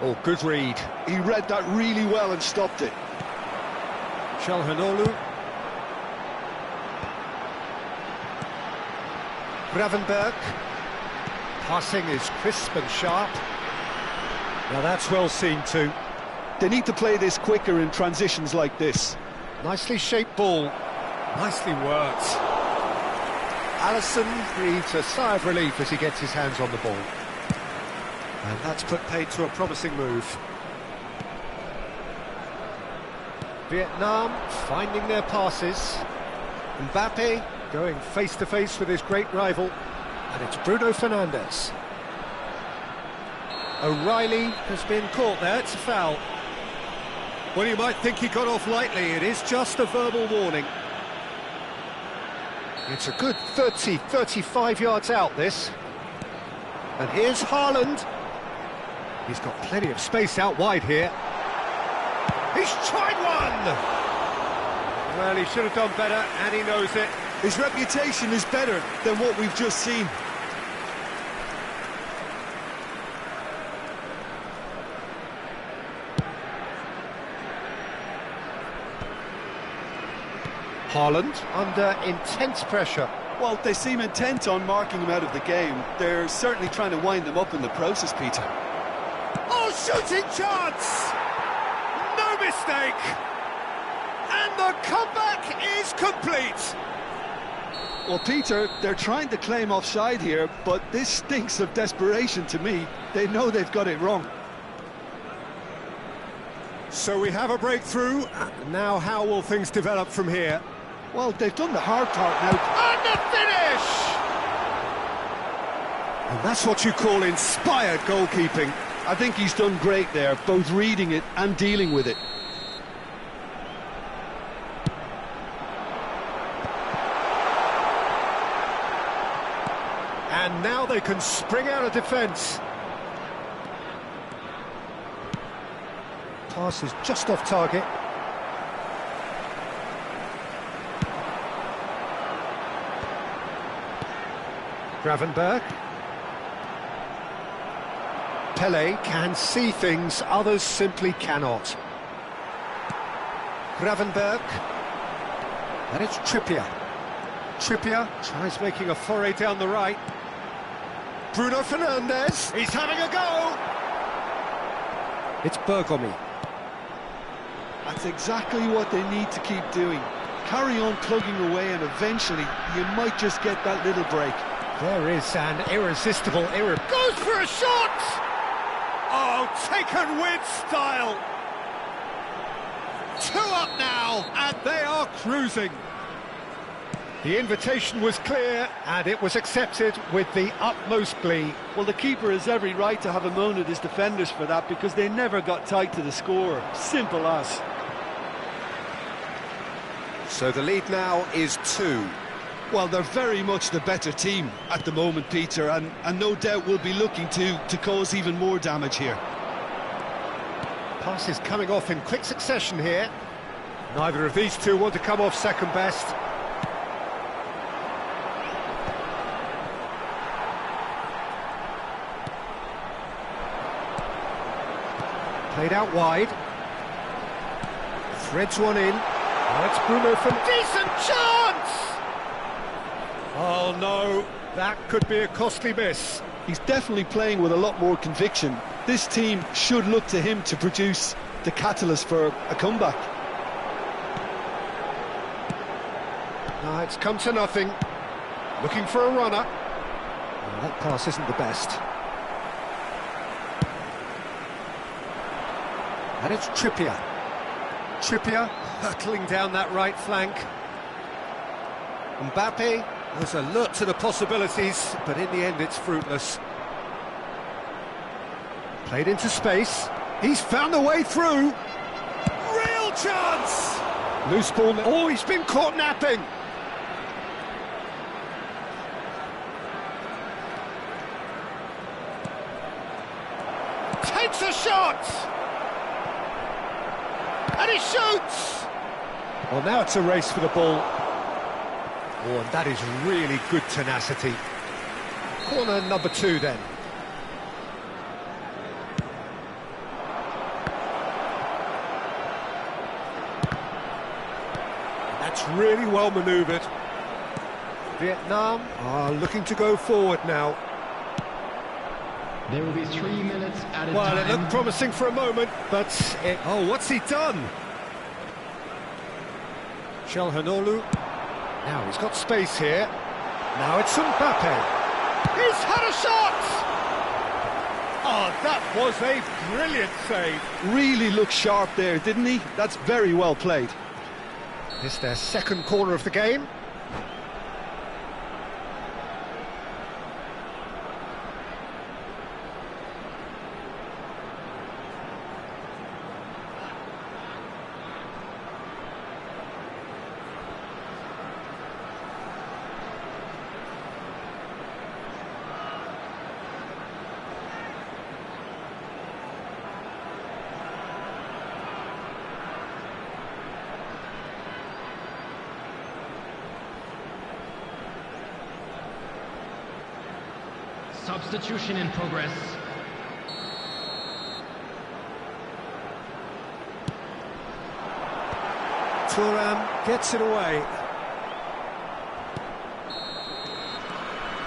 Oh, good read. He read that really well and stopped it. Calhanoglu. Gravenberg. Passing is crisp and sharp. Now that's well seen too. They need to play this quicker in transitions like this. Nicely shaped ball. Nicely worked. Alisson breathes a sigh of relief as he gets his hands on the ball. And that's put paid to a promising move. Vietnam finding their passes. Mbappe going face-to-face with his great rival. And it's Bruno Fernandes. O'Reilly has been caught there, it's a foul. Well, you might think he got off lightly, it is just a verbal warning. It's a good 30, 35 yards out, this. And here's Haaland. He's got plenty of space out wide here. He's tried one! Well, he should have done better, and he knows it. His reputation is better than what we've just seen. Haaland under intense pressure. Well, they seem intent on marking him out of the game. They're certainly trying to wind him up in the process, Peter. Oh, shooting chance! No mistake! And the comeback is complete! Well, Peter, they're trying to claim offside here, but this stinks of desperation to me. They know they've got it wrong. So we have a breakthrough. Now how will things develop from here? Well, they've done the hard part now. And the finish! And that's what you call inspired goalkeeping. I think he's done great there, both reading it and dealing with it. And now they can spring out of defence. Pass is just off target. Gravenberg. Pelé can see things others simply cannot. Gravenberg. And it's Trippier. Trippier tries making a foray down the right. Bruno Fernandes. He's having a go. It's Bergomi. That's exactly what they need to keep doing. Carry on plugging away, and eventually you might just get that little break. There is an irresistible error. Goes for a shot! Oh, taken with style! 2 up now, and they are cruising. The invitation was clear, and it was accepted with the utmost glee. Well, the keeper has every right to have a moan at his defenders for that, because they never got tight to the score. Simple as. So the lead now is 2. Well, they're very much the better team at the moment, Peter, and no doubt will be looking to cause even more damage here. Passes coming off in quick succession here. Neither of these two want to come off second best. Played out wide. Threads one in. That's Bruno from decent chance! Oh no, that could be a costly miss. He's definitely playing with a lot more conviction. This team should look to him to produce the catalyst for a comeback. It's come to nothing. Looking for a runner. Well, that pass isn't the best. And it's Trippier. Trippier hurtling down that right flank. Mbappe was alert to the possibilities, but in the end it's fruitless. Played into space. He's found a way through. Real chance! Loose ball. Oh, he's been caught napping. Takes a shot! And he shoots! Well, now it's a race for the ball. Oh, and that is really good tenacity. Corner number 2 then. That's really well manoeuvred. Vietnam are looking to go forward now. There will be 3 minutes at a time. Well, it looked promising for a moment, but it... Oh, what's he done? Shalhanoglu. Now he's got space here. Now it's Mbappe. He's had a shot! Oh, that was a brilliant save. Really looked sharp there, didn't he? That's very well played. It's their second corner of the game. Substitution in progress. Thuram gets it away.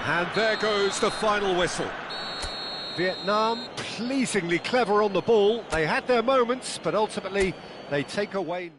And there goes the final whistle. Vietnam pleasingly clever on the ball. They had their moments, but ultimately they take away...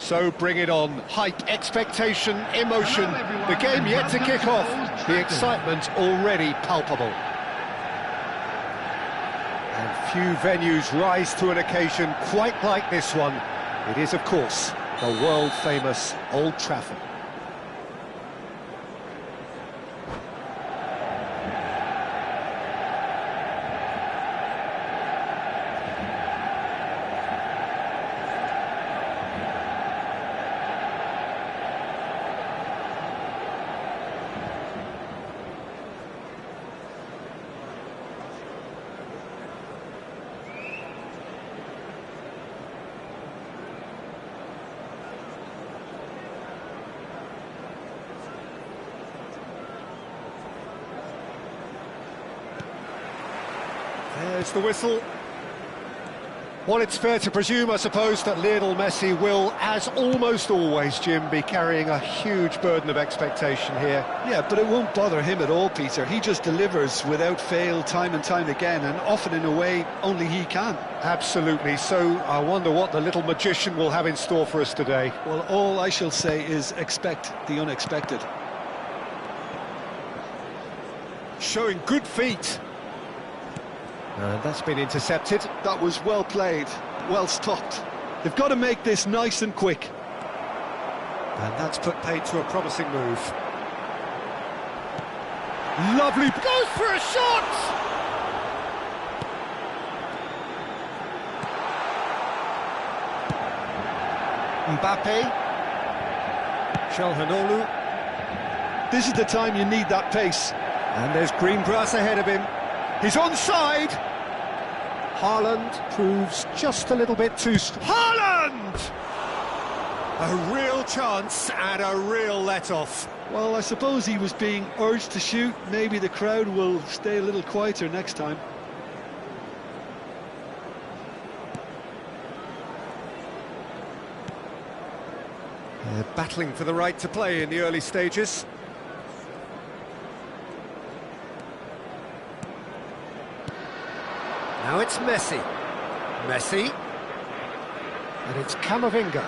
So bring it on. Hype, expectation, emotion. The game yet to kick off. The excitement already palpable. And few venues rise to an occasion quite like this one. It is, of course, the world-famous Old Trafford. There's the whistle. Well, it's fair to presume, I suppose, that Lionel Messi will, as almost always, Jim, be carrying a huge burden of expectation here. Yeah, but it won't bother him at all, Peter. He just delivers without fail time and time again, and often in a way only he can. Absolutely. So I wonder what the little magician will have in store for us today. Well, all I shall say is expect the unexpected. Showing good feet. And that's been intercepted. That was well played, well stopped. They've got to make this nice and quick. And that's put paid to a promising move. Lovely. Goes for a shot! Mbappe. Calhanoglu. This is the time you need that pace. And there's green grass ahead of him. He's onside. Haaland proves just a little bit too... Haaland! A real chance and a real let-off. Well, I suppose he was being urged to shoot. Maybe the crowd will stay a little quieter next time. They're battling for the right to play in the early stages. Now it's Messi. Messi. And it's Camavinga.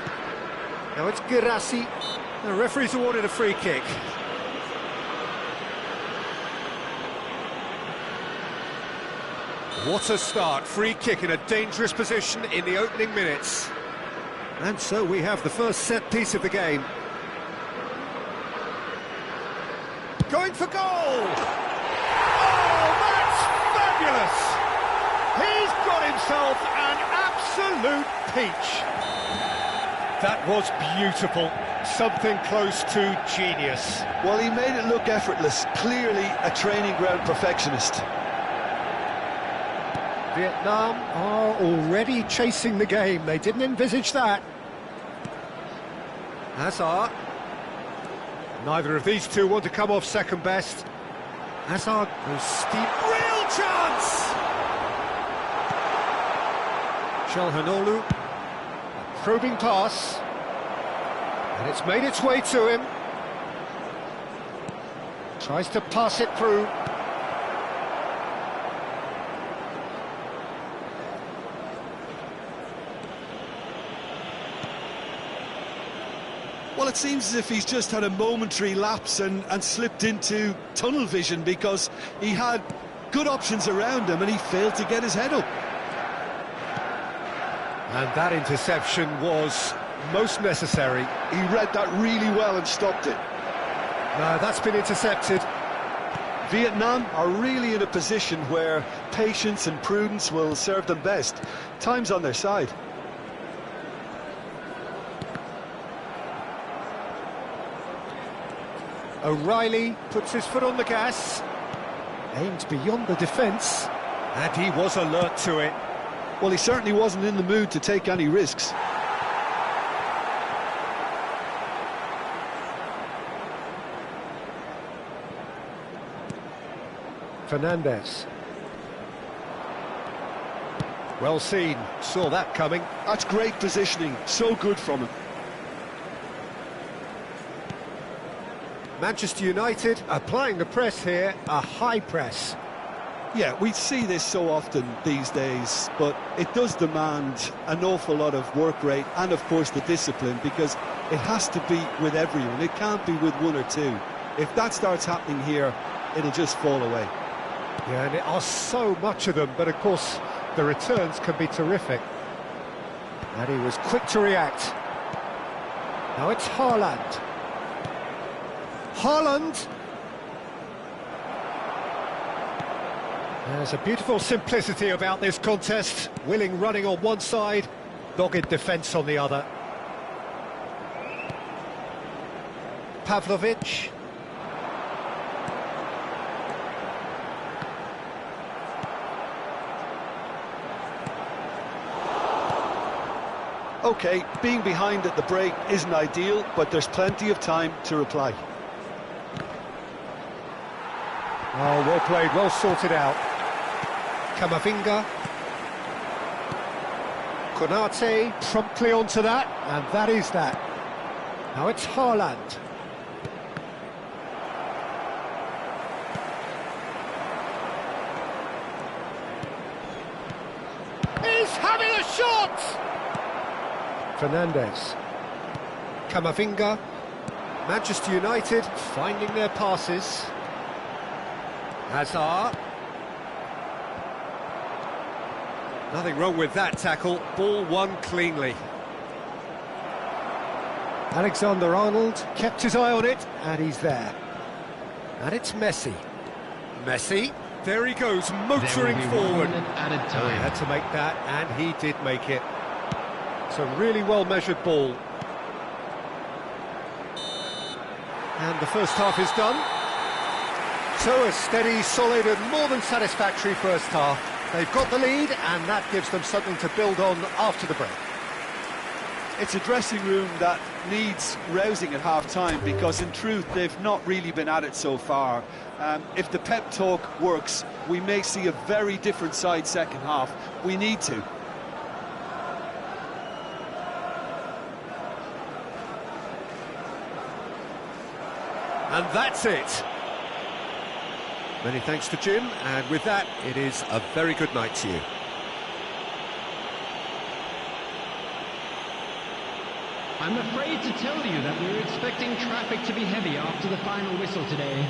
Now it's Girassi. The referee's awarded a free kick. What a start. Free kick in a dangerous position in the opening minutes. And so we have the first set piece of the game. Going for goal! Oh, that's fabulous! He's got himself an absolute peach. That was beautiful. Something close to genius. Well, he made it look effortless. Clearly a training ground perfectionist. Vietnam are already chasing the game. They didn't envisage that. Hazard. Neither of these two want to come off second best. Hazard goes steep. Real chance! Calhanoglu. Probing pass. And it's made its way to him. Tries to pass it through. Well, it seems as if he's just had a momentary lapse and slipped into tunnel vision, because he had good options around him and he failed to get his head up. And that interception was most necessary. He read that really well and stopped it. No, that's been intercepted. Vietnam are really in a position where patience and prudence will serve them best. Time's on their side. O'Reilly puts his foot on the gas. Aims beyond the defence. And he was alert to it. Well, he certainly wasn't in the mood to take any risks. Fernandez. Well seen, saw that coming. That's great positioning, so good from him. Manchester United applying the press here, a high press. Yeah, we see this so often these days, but it does demand an awful lot of work rate and, of course, the discipline, because it has to be with everyone. It can't be with one or two. If that starts happening here, it'll just fall away. Yeah, and there are so much of them, but of course the returns can be terrific. And he was quick to react. Now it's Haaland. Haaland! There's a beautiful simplicity about this contest. Willing running on one side, dogged defence on the other. Pavlovic. OK, being behind at the break isn't ideal, but there's plenty of time to reply. Oh, well played, well sorted out. Camavinga. Konate promptly onto that, and that is that. Now it's Haaland. He's having a shot! Fernandes. Camavinga. Manchester United finding their passes. Hazard. Nothing wrong with that tackle. Ball won cleanly. Alexander-Arnold kept his eye on it, and he's there. And it's Messi. Messi, there he goes, motoring forward. Added Oh, time. he had to make that, and he did make it. It's a really well-measured ball. And the first half is done. So a steady, solid and more than satisfactory first half. They've got the lead, and that gives them something to build on after the break. It's a dressing room that needs rousing at half-time, because in truth they've not really been at it so far. If the pep talk works, we may see a very different side second half. We need to. And that's it. Many thanks to Jim, and with that, it is a very good night to you. I'm afraid to tell you that we were expecting traffic to be heavy after the final whistle today.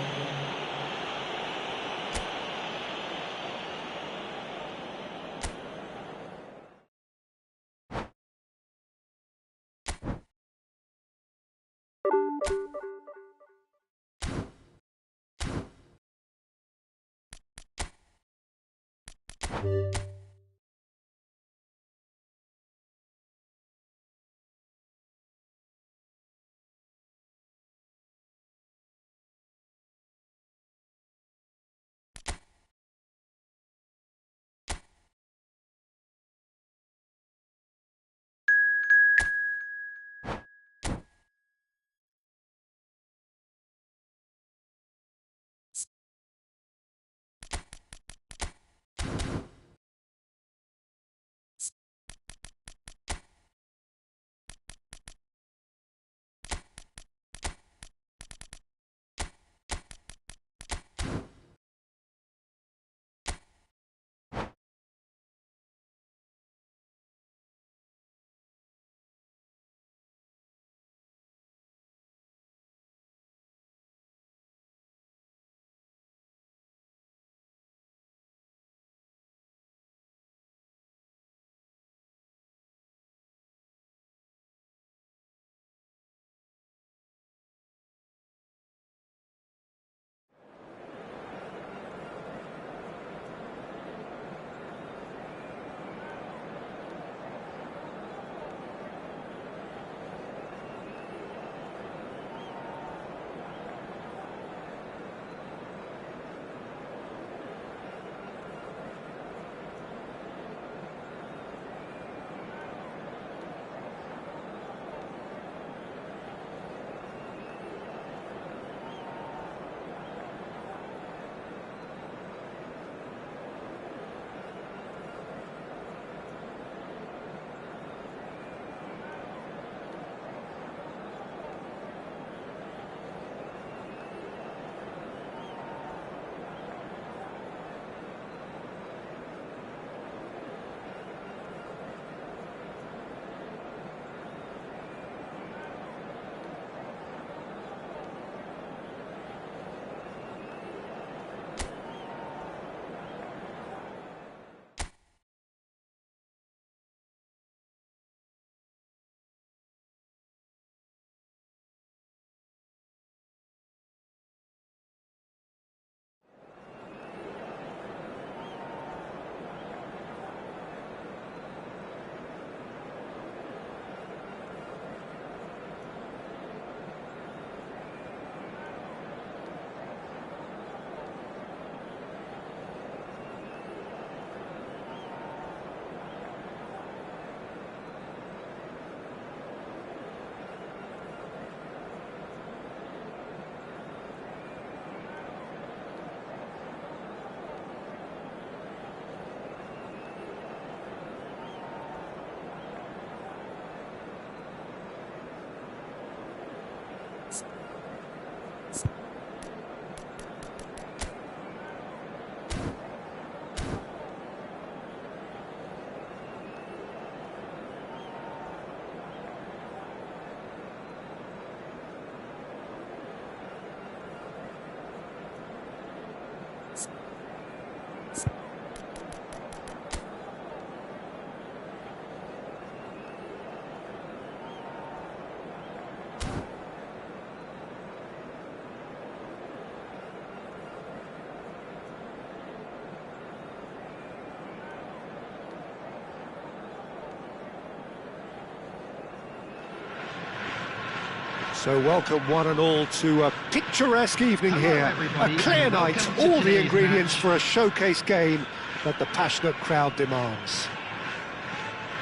So welcome one and all to a picturesque evening here, a clear night, all the ingredients for a showcase game that the passionate crowd demands.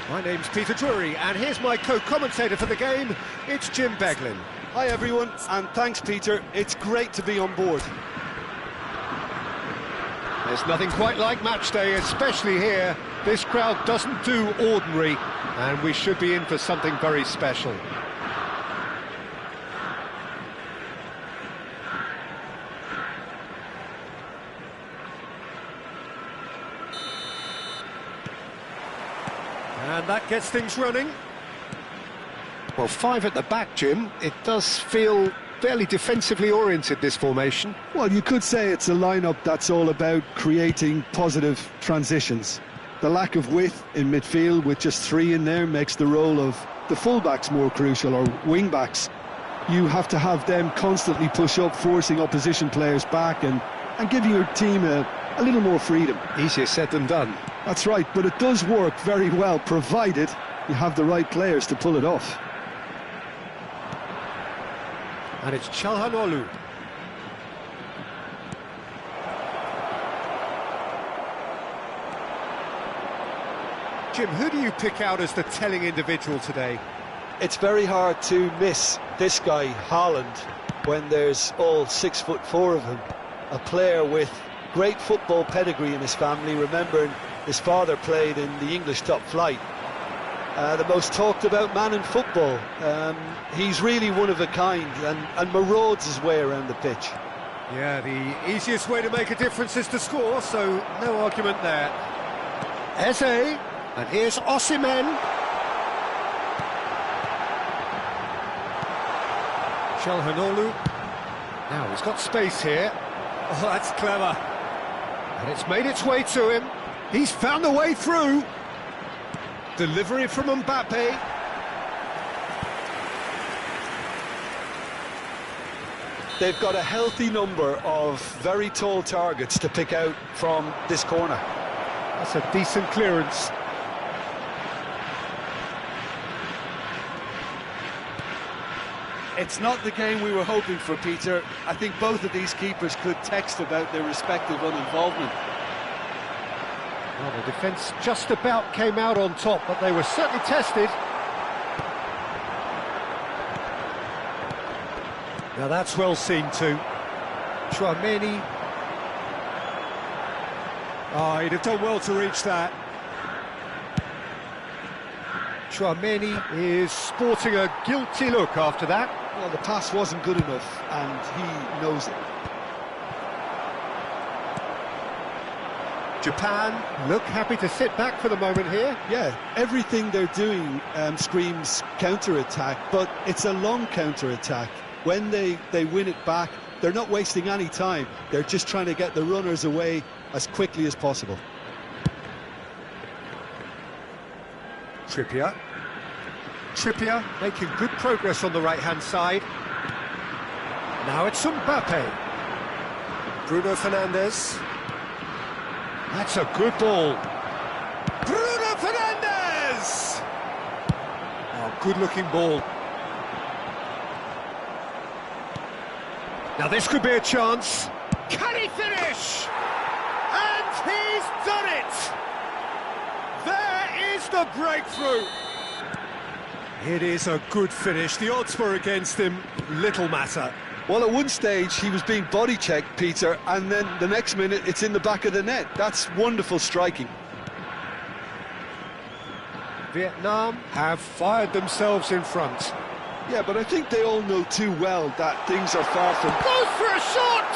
My name's Peter Drury, and here's my co-commentator for the game, it's Jim Beglin. Hi everyone, and thanks Peter, it's great to be on board. There's nothing quite like match day, especially here. This crowd doesn't do ordinary, and we should be in for something very special. And that gets things running. Well, 5 at the back, Jim. It does feel fairly defensively oriented, this formation. Well, you could say it's a lineup that's all about creating positive transitions. The lack of width in midfield with just 3 in there makes the role of the fullbacks more crucial, or wing-backs. You have to have them constantly push up, forcing opposition players back and giving your team a little more freedom. Easier said than done. That's right, but it does work very well, provided you have the right players to pull it off. And it's Çalhanoğlu. Jim, who do you pick out as the telling individual today? It's very hard to miss this guy, Haaland, when there's all 6'4" of him. A player with great football pedigree in his family, remembering his father played in the English top flight. The most talked about man in football. He's really one of a kind and marauds his way around the pitch. Yeah, the easiest way to make a difference is to score, so no argument there. Eze, and here's Osimhen. Çalhanoğlu. Now he's got space here. Oh, that's clever. And it's made its way to him. He's found a way through. Delivery from Mbappe. They've got a healthy number of very tall targets to pick out from this corner. That's a decent clearance. It's not the game we were hoping for, Peter. I think both of these keepers could text about their respective uninvolvement. Well, the defence just about came out on top, but they were certainly tested. Now that's well seen too. Chouameni. Oh, he'd have done well to reach that. Chouameni is sporting a guilty look after that. Well, the pass wasn't good enough, and he knows it. Japan look happy to sit back for the moment here. Yeah, everything they're doing screams counter-attack, but it's a long counter-attack. When they win it back, they're not wasting any time. They're just trying to get the runners away as quickly as possible. Trippier making good progress on the right-hand side. Now it's Mbappe. Bruno Fernandes. That's a good ball. Bruno Fernandes! Oh, good-looking ball. Now this could be a chance. Can he finish? And he's done it! There is the breakthrough. It is a good finish. The odds were against him. Little matter. Well, at one stage he was being body-checked, Peter, and then the next minute it's in the back of the net. That's wonderful striking. Vietnam have fired themselves in front. Yeah, but I think they all know too well that things are far from... Goes for a shot!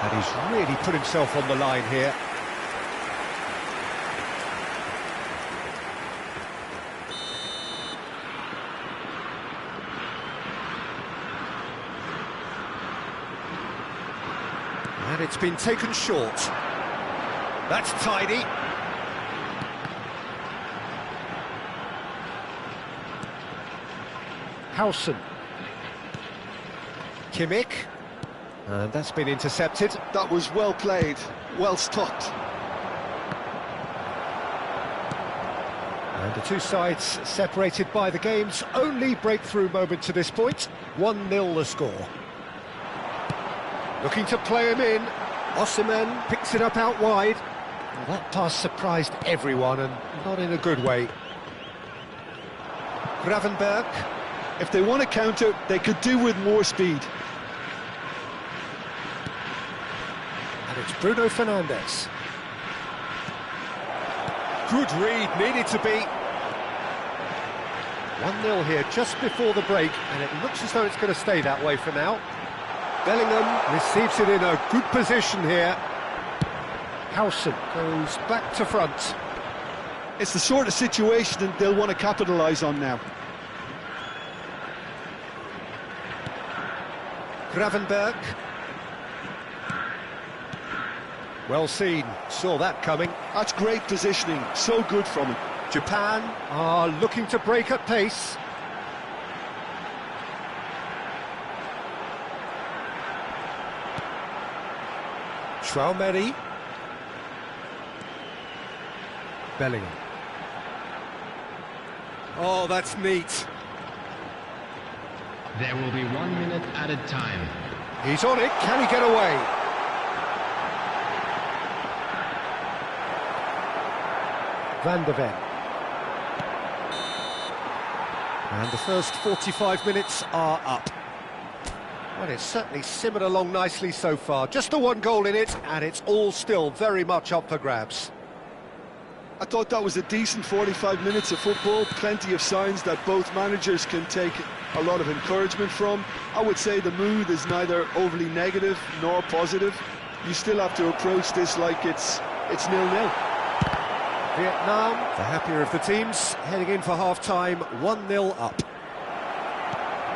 And he's really put himself on the line here. And it's been taken short. That's tidy. Howson. Kimmich. And that's been intercepted. That was well played, well stopped. And the two sides separated by the game's only breakthrough moment to this point. 1-0 the score. Looking to play him in. Osimhen picks it up out wide. Well, that pass surprised everyone, and not in a good way. Gravenberg. If they want to counter, they could do with more speed. And it's Bruno Fernandes. Good read, needed to be. 1-0 here just before the break, and it looks as though it's going to stay that way for now. Bellingham receives it in a good position here. Howson goes back to front. It's the sort of situation that they'll want to capitalise on now. Gravenberg. Well seen, saw that coming. That's great positioning, so good from him. Japan are looking to break at pace. Traoré. Bellingham. Oh, that's neat. There will be 1 minute added time. He's on it, can he get away? Van der Ven. And the first 45 minutes are up. Well, it's certainly simmered along nicely so far. Just the one goal in it, and it's all still very much up for grabs. I thought that was a decent 45 minutes of football, plenty of signs that both managers can take a lot of encouragement from. I would say the mood is neither overly negative nor positive. You still have to approach this like it's 0-0. Vietnam, the happier of the teams, heading in for half-time, 1-0 up.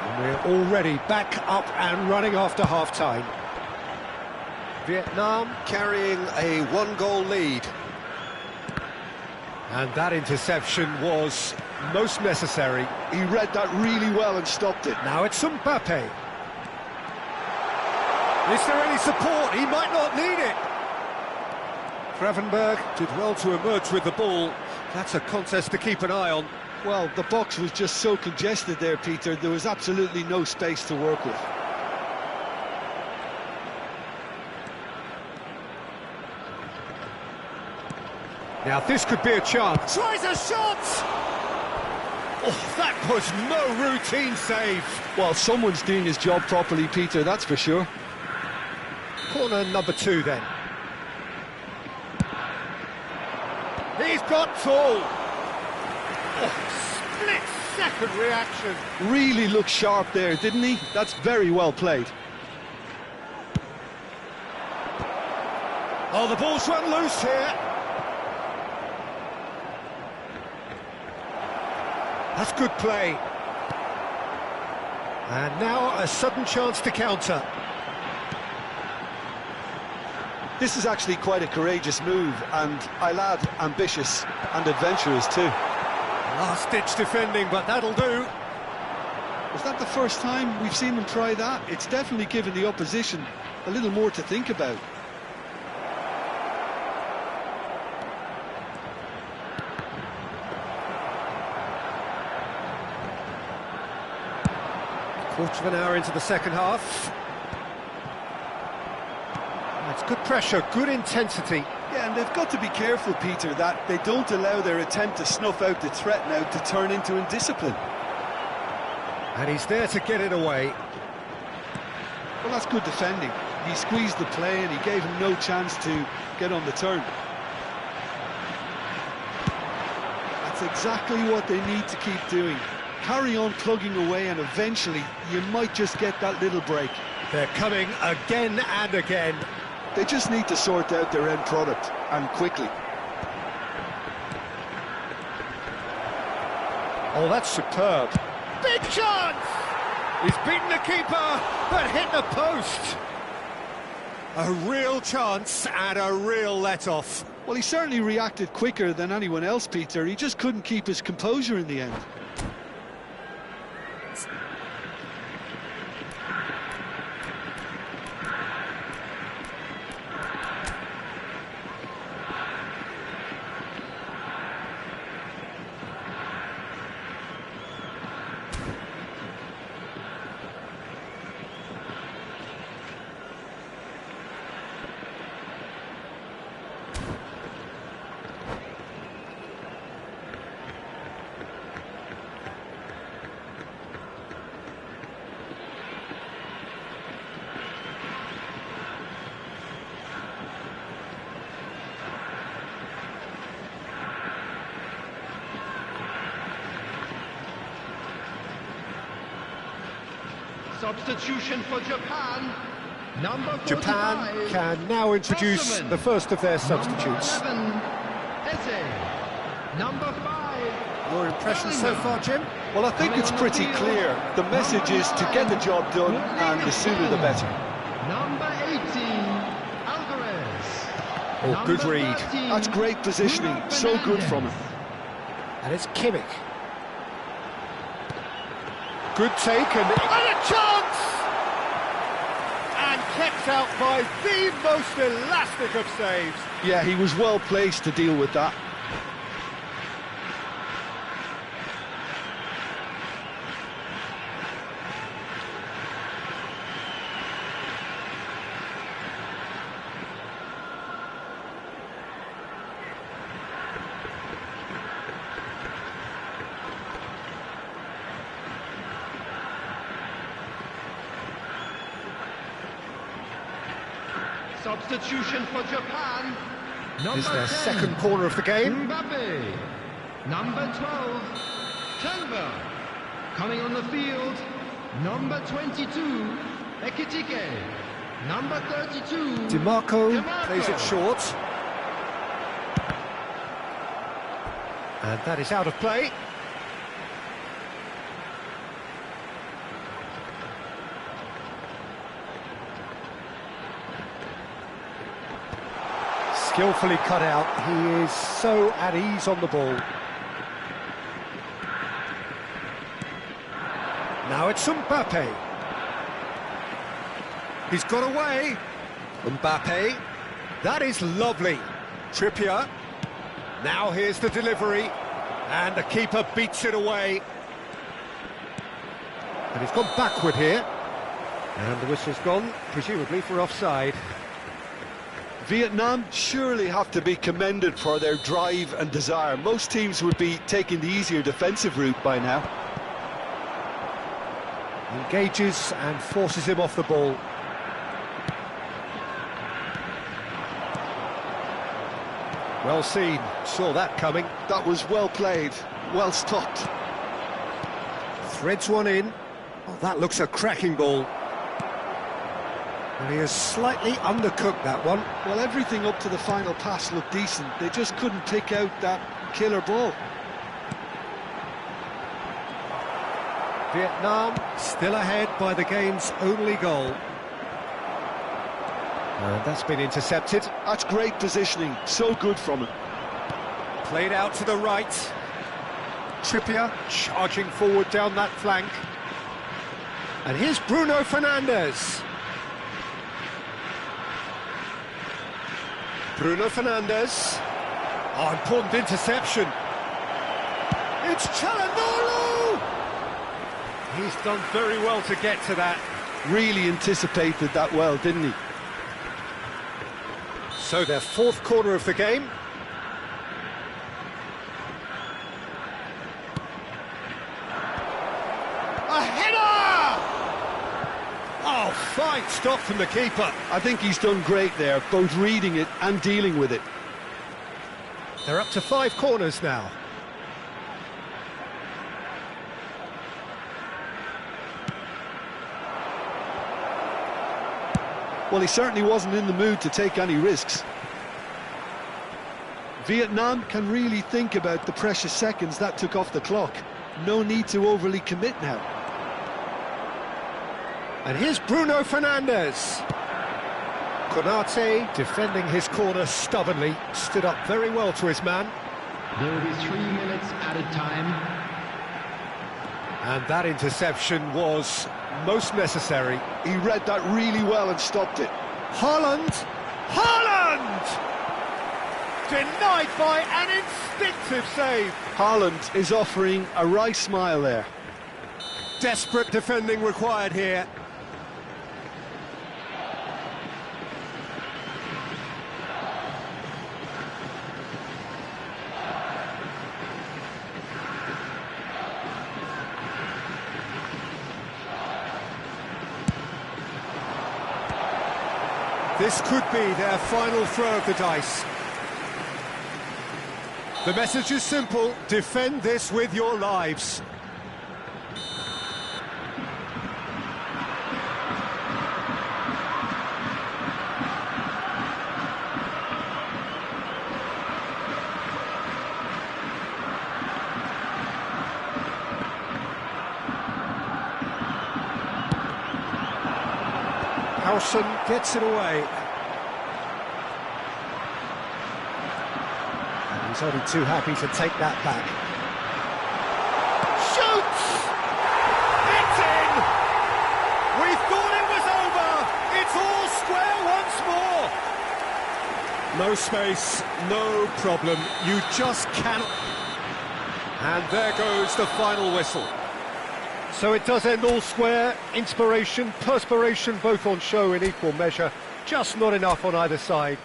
And we're already back up and running after half-time. Vietnam carrying a one-goal lead. And that interception was most necessary. He read that really well and stopped it. Now it's Mbappe. Is there any support? He might not need it. Gravenberg did well to emerge with the ball. That's a contest to keep an eye on. Well, the box was just so congested there, Peter. There was absolutely no space to work with. Now this could be a chance. Tries a shot! Oh, that was no routine save. Well, someone's doing his job properly, Peter, that's for sure. Corner number 2 then. He's got tall. Oh, split-second reaction. Really looked sharp there, didn't he? That's very well played. Oh, the ball's run loose here. That's good play. And now a sudden chance to counter. This is actually quite a courageous move, and I'll add ambitious and adventurous too. Last-ditch defending, but that'll do. Was that the first time we've seen them try that? It's definitely given the opposition a little more to think about. Quarter of an hour into the second half. That's good pressure, good intensity. Yeah, and they've got to be careful, Peter, that they don't allow their attempt to snuff out the threat now to turn into indiscipline. And he's there to get it away. Well, that's good defending. He squeezed the play and he gave him no chance to get on the turn. That's exactly what they need to keep doing. Carry on plugging away, and eventually you might just get that little break. They're coming again and again. They just need to sort out their end product, and quickly. Oh, that's superb. Big chance! He's beaten the keeper, but hit the post. A real chance and a real let-off. Well, he certainly reacted quicker than anyone else, Peter. He just couldn't keep his composure in the end. Substitution for Japan. Number 45. Japan can now introduce Osman. the first of their substitutes. Number 11, Eze. Number 5. Your impressions so far, Jim? Well, I think it's pretty clear. The message is to get the job done, and the sooner the better. Number 18, Alvarez. Oh, good Number read. 13, That's great positioning, Bruno so good Fernandes. from him. And it's Kimmich. Good take and a chance! And kept out by the most elastic of saves. Yeah, he was well placed to deal with that. Substitution for Japan. Number This is their 10, second corner of the game. Mbappe. Number 12, Tangba. Coming on the field, number 22, Ekitike. Number 32, DiMarco plays it short. And that is out of play. Skillfully cut out. He is so at ease on the ball. Now it's Mbappe. He's got away. Mbappe. That is lovely. Trippier. Now here's the delivery. And the keeper beats it away. And he's gone backward here. And the whistle's gone, presumably for offside. Vietnam surely have to be commended for their drive and desire. Most teams would be taking the easier defensive route by now. Engages and forces him off the ball. Well seen, saw that coming. That was well played, well stopped. Threads one in. Oh, that looks a cracking ball. And he has slightly undercooked that one. Well, everything up to the final pass looked decent. They just couldn't pick out that killer ball. Vietnam still ahead by the game's only goal. And that's been intercepted. That's great positioning, so good from him. Played out to the right. Trippier charging forward down that flank. And here's Bruno Fernandes. Bruno Fernandes. Oh, important interception. It's Çalhanoğlu! He's done very well to get to that. Really anticipated that well, didn't he? So their fourth corner of the game. A header! Oh, fine stop from the keeper. I think he's done great there, both reading it and dealing with it. They're up to 5 corners now. Well, he certainly wasn't in the mood to take any risks. Vietnam can really think about the precious seconds that took off the clock. No need to overly commit now. And here's Bruno Fernandes. Konate defending his corner stubbornly, stood up very well to his man. There will be 3 minutes added time. And that interception was most necessary. He read that really well and stopped it. Haaland! Haaland! Denied by an instinctive save. Haaland is offering a wry smile there. Desperate defending required here. This could be their final throw of the dice. The message is simple: defend this with your lives. Nelson gets it away. And he's only too happy to take that back. Shoots! It's in! We thought it was over! It's all square once more! No space, no problem. You just cannot... And there goes the final whistle. So it does end all square. Inspiration, perspiration, both on show in equal measure. Just not enough on either side.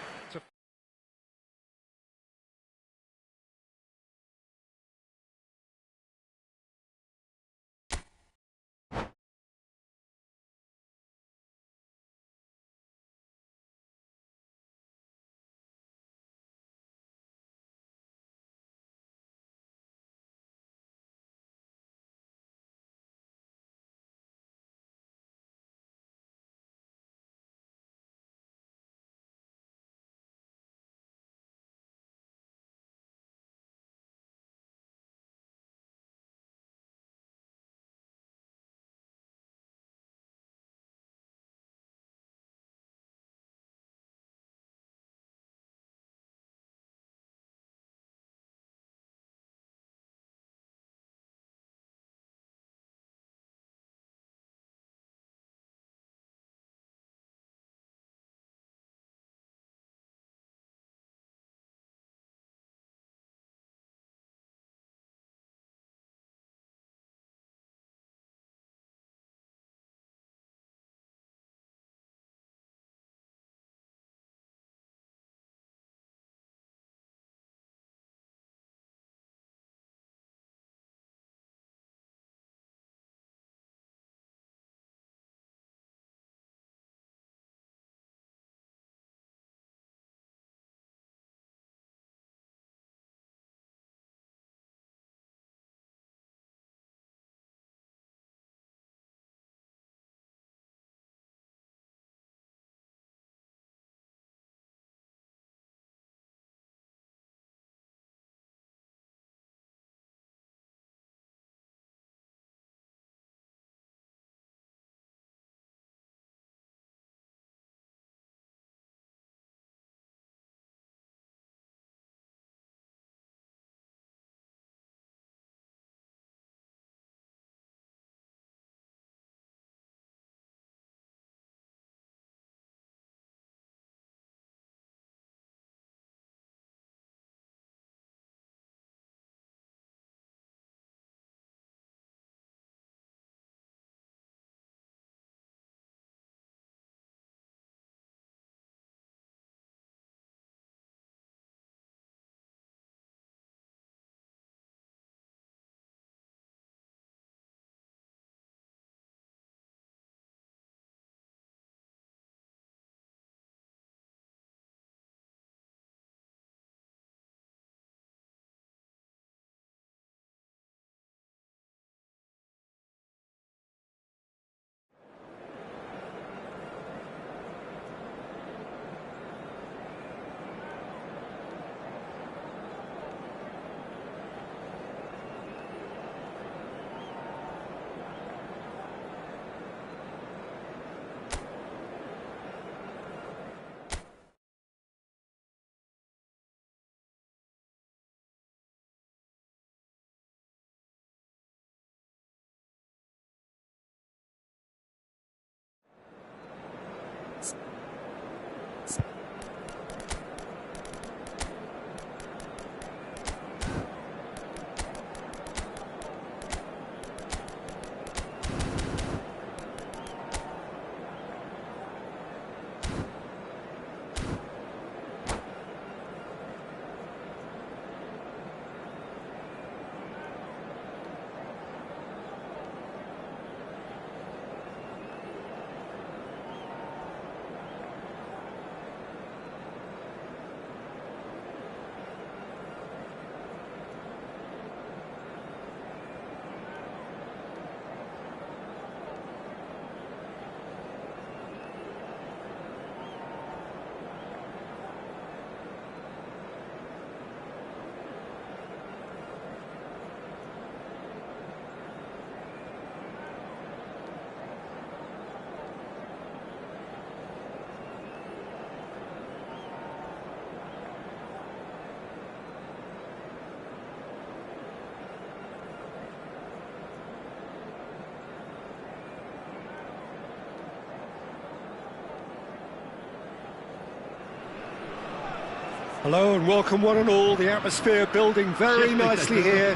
Hello and welcome one and all. The atmosphere building very nicely here.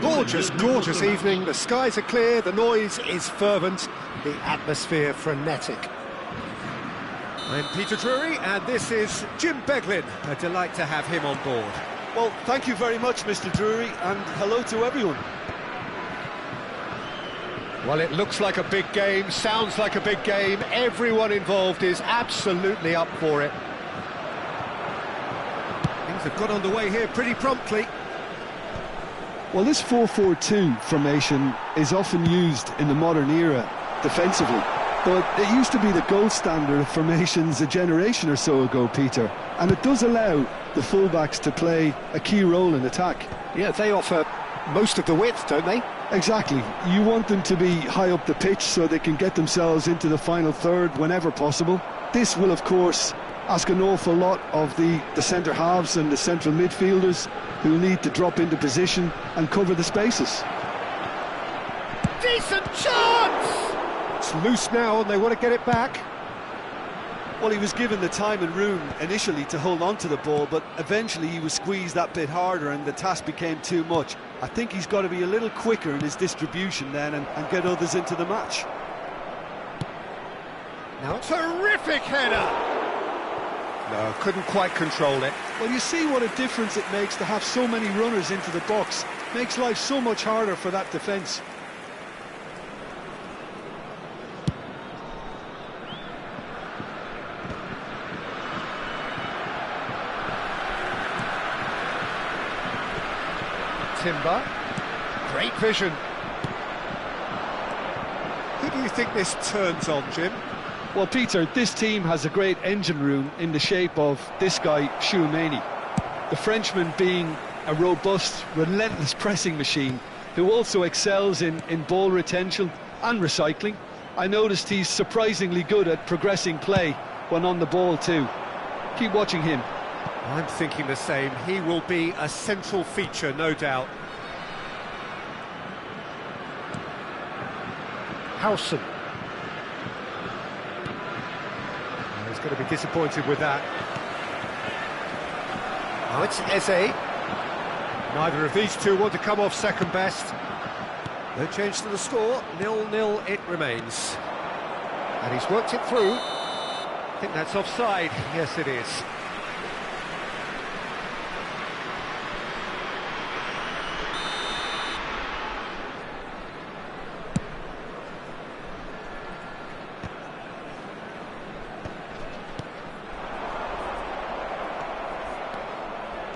Gorgeous, gorgeous evening. The skies are clear, the noise is fervent, the atmosphere frenetic. I'm Peter Drury and this is Jim Beglin. A delight to have him on board. Well, thank you very much, Mr. Drury, and hello to everyone. Well, it looks like a big game, sounds like a big game. Everyone involved is absolutely up for it. Things have got underway here pretty promptly. Well, this 4-4-2 formation is often used in the modern era defensively, but it used to be the gold standard of formations a generation or so ago, Peter, and it does allow the fullbacks to play a key role in attack. Yeah, they offer most of the width, don't they? Exactly. You want them to be high up the pitch so they can get themselves into the final third whenever possible. This will, of course, ask an awful lot of the centre halves and the central midfielders who need to drop into position and cover the spaces. Decent chance! It's loose now and they want to get it back. Well, he was given the time and room initially to hold on to the ball, but eventually he was squeezed that bit harder and the task became too much. I think he's got to be a little quicker in his distribution then and get others into the match. Now, terrific header! No, couldn't quite control it. Well, you see what a difference it makes to have so many runners into the box. Makes life so much harder for that defence. Timber, great vision. Who do you think this turns on, Jim? Well, Peter, this team has a great engine room in the shape of this guy, Chouameni. The Frenchman being a robust, relentless pressing machine who also excels in ball retention and recycling. I noticed he's surprisingly good at progressing play when on the ball too. Keep watching him. I'm thinking the same. He will be a central feature, no doubt. Howson. He's going to be disappointed with that. Now it's Eze. Neither of these two want to come off second best. No change to the score. 0-0 it remains. And he's worked it through. I think that's offside. Yes, it is.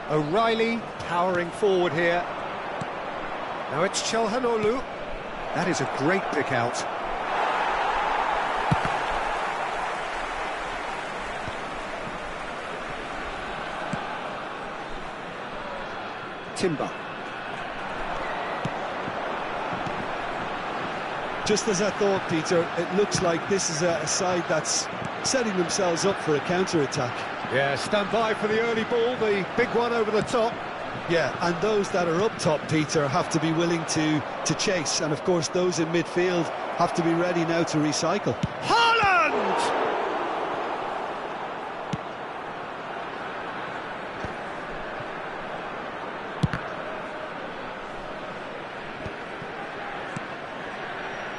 O'Reilly powering forward here. Now it's Chelhanoglu. That is a great pick out. Timber. Just as I thought, Peter, it looks like this is a side that's setting themselves up for a counter-attack. Yeah, stand by for the early ball, the big one over the top. Yeah, and those that are up top, Peter, have to be willing to chase. And, of course, those in midfield have to be ready now to recycle. Haaland!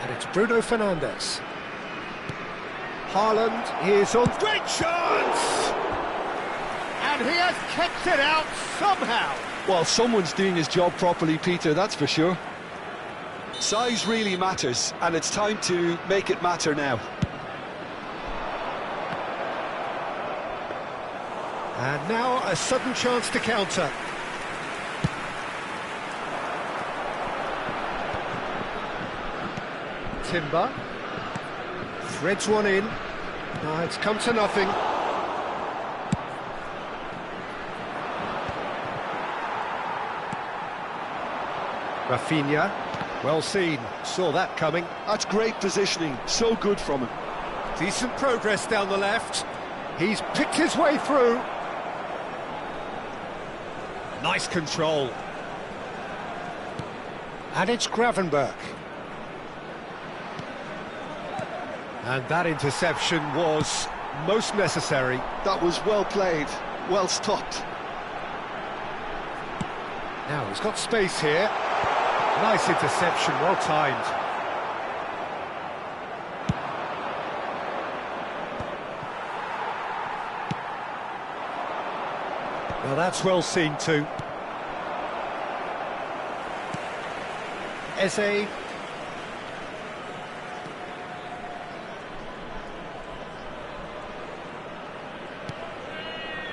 And it's Bruno Fernandes. Haaland is on. Great chance! And he has kept it out somehow. Well, someone's doing his job properly, Peter, that's for sure. Size really matters, and it's time to make it matter now. And now a sudden chance to counter. Timber. Threads one in. Now it's come to nothing. Rafinha, well seen, saw that coming. That's great positioning, so good from him. Decent progress down the left. He's picked his way through. Nice control. And it's Gravenberch. And that interception was most necessary. That was well played, well stopped. Now he's got space here. Nice interception, well timed. Well, that's well seen too. Eze.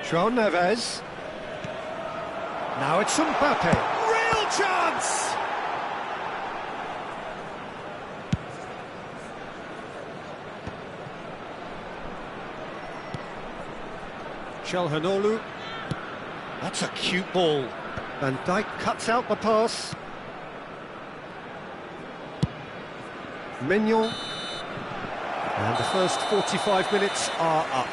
João Neves. Now it's Mbappe. Real chance! Calhanoglu. That's a cute ball. Van Dijk cuts out the pass. Mignon. And the first 45 minutes are up.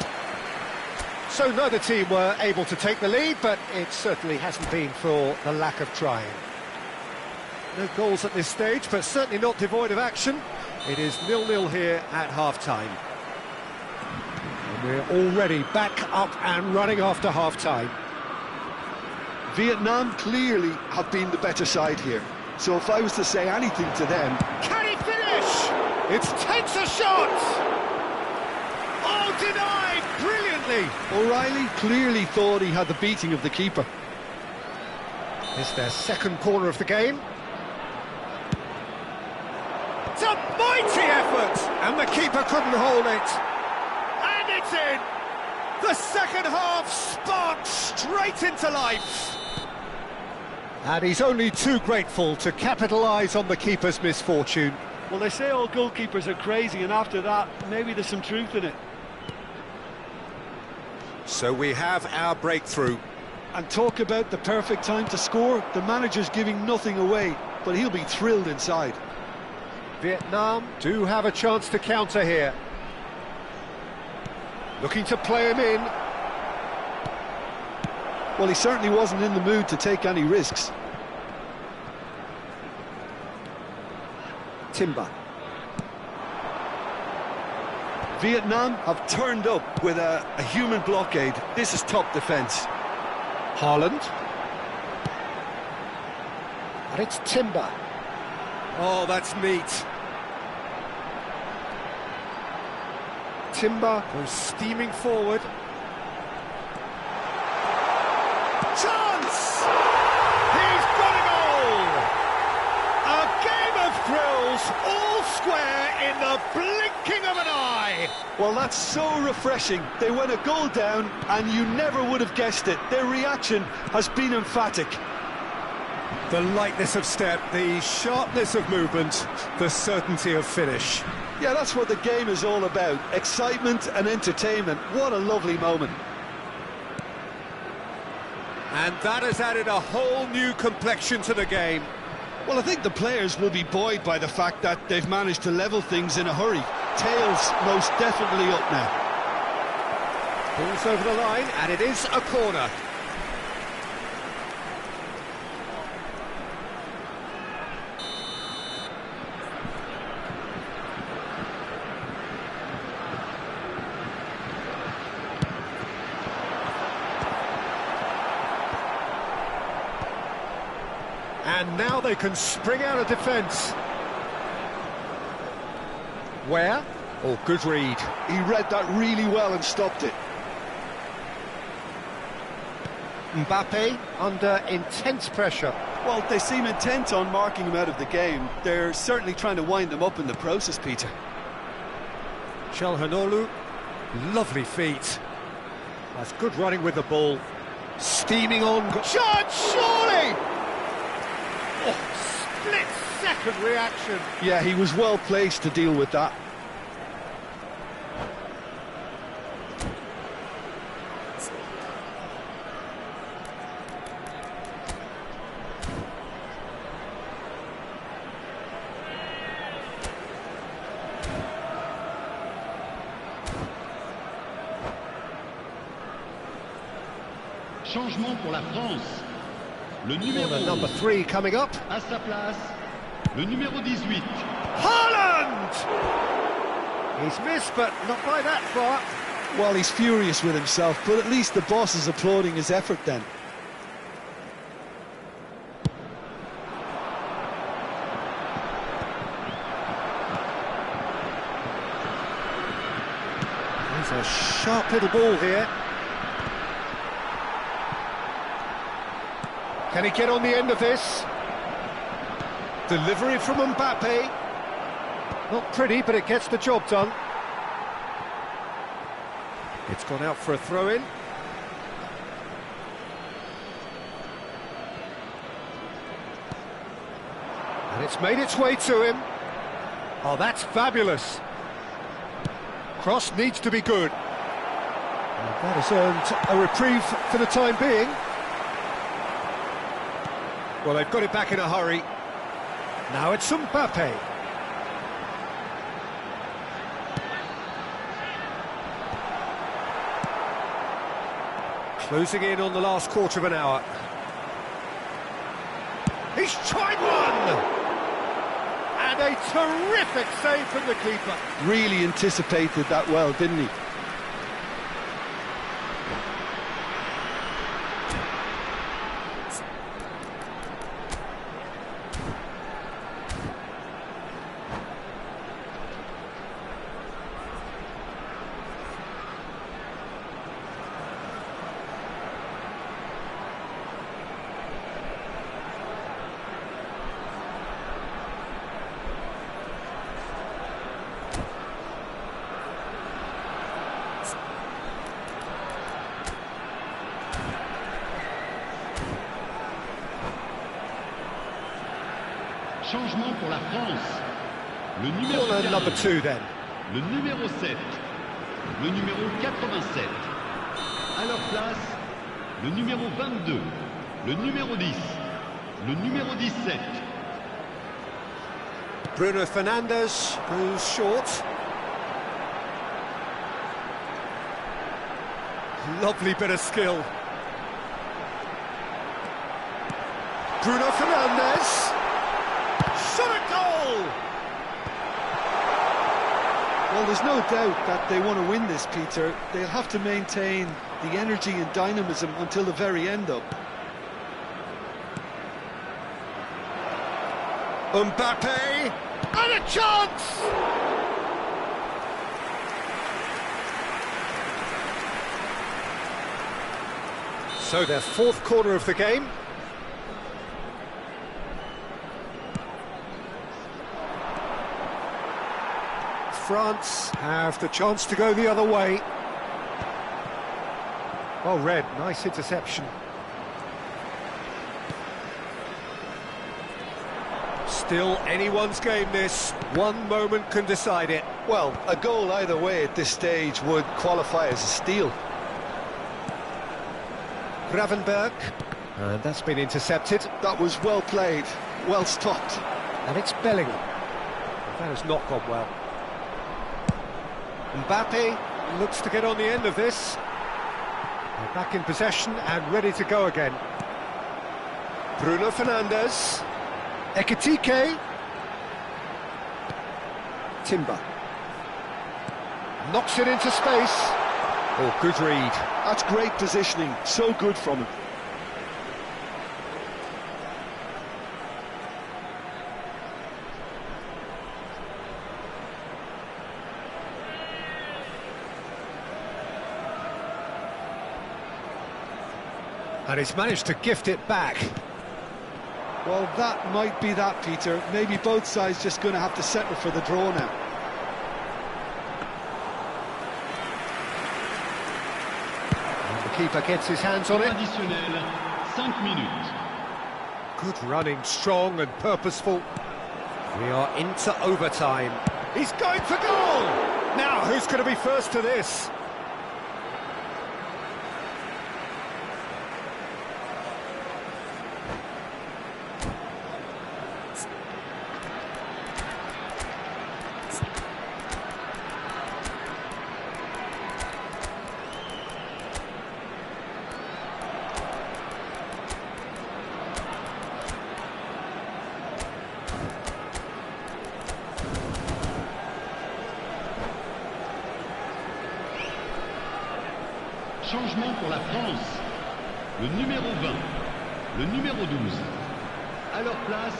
So neither team were able to take the lead, but it certainly hasn't been for the lack of trying. No goals at this stage, but certainly not devoid of action. It is 0-0 here at half-time. And we're already back up and running after half-time. Vietnam clearly have been the better side here. So if I was to say anything to them... Can he finish? It's takes a shot! Oh, denied brilliantly! O'Reilly clearly thought he had the beating of the keeper. It's their second corner of the game. It's a mighty effort! And the keeper couldn't hold it. And it's in! The second half sparked straight into life. And he's only too grateful to capitalise on the keeper's misfortune. Well, they say all goalkeepers are crazy, and after that, maybe there's some truth in it. So we have our breakthrough. And talk about the perfect time to score. The manager's giving nothing away, but he'll be thrilled inside. Vietnam do have a chance to counter here. Looking to play him in. Well, he certainly wasn't in the mood to take any risks. Timber. Vietnam have turned up with a human blockade. This is top defence. Haaland. And it's Timber. Oh, that's neat. Timber goes steaming forward. Chance! He's got a goal! A game of thrills, all square in the blinking of an eye. Well, that's so refreshing. They went a goal down and you never would have guessed it. Their reaction has been emphatic. The lightness of step, the sharpness of movement, the certainty of finish. Yeah, that's what the game is all about. Excitement and entertainment. What a lovely moment. And that has added a whole new complexion to the game. Well, I think the players will be buoyed by the fact that they've managed to level things in a hurry. Tails most definitely up now. Ball's over the line, and it is a corner. And now they can spring out of defence. Where? Oh, good read. He read that really well and stopped it. Mbappe under intense pressure. Well, they seem intent on marking him out of the game. They're certainly trying to wind him up in the process, Peter. Calhanoglu, lovely feet. That's good running with the ball. Steaming on. Chance, surely! Oh, split-second reaction. Yeah, he was well placed to deal with that. Changement pour la France. Le numéro number 3 coming up. à sa place, le numéro 18. Haaland! He's missed, but not by that far. Well, he's furious with himself, but at least the boss is applauding his effort then. a sharp little ball here. Can he get on the end of this? Delivery from Mbappe. Not pretty, but it gets the job done. It's gone out for a throw-in. And it's made its way to him. Oh, that's fabulous. Cross needs to be good. And that has earned a reprieve for the time being. Well, they've got it back in a hurry. Now it's Mbappe. Closing in on the last quarter of an hour. He's tried one! And a terrific save from the keeper. Really anticipated that well, didn't he? Changement pour la France. Le numéro 15, number 2 then. le numéro 7, le numéro 87. À leur place, le numéro 22, le numéro 10, le numéro 17. Bruno Fernandes goes short. Lovely bit of skill. Bruno Fernandes. Shot a goal! Well, there's no doubt that they want to win this, Peter. They'll have to maintain the energy and dynamism until the very end, though. Mbappe! And a chance! So their fourth corner of the game. France have the chance to go the other way. Well read, nice interception. Still anyone's game this, one moment can decide it. Well, a goal either way at this stage would qualify as a steal. Gravenberg, and that's been intercepted. That was well played, well stopped. And it's Bellingham. That has not gone well. Mbappe looks to get on the end of this. They're back in possession and ready to go again. Bruno Fernandes. Ekitike. Timber. Knocks it into space. Oh, good read. That's great positioning, so good from him. And he's managed to gift it back. Well, that might be that, Peter. Maybe both sides just going to have to settle for the draw now. And the keeper gets his hands on it. Additionnel, 5 minutes. Good running, strong and purposeful. We are into overtime. He's going for goal! Now, who's going to be first to this? Changement pour la France. Le numéro 20, le numéro 12. À leur place,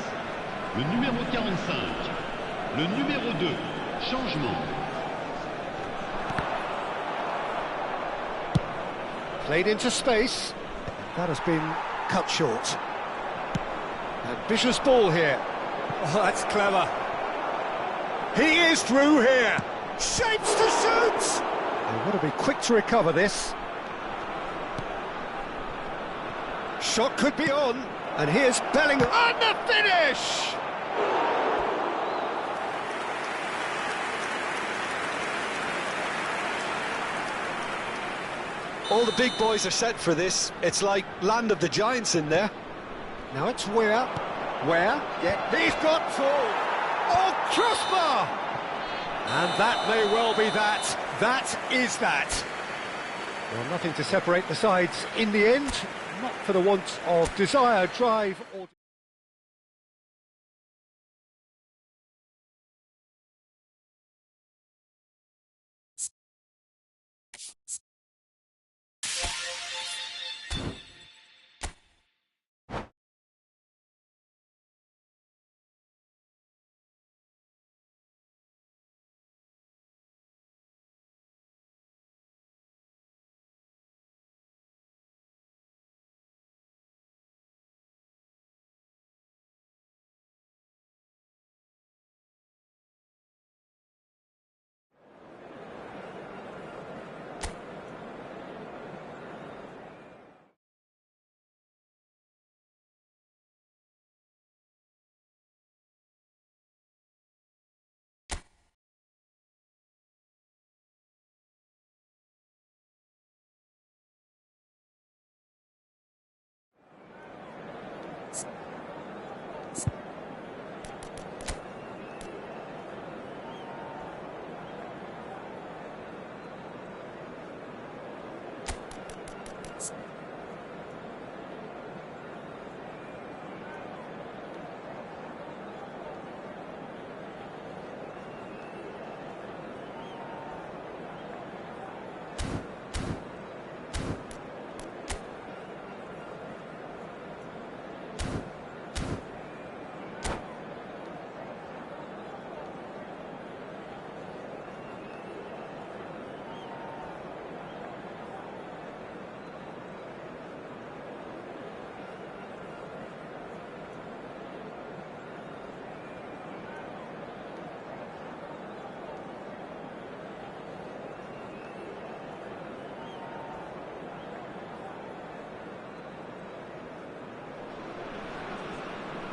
le numéro 45, le numéro 2. Changement. Played into space. That has been cut short. Ambitious ball here. Oh, that's clever. He is through here. Shapes to shoot! They've got to be quick to recover this. Shot could be on. And here's Bellingham. And the finish! All the big boys are set for this. It's like land of the giants in there. Now it's Where? Yeah, he's got full. Oh, crossbar! And that may well be that. That is that. Well, nothing to separate the sides in the end. Not for the want of desire, drive, or...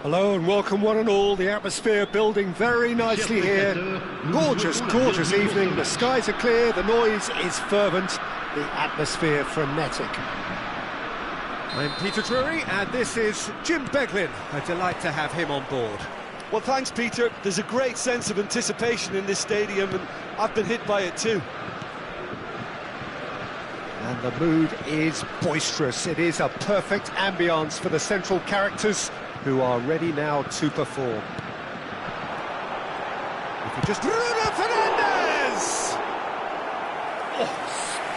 Hello and welcome one and all. The atmosphere building very nicely here. Gorgeous, gorgeous evening. The skies are clear, the noise is fervent, the atmosphere frenetic. I'm Peter Drury and this is Jim Beglin. A delight to have him on board. Well, thanks, Peter. There's a great sense of anticipation in this stadium, and I've been hit by it too. And the mood is boisterous. It is a perfect ambience for the central characters who are ready now to perform. If you just... Bruno Fernandes! Oh,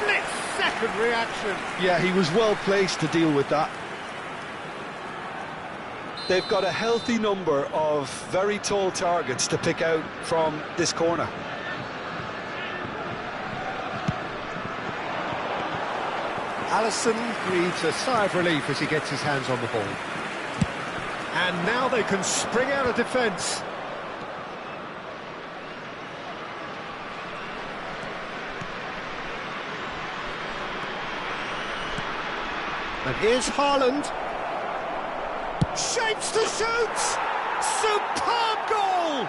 split-second reaction. Yeah, he was well placed to deal with that. They've got a healthy number of very tall targets to pick out from this corner. Alisson breathes a sigh of relief as he gets his hands on the ball. And now they can spring out of defence. And here's Haaland. Shapes to shoot! Superb goal!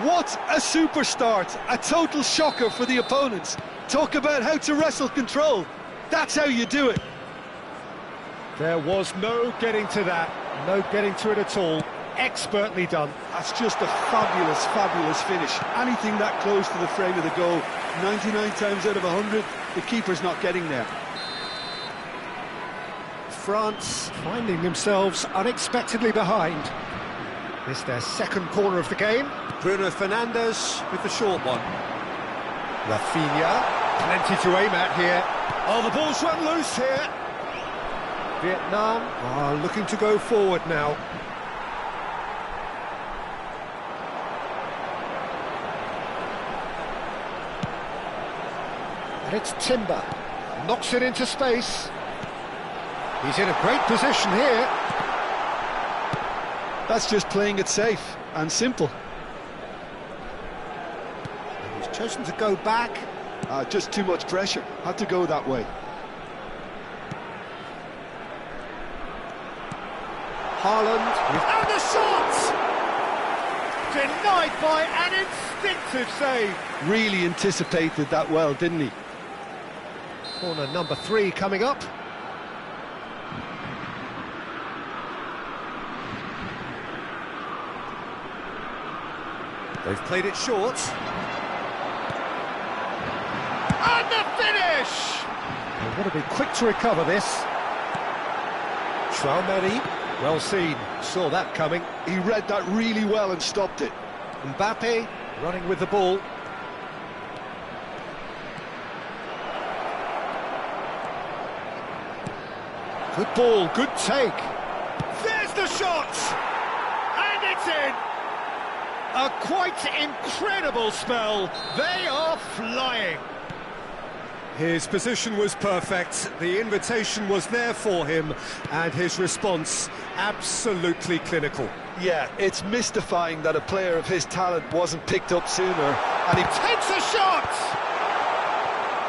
What a super start! A total shocker for the opponents. Talk about how to wrestle control. That's how you do it. There was no getting to that. No getting to it at all. Expertly done. That's just a fabulous, fabulous finish. Anything that close to the frame of the goal, 99 times out of 100, the keeper's not getting there. France finding themselves unexpectedly behind. This their second corner of the game. Bruno Fernandes with the short one. Rafinha, plenty to aim at here. Oh, the ball's run loose here. Vietnam are looking to go forward now. And it's Timber. Knocks it into space. He's in a great position here. That's just playing it safe and simple. And he's chosen to go back. Just too much pressure. Had to go that way. Haaland, and the shot! Denied by an instinctive save. Really anticipated that well, didn't he? Corner number 3 coming up. They've played it short. And the finish! They've got to be quick to recover this. Traoré, well seen, saw that coming. He read that really well and stopped it. Mbappe running with the ball. Good ball, good take. There's the shot! And it's in! A quite incredible spell. They are flying. His position was perfect, the invitation was there for him, and his response absolutely clinical. Yeah, it's mystifying that a player of his talent wasn't picked up sooner. And he Takes a shot!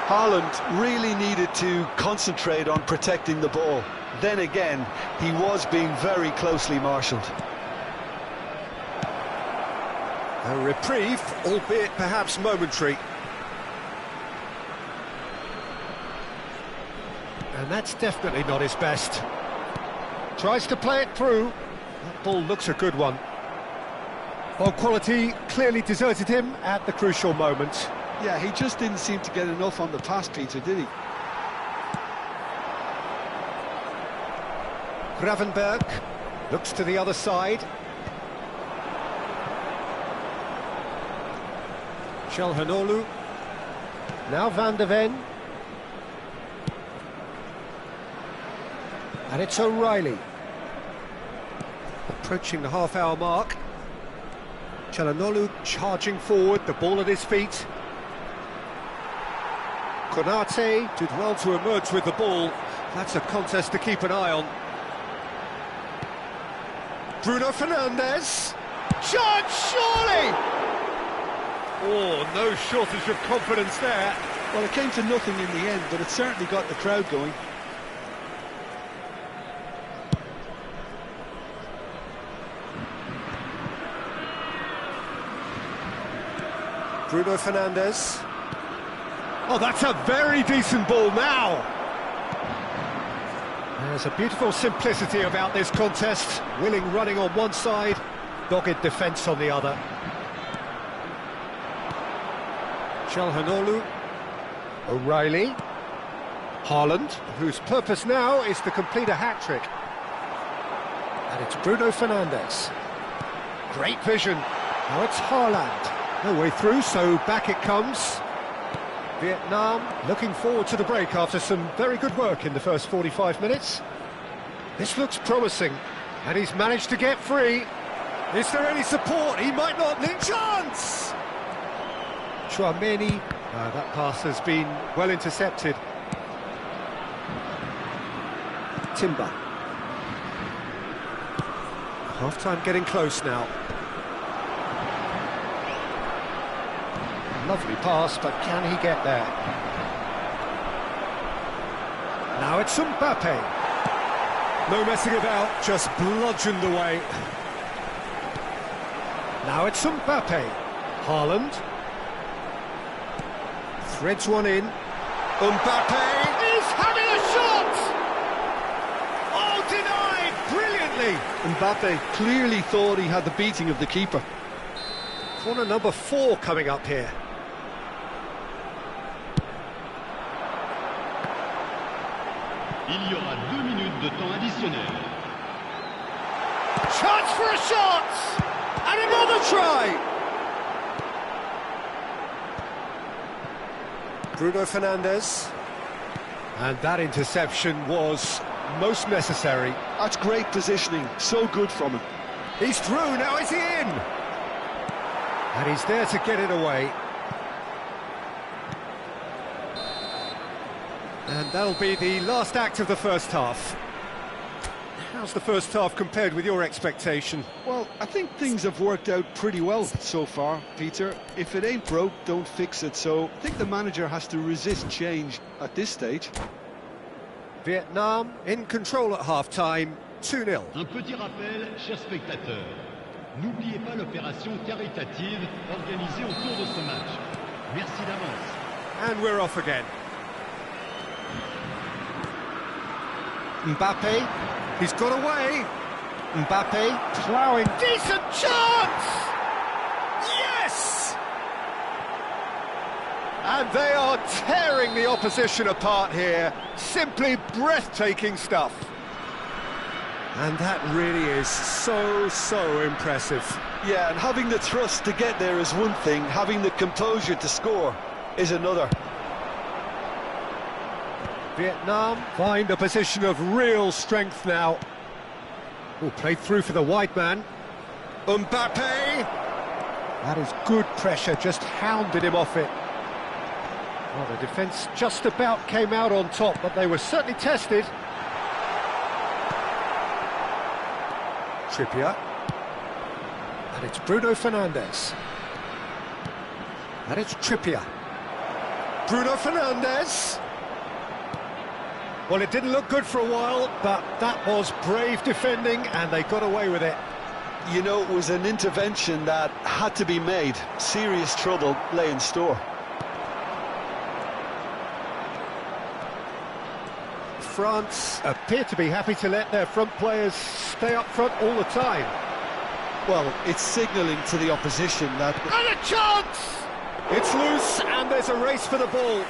Haaland really needed to concentrate on protecting the ball. Then again, he was being very closely marshalled. A reprieve, albeit perhaps momentary. And that's definitely not his best. Tries to play it through. That ball looks a good one. Well, quality clearly deserted him at the crucial moment. Yeah, he just didn't seem to get enough on the pass, Peter, did he? Gravenberg looks to the other side. Calhanoglu. Now Van de Ven. And it's O'Reilly. Approaching the half-hour mark. Calhanoglu charging forward, the ball at his feet. Konate did well to emerge with the ball. That's a contest to keep an eye on. Bruno Fernandes. Chance, surely! Oh, no shortage of confidence there. Well, it came to nothing in the end, but it certainly got the crowd going. Bruno Fernandes. Oh, that's a very decent ball now. There's a beautiful simplicity about this contest. Willing running on one side, dogged defence on the other. Calhanoglu. O'Reilly. Haaland, whose purpose now is to complete a hat-trick. And it's Bruno Fernandes. Great vision. Now it's Haaland. No way through, so back it comes. Vietnam looking forward to the break after some very good work in the first 45 minutes. This looks promising, and he's managed to get free. Is there any support? He might not need chance! Chouameni, that pass has been well intercepted. Timber. Half-time getting close now. Lovely pass, but can he get there? Now it's Mbappe. No messing about, just bludgeoned away. Now it's Mbappe. Haaland. Threads one in. Mbappe is having a shot! Oh, denied brilliantly! Mbappe clearly thought he had the beating of the keeper. Corner number 4 coming up here. Il y aura 2 minutes de temps additionnel. Chance for a shot! And another try! Bruno Fernandes. And that interception was most necessary. That's great positioning, so good from him. He's through, now is he in? And he's there to get it away. And that'll be the last act of the first half. How's the first half compared with your expectation? Well, I think things have worked out pretty well so far, Peter. If it ain't broke, don't fix it. So I think the manager has to resist change at this stage. Vietnam in control at half-time, 2-0. Un petit rappel, chers spectateurs. N'oubliez pas l'opération caritative organisée autour de ce match. Merci d'avance. And we're off again. Mbappe, he's got away. Mbappe ploughing, decent chance! Yes! And they are tearing the opposition apart here. Simply breathtaking stuff. And that really is so impressive. Yeah, and having the thrust to get there is one thing, having the composure to score is another. Vietnam find a position of real strength now. Oh, played through for the wide man. Mbappe! That is good pressure, just hounded him off it. Well, the defence just about came out on top, but they were certainly tested. Trippier. And it's Bruno Fernandes. And it's Trippier. Bruno Fernandes. Well, it didn't look good for a while, but that was brave defending, and they got away with it. You know, it was an intervention that had to be made. Serious trouble lay in store. France appear to be happy to let their front players stay up front all the time. Well, it's signalling to the opposition that... And a chance! It's loose, and there's a race for the ball.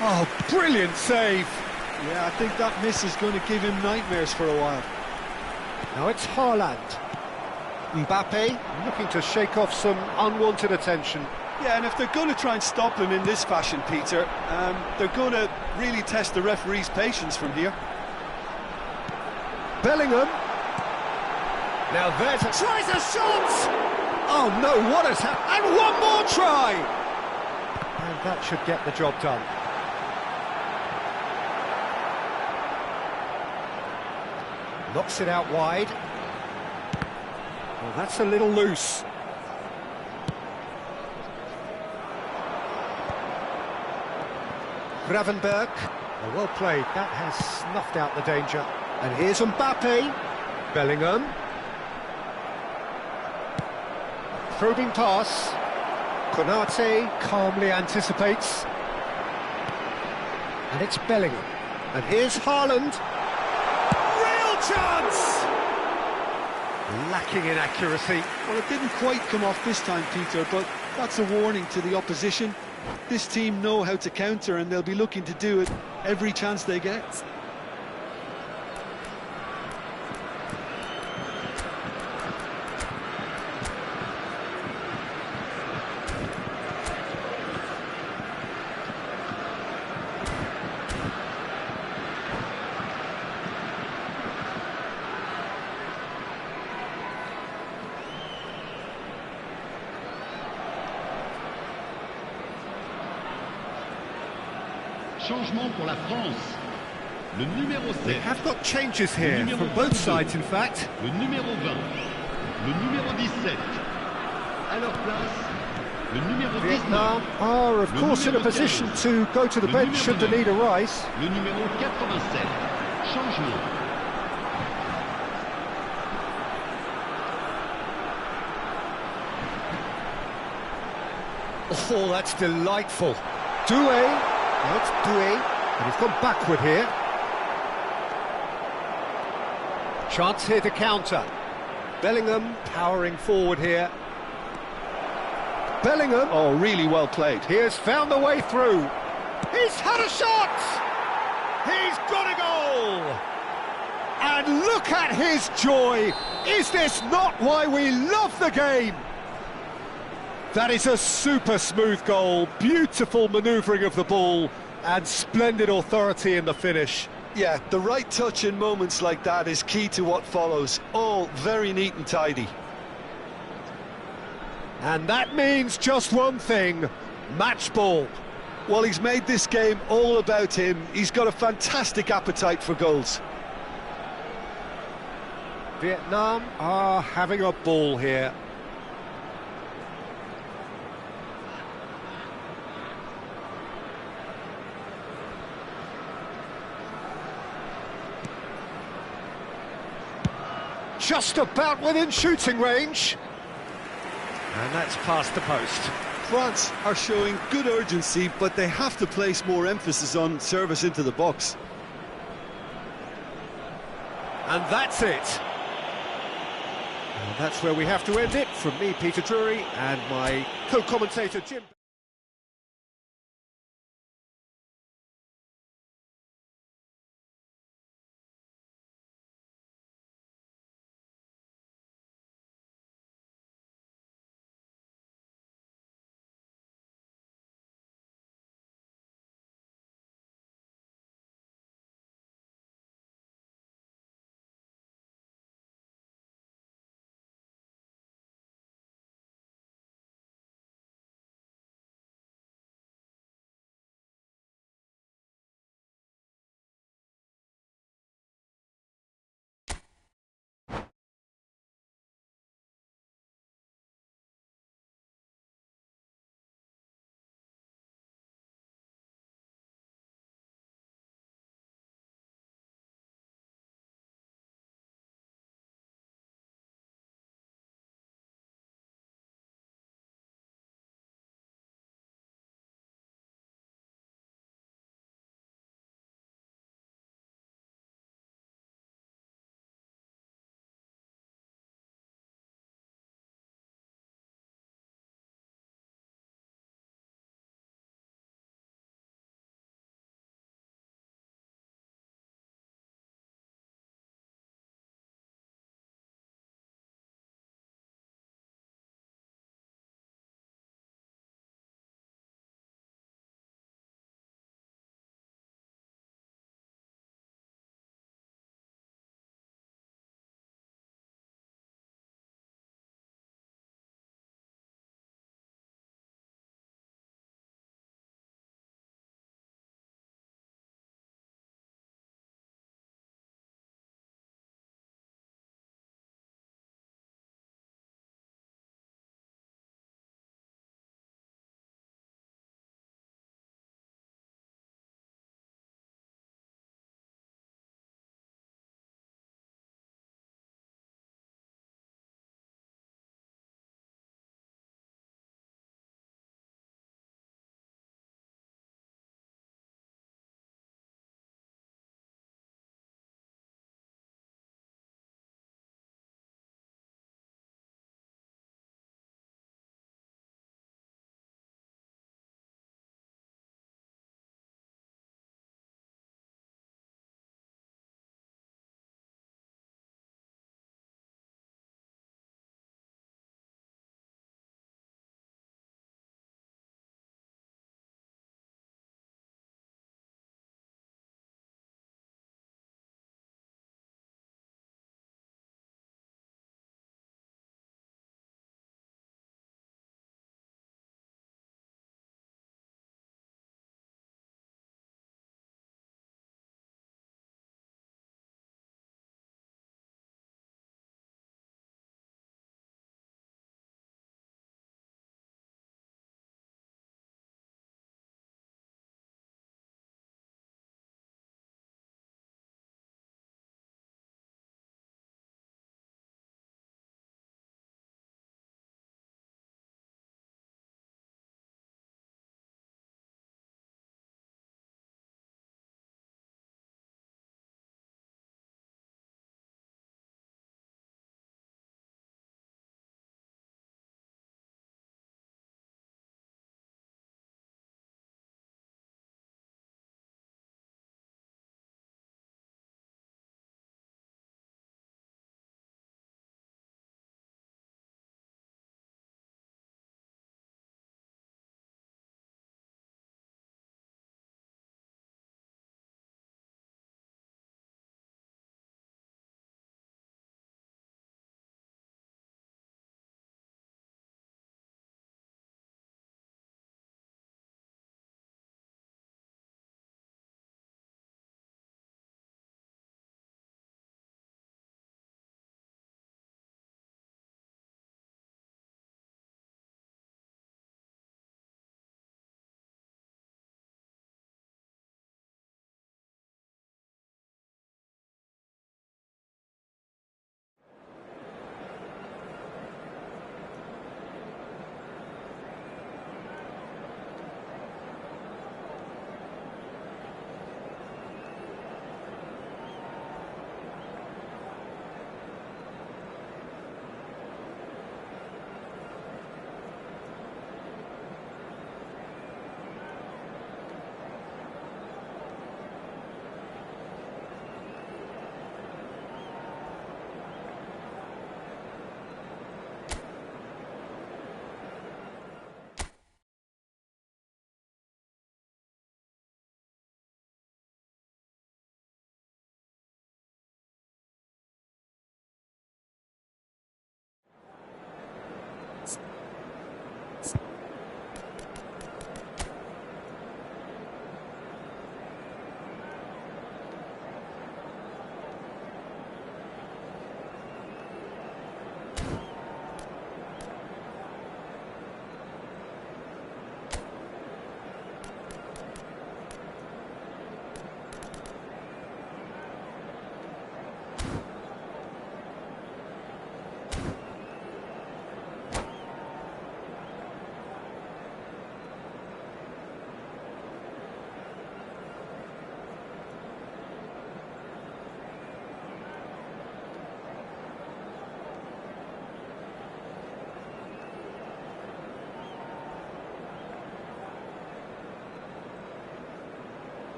Oh, brilliant save. Yeah, I think that miss is going to give him nightmares for a while. Now it's Haaland. Mbappe looking to shake off some unwanted attention. Yeah, and if they're going to try and stop him in this fashion, Peter, they're going to really test the referee's patience from here. Bellingham. Now there's a... Tries a shot! Oh no, what has happened? And one more try! And that should get the job done. Knocks it out wide. Well, that's a little loose. Gravenberg. Well played. That has snuffed out the danger. And here's Mbappe. Bellingham. Probing pass. Konate calmly anticipates. And it's Bellingham. And here's Haaland. Chance! Lacking in accuracy. Well, it didn't quite come off this time, Peter, but that's a warning to the opposition. This team know how to counter, and they'll be looking to do it every chance they get. Changement pour la France. Le numéro 7. We have got changes here from both sides, in fact. Le numéro 20. Le numéro 17. À leur place, le numéro 19. Vietnam are, of course, in a position to go to the bench should the need arise. Le numéro 87. Changement. Oh, that's delightful. Doué. No, it's Doué, and he's gone backward here. Chance here to counter. Bellingham powering forward here. Bellingham. Oh, really well played. He has found the way through. He's had a shot! He's got a goal! And look at his joy! Is this not why we love the game? That is a super smooth goal, beautiful manoeuvring of the ball, and splendid authority in the finish. Yeah, the right touch in moments like that is key to what follows. All very neat and tidy. And that means just one thing, match ball. Well, he's made this game all about him. He's got a fantastic appetite for goals. Vietnam are having a ball here. Just about within shooting range. And that's past the post. France are showing good urgency, but they have to place more emphasis on service into the box. And that's it. And that's where we have to end it. From me, Peter Drury, and my co-commentator, Jim.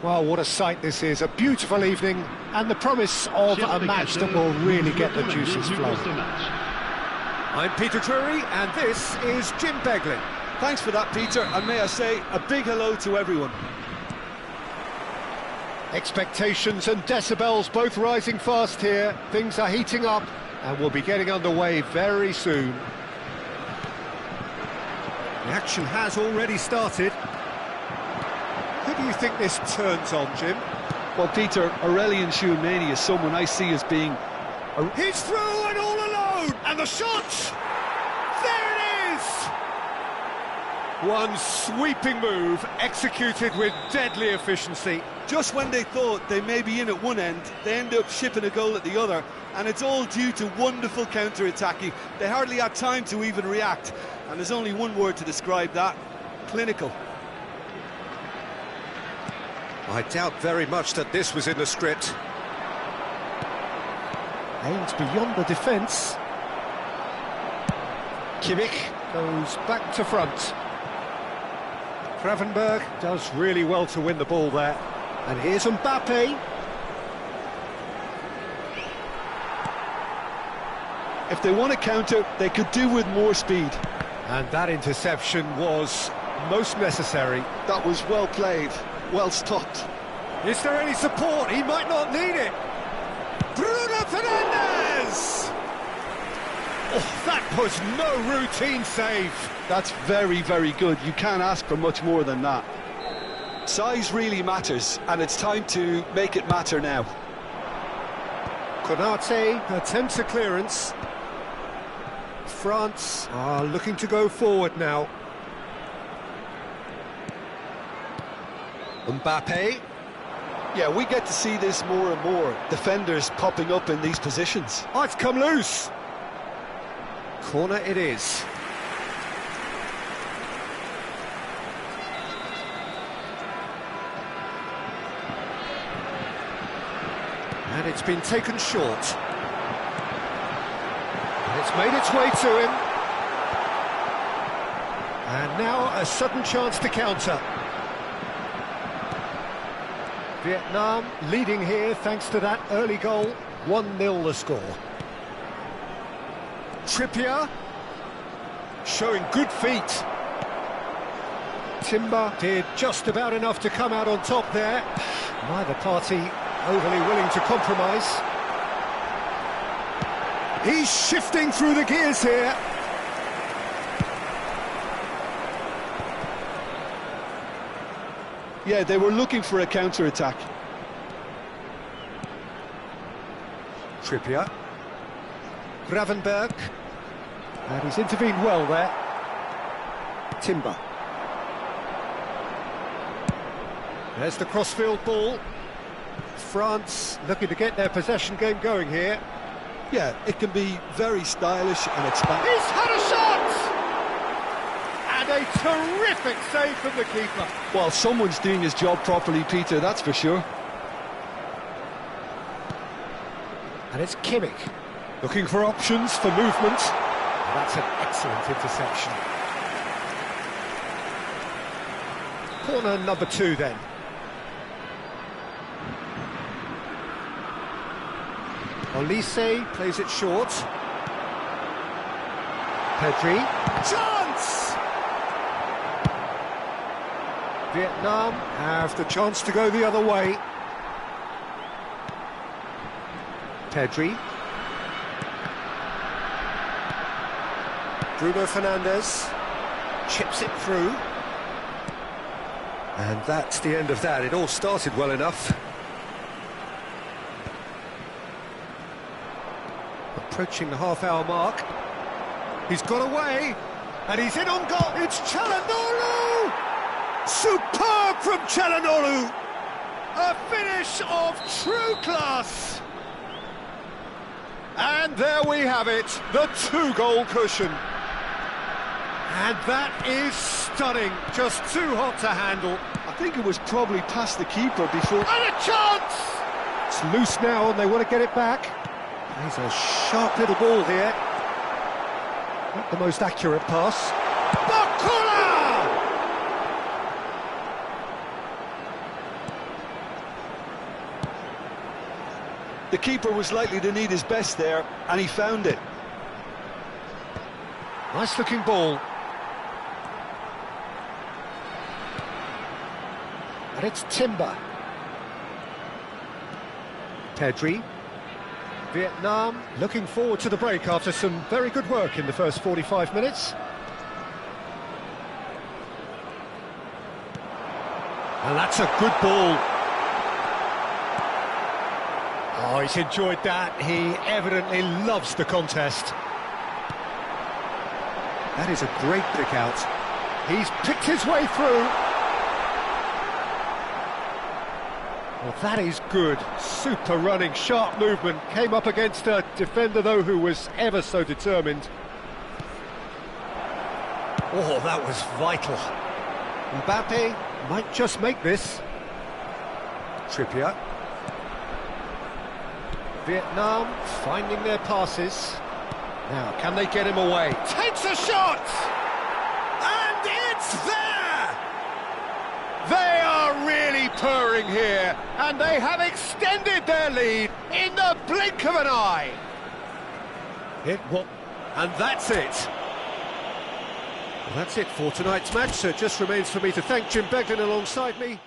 Well, what a sight this is, a beautiful evening, and the promise of a match that will really get the juices flowing. I'm Peter Drury, and this is Jim Beglin. Thanks for that, Peter, and may I say a big hello to everyone. Expectations and decibels both rising fast here. Things are heating up, and we'll be getting underway very soon. The action has already started. Who do you think this turns on, Jim? Well, Peter, Aurelian Tchouameni is someone I see as being... He's through and all alone! And the shot! There it is! One sweeping move, executed with deadly efficiency. Just when they thought they may be in at one end, they end up shipping a goal at the other, and it's all due to wonderful counter-attacking. They hardly had time to even react, and there's only one word to describe that: clinical. I doubt very much that this was in the script. Aims beyond the defence. Kimmich goes back to front. Gravenberg does really well to win the ball there. And here's Mbappe. If they want to counter, they could do with more speed. And that interception was most necessary. That was well played, well stopped. Is there any support? He might not need it. Bruno Fernandes! Oh, that was no routine save. That's very, very good. You can't ask for much more than that. Size really matters, and it's time to make it matter now. Konate attempts a clearance. France are looking to go forward now. Mbappe. Yeah, we get to see this more and more. Defenders popping up in these positions. Oh, it's come loose. Corner it is. And it's been taken short. And it's made its way to him. And now a sudden chance to counter. Vietnam leading here thanks to that early goal. 1-0 the score. Trippier showing good feet. Timber did just about enough to come out on top there. Neither party overly willing to compromise. He's shifting through the gears here. Yeah, they were looking for a counter-attack. Trippier. Gravenberg. And he's intervened well there. Timber. There's the crossfield ball. France looking to get their possession game going here. Yeah, it can be very stylish and expansive. He's had a shot! And a terrific save from the keeper. Well, someone's doing his job properly, Peter, that's for sure. And it's Kimmich looking for options for movement. And that's an excellent interception. Corner number 2 then. Olise plays it short. Pedri. Chance! Vietnam have the chance to go the other way. Pedri. Bruno Fernandes chips it through. And that's the end of that. It all started well enough. Approaching the half-hour mark. He's got away, and he's in on goal. It's Çalhanoğlu! Superb from Çalhanoğlu! A finish of true class! And there we have it, the 2-goal cushion. And that is stunning, just too hot to handle. I think it was probably past the keeper before... And a chance! It's loose now, and they want to get it back. He's a sharp little ball here. Not the most accurate pass. Bakula! keeper was likely to need his best there, and he found it. Nice looking ball. And it's Timber. Pedri. Vietnam looking forward to the break after some very good work in the first 45 minutes. And that's a good ball. Oh, he's enjoyed that. He evidently loves the contest. That is a great pick out. He's picked his way through. Well, that is good. Super running, sharp movement. Came up against a defender, though, who was ever so determined. Oh, that was vital. Mbappe might just make this. Trippier. Vietnam finding their passes. Now, can they get him away? Takes a shot! And it's there! They are really purring here, and they have extended their lead in the blink of an eye. And that's it. Well, that's it for tonight's match, so it just remains for me to thank Jim Beglin alongside me.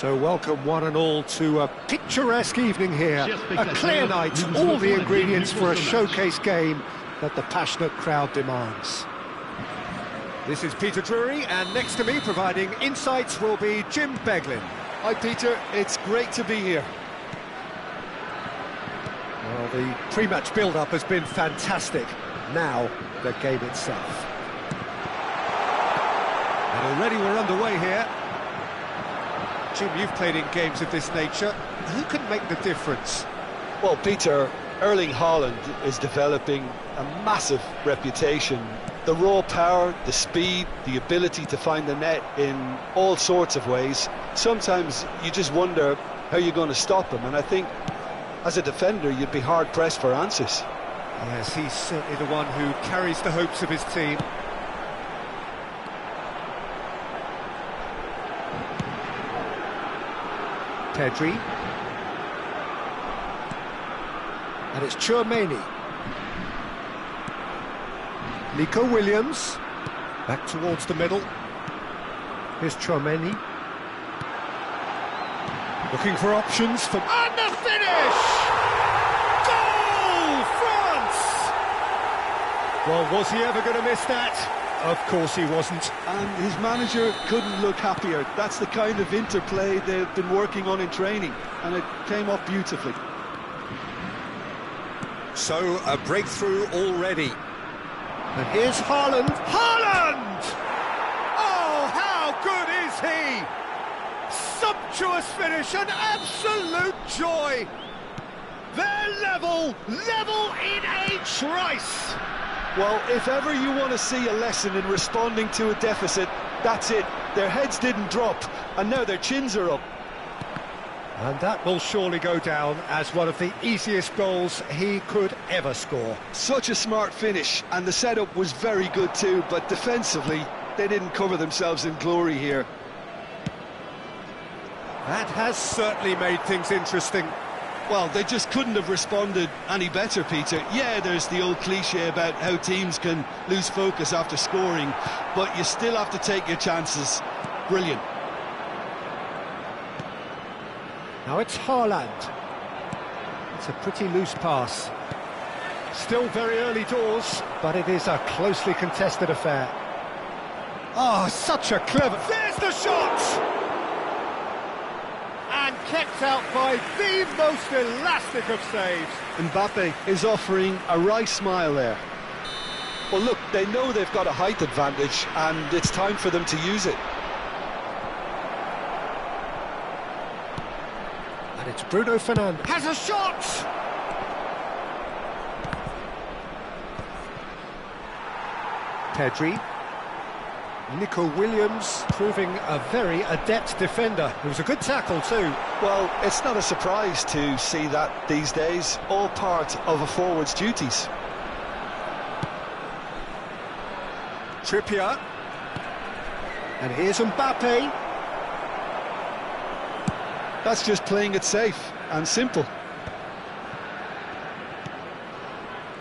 So welcome one and all to a picturesque evening here, a clear night, all the ingredients for a showcase game that the passionate crowd demands. This is Peter Drury, and next to me providing insights will be Jim Beglin. Hi Peter, it's great to be here. Well, the pre-match build-up has been fantastic. Now, the game itself. And already we're underway here. Jim, you've played in games of this nature. Who can make the difference? Well, Peter, Erling Haaland is developing a massive reputation. The raw power, the speed, the ability to find the net in all sorts of ways. Sometimes you just wonder how you're going to stop him, and I think as a defender you'd be hard-pressed for answers. Yes, he's certainly the one who carries the hopes of his team. Pedri. And it's Tchouaméni. Nico Williams. Back towards the middle. Here's Tchouaméni. Looking for options for... And the finish! Goal! France! Well, was he ever going to miss that? Of course he wasn't. And his manager couldn't look happier. That's the kind of interplay they've been working on in training, and it came off beautifully. So, a breakthrough already. And here's Haaland. Haaland! Oh, how good is he? Sumptuous finish, an absolute joy. They're level in a trice. Well, if ever you want to see a lesson in responding to a deficit, that's it. Their heads didn't drop, and now their chins are up. And that will surely go down as one of the easiest goals he could ever score. Such a smart finish, and the setup was very good too, but defensively, they didn't cover themselves in glory here. That has certainly made things interesting. Well, they just couldn't have responded any better, Peter. Yeah, there's the old cliche about how teams can lose focus after scoring, but you still have to take your chances. Brilliant. Now it's Haaland. It's a pretty loose pass. Still very early doors, but it is a closely contested affair. Oh, such a clever... There's the shot! And kept out by the most elastic of saves. Mbappe is offering a wry smile there. Well, look, they know they've got a height advantage, and it's time for them to use it. And it's Bruno Fernandes. Has a shot! Pedri. Nico Williams proving a very adept defender. It was a good tackle too. Well, it's not a surprise to see that these days, all part of a forward's duties. Trippier. And here's Mbappe. That's just playing it safe and simple.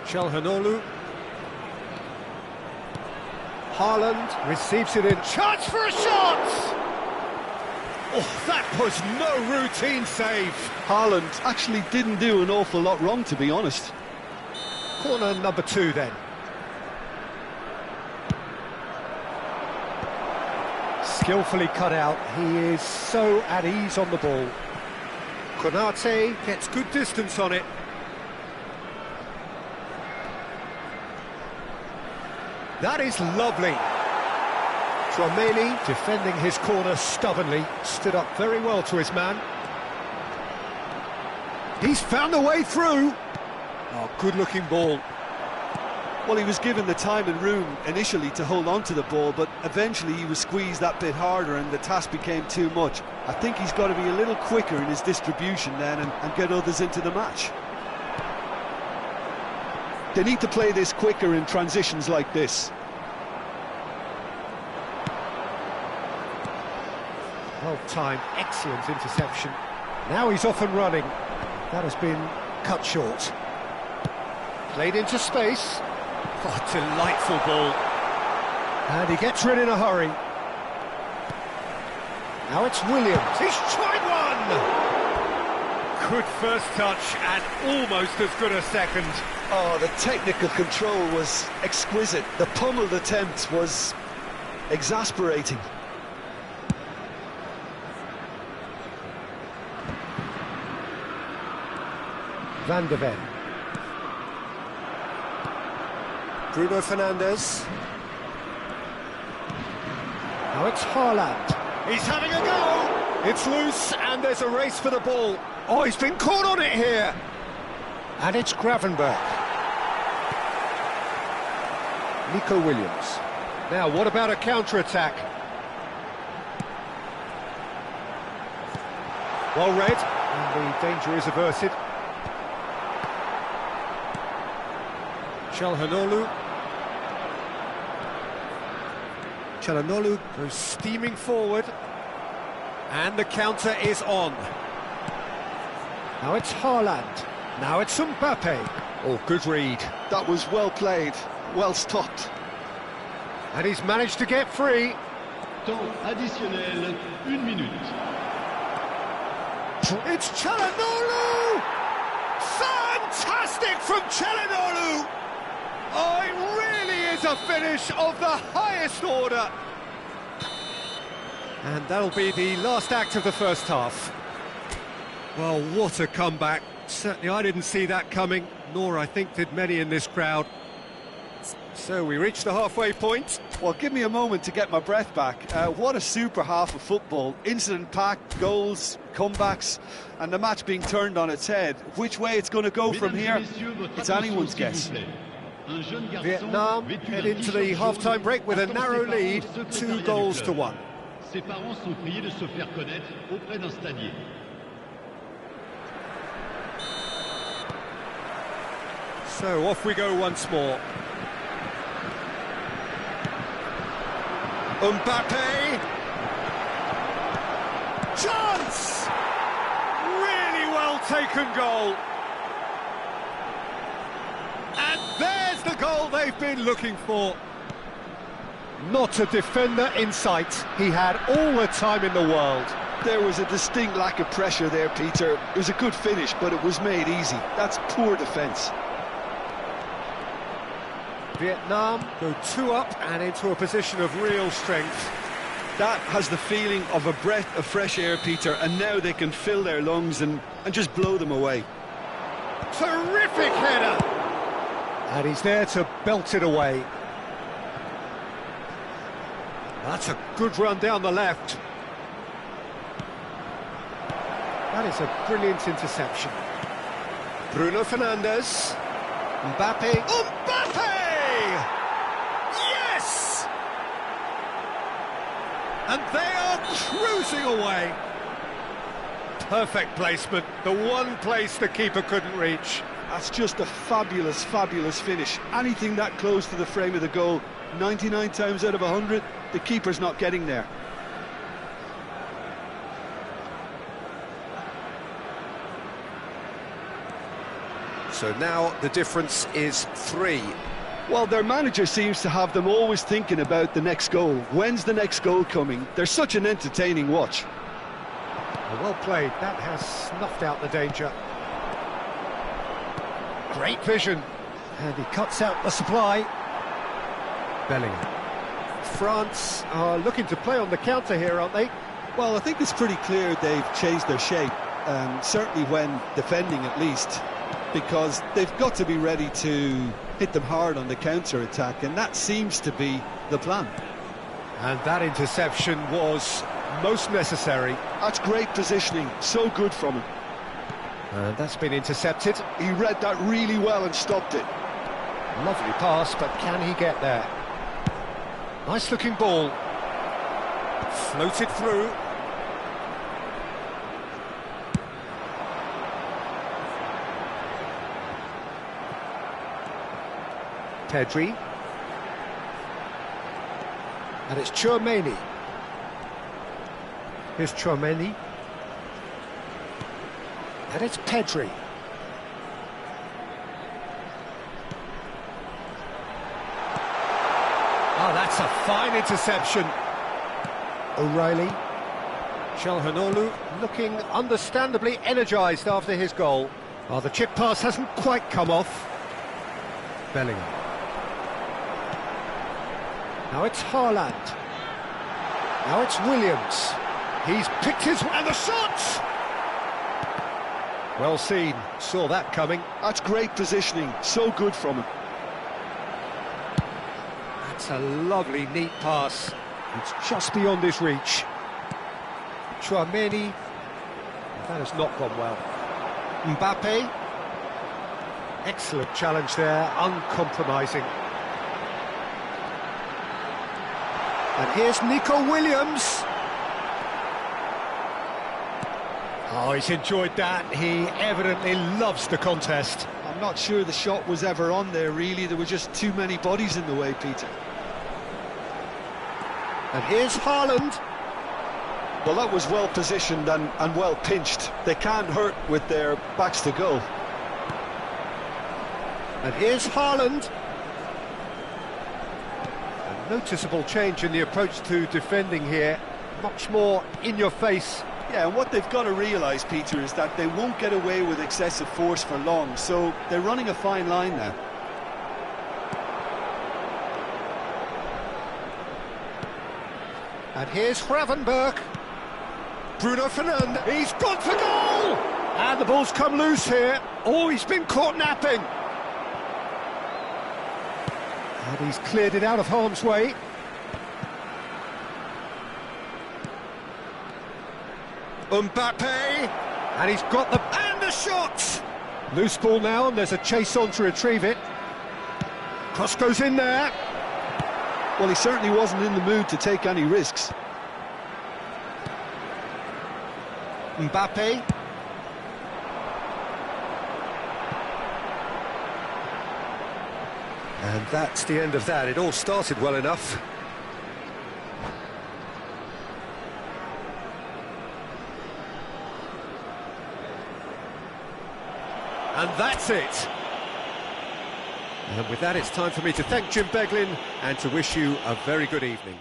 Çalhanoğlu. Haaland receives it in. Chance for a shot! Oh, that was no routine save. Haaland actually didn't do an awful lot wrong, to be honest. Corner number 2 then. Skillfully cut out. He is so at ease on the ball. Konate gets good distance on it. That is lovely. Tchouaméni, defending his corner stubbornly, stood up very well to his man. He's found a way through. Oh, good-looking ball. Well, he was given the time and room initially to hold on to the ball, but eventually he was squeezed that bit harder and the task became too much. I think he's got to be a little quicker in his distribution then and get others into the match. They need to play this quicker in transitions like this. Well-timed, excellent interception. Now he's off and running. That has been cut short. Played into space. Oh, delightful ball. And he gets rid in a hurry. Now it's Williams. He's tried one! Good first touch and almost as good a second. Oh, the technical control was exquisite. The pummeled attempt was exasperating. Van de Ven. Bruno Fernandes. Now it's Haaland. He's having a go! It's loose and there's a race for the ball. Oh, he's been caught on it here. And it's Gravenberch. Nico Williams. Now, what about a counter-attack? Well read, and the danger is averted. Çalhanoğlu goes steaming forward, and the counter is on. Now it's Haaland. Now it's Mbappe. Oh, good read. That was well played, well stopped. And he's managed to get free. Temps additionnel, 1 minute. It's Çalhanoğlu! Fantastic from Çalhanoğlu! Oh, it really is a finish of the highest order. And that'll be the last act of the first half. Well, what a comeback. Certainly I didn't see that coming, nor I think did many in this crowd. So we reached the halfway point. Well, give me a moment to get my breath back. What a super half of football. Incident-packed, goals, comebacks, and the match being turned on its head. Which way it's going to go from here, it's anyone's guess. Vietnam head into the half-time break with a narrow lead, 2 goals to 1. Ses parents sont priés de se faire connaître auprès d'un stadier. So off we go once more. Mbappe! Chance! Really well taken goal. And there's the goal they've been looking for. Not a defender in sight. He had all the time in the world. There was a distinct lack of pressure there, Peter. It was a good finish, but it was made easy. That's poor defence. Vietnam go 2 up and into a position of real strength. That has the feeling of a breath of fresh air, Peter, and now they can fill their lungs and just blow them away. Terrific header! And he's there to belt it away. That's a good run down the left. That is a brilliant interception. Bruno Fernandes. Mbappe. Mbappe! Yes! And they are cruising away. Perfect placement, the one place the keeper couldn't reach. That's just a fabulous, fabulous finish. Anything that close to the frame of the goal, 99 times out of 100, the keeper's not getting there. So now the difference is 3. Well, their manager seems to have them always thinking about the next goal. When's the next goal coming? They're such an entertaining watch. Well played, that has snuffed out the danger. Great vision. And he cuts out the supply. Bellingham. France are looking to play on the counter here, aren't they? Well, I think it's pretty clear they've changed their shape, certainly when defending at least, because they've got to be ready to hit them hard on the counter-attack, and that seems to be the plan. And that interception was most necessary. That's great positioning, so good from him. And that's been intercepted. He read that really well and stopped it. Lovely pass, but can he get there? Nice looking ball. Floated through. Pedri. And it's Tchouaméni. Here's Tchouaméni. And it's Pedri. Oh, that's a fine interception. O'Reilly. Çalhanoğlu looking understandably energised after his goal. Oh, the chip pass hasn't quite come off. Bellingham. Now it's Haaland. Now it's Williams. He's picked his... and the shot! Well seen, saw that coming. That's great positioning, so good from him. That's a lovely, neat pass. It's just beyond his reach. Chouameni. That has not gone well. Mbappe. Excellent challenge there, uncompromising. And here's Nico Williams. Oh, he's enjoyed that. He evidently loves the contest. I'm not sure the shot was ever on there, really. There were just too many bodies in the way, Peter. And here's Haaland. Well, that was well positioned and well pinched. They can't hurt with their backs to goal. And here's Haaland. A noticeable change in the approach to defending here. Much more in your face. Yeah, and what they've got to realise, Peter, is that they won't get away with excessive force for long, so they're running a fine line now. And here's Gravenberch. Bruno Fernandes, he's gone for goal! And the ball's come loose here. Oh, he's been caught napping. And he's cleared it out of harm's way. Mbappe, and he's got the... and the shot! Loose ball now, and there's a chase on to retrieve it. Cross goes in there. Well, he certainly wasn't in the mood to take any risks. Mbappe. And that's the end of that. It all started well enough. And that's it. And with that, it's time for me to thank Jim Beglin and to wish you a very good evening.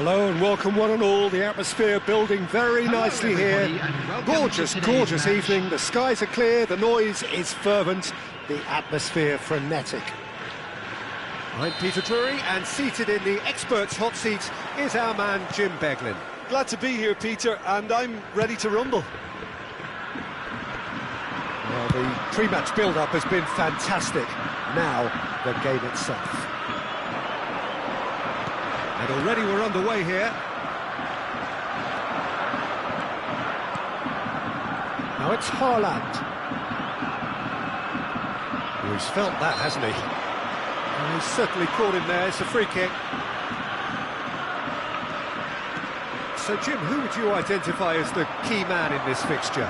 Hello and welcome one and all. The atmosphere building very nicely here. Gorgeous, gorgeous evening. The skies are clear, the noise is fervent, the atmosphere frenetic. I'm Peter Drury, and seated in the experts' hot seat is our man Jim Beglin. Glad to be here, Peter, and I'm ready to rumble. Well, the pre-match build-up has been fantastic. Now, the game itself. And already we're underway here. Now it's Haaland. Oh, he's felt that, hasn't he? And he's certainly caught him there. It's a free kick. So, Jim, who would you identify as the key man in this fixture?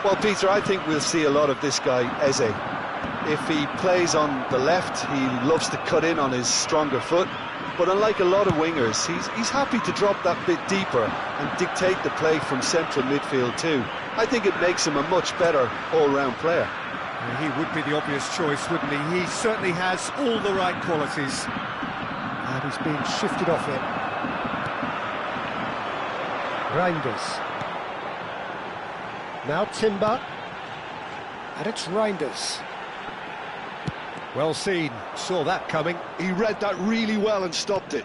Well, Peter, I think we'll see a lot of this guy, Eze. If he plays on the left, he loves to cut in on his stronger foot. But unlike a lot of wingers, he's happy to drop that bit deeper and dictate the play from central midfield too. I think it makes him a much better all-round player. Well, he would be the obvious choice, wouldn't he? He certainly has all the right qualities. And he's being shifted off it. Reinders. Now Timber. And it's Reinders. Well seen, saw that coming. He read that really well and stopped it.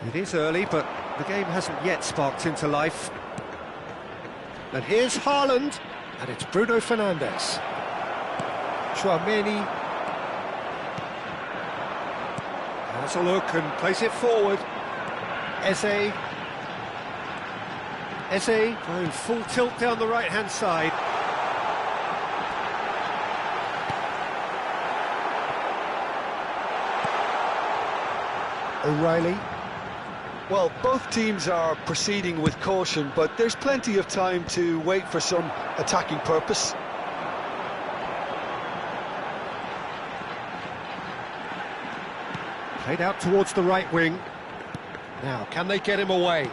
It is early, but the game hasn't yet sparked into life. And here's Haaland, and it's Bruno Fernandes. Tchouaméni has a look and plays it forward. Eze. Eze going full tilt down the right-hand side. O'Reilly. Well, both teams are proceeding with caution, but there's plenty of time to wait for some attacking purpose. Played out towards the right wing. Now, can they get him away?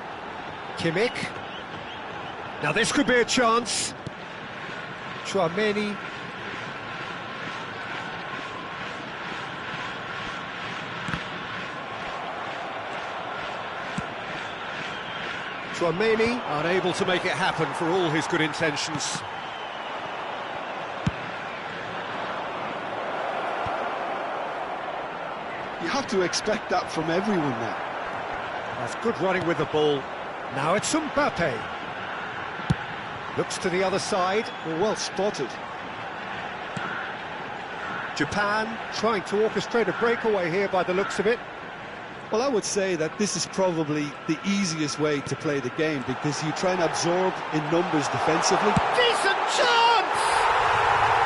Kimmich. Now this could be a chance. Tchouaméni. Tchouaméni unable to make it happen for all his good intentions. You have to expect that from everyone now. That's good running with the ball. Now it's Mbappe. Looks to the other side. Well spotted. Japan trying to orchestrate a breakaway here by the looks of it. Well, I would say that this is probably the easiest way to play the game because you try and absorb in numbers defensively. Decent chance!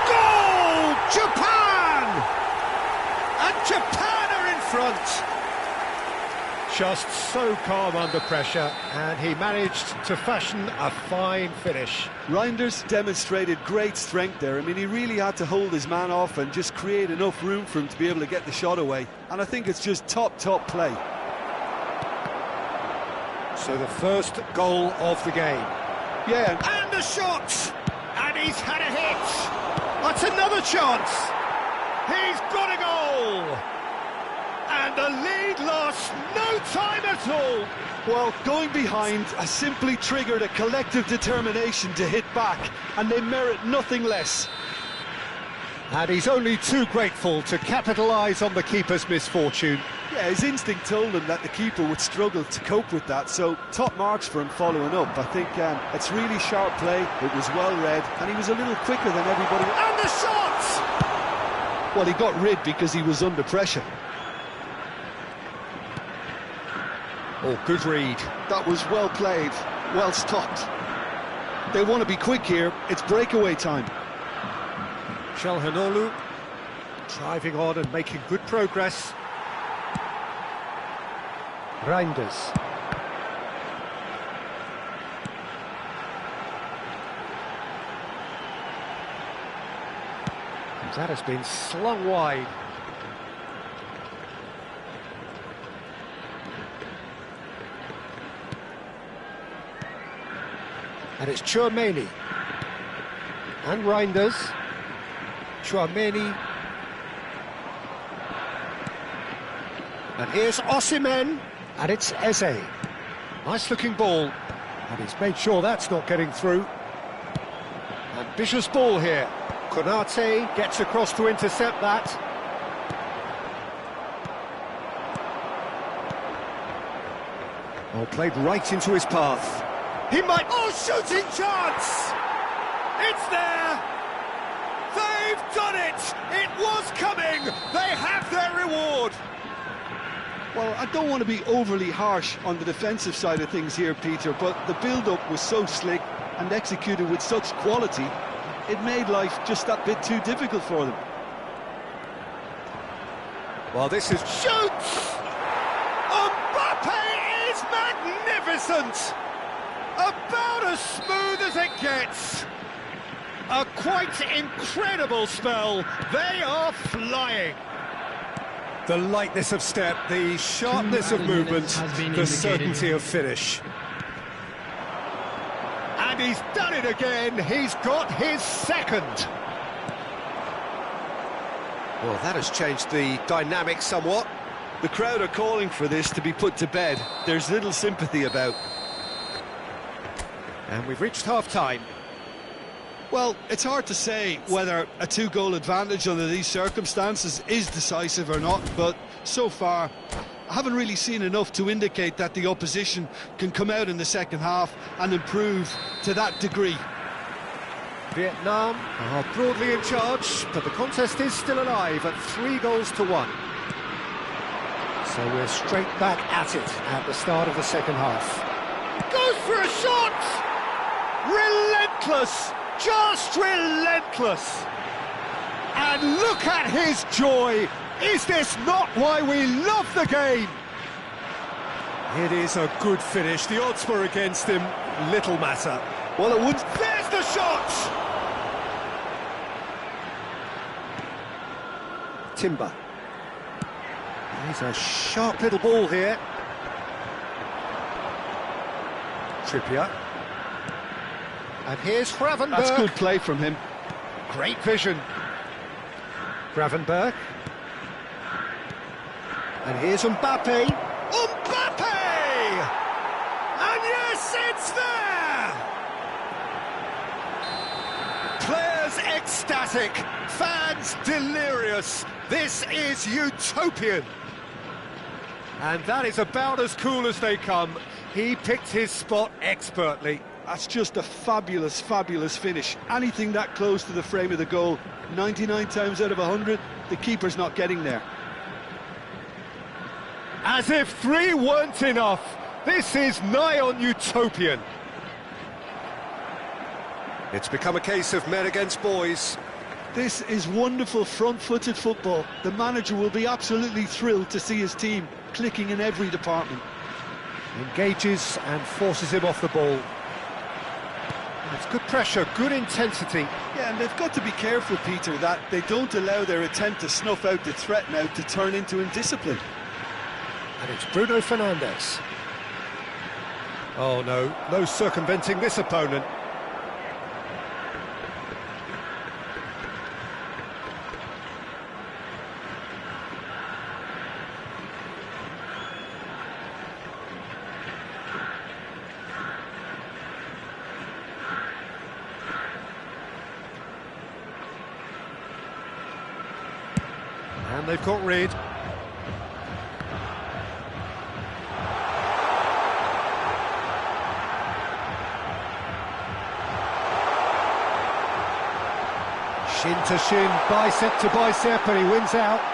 Goal! Japan! And Japan are in front! Just so calm under pressure, and he managed to fashion a fine finish. Reinders demonstrated great strength there. I mean, he really had to hold his man off and just create enough room for him to be able to get the shot away. And I think it's just top play. So the first goal of the game. Yeah. And the shot! And he's had a hit! That's another chance! He's got a goal! And the lead lost no time at all. Well, going behind has simply triggered a collective determination to hit back, and they merit nothing less. And he's only too grateful to capitalise on the keeper's misfortune. Yeah, his instinct told him that the keeper would struggle to cope with that, so top marks for him following up. I think it's really sharp play, it was well read, and he was a little quicker than everybody. And the shot! Well, he got rid because he was under pressure. Oh, good read. That was well played, well stopped. They want to be quick here, it's breakaway time. Calhanoglu driving on and making good progress. Reinders. That has been slung wide. And it's Tchouaméni. And Reinders. Tchouaméni. And here's Osimhen. And it's Eze. Nice looking ball. And he's made sure that's not getting through. Ambitious ball here. Konate gets across to intercept that. Oh, played right into his path. He might... Oh, shooting chance! It's there! They've done it! It was coming! They have their reward! Well, I don't want to be overly harsh on the defensive side of things here, Peter, but the build-up was so slick and executed with such quality, it made life just that bit too difficult for them. Well, this is... Shoots! Mbappe is magnificent! About as smooth as it gets. A quite incredible spell. They are flying. The lightness of step, the sharpness of movement, the certainty of finish. And he's done it again. He's got his second. Well, that has changed the dynamic somewhat. The crowd are calling for this to be put to bed. There's little sympathy about. And we've reached half-time. Well, it's hard to say whether a two-goal advantage under these circumstances is decisive or not, but so far I haven't really seen enough to indicate that the opposition can come out in the second half and improve to that degree. Vietnam are broadly in charge, but the contest is still alive at 3-1. So we're straight back at it at the start of the second half. Goes for a shot! Relentless! Just relentless! And look at his joy! Is this not why we love the game? It is a good finish. The odds were against him. Little matter. Well, it would... There's the shot! Timber. There's a sharp little ball here. Trippier. And here's Gravenberch. That's good play from him. Great vision. Gravenberch. And here's Mbappe. Mbappe! And yes, it's there! Players ecstatic, fans delirious. This is utopian. And that is about as cool as they come. He picked his spot expertly. That's just a fabulous, fabulous finish. Anything that close to the frame of the goal, 99 times out of 100, the keeper's not getting there. As if 3 weren't enough, this is nigh on utopian. It's become a case of men against boys. This is wonderful front-footed football. The manager will be absolutely thrilled to see his team clicking in every department. Engages and forces him off the ball. It's good pressure, good intensity. Yeah, and they've got to be careful, Peter, that they don't allow their attempt to snuff out the threat now to turn into indiscipline. And it's Bruno Fernandes. Oh no, no circumventing this opponent. And they've got rid. Shin to shin, bicep to bicep, and he wins out.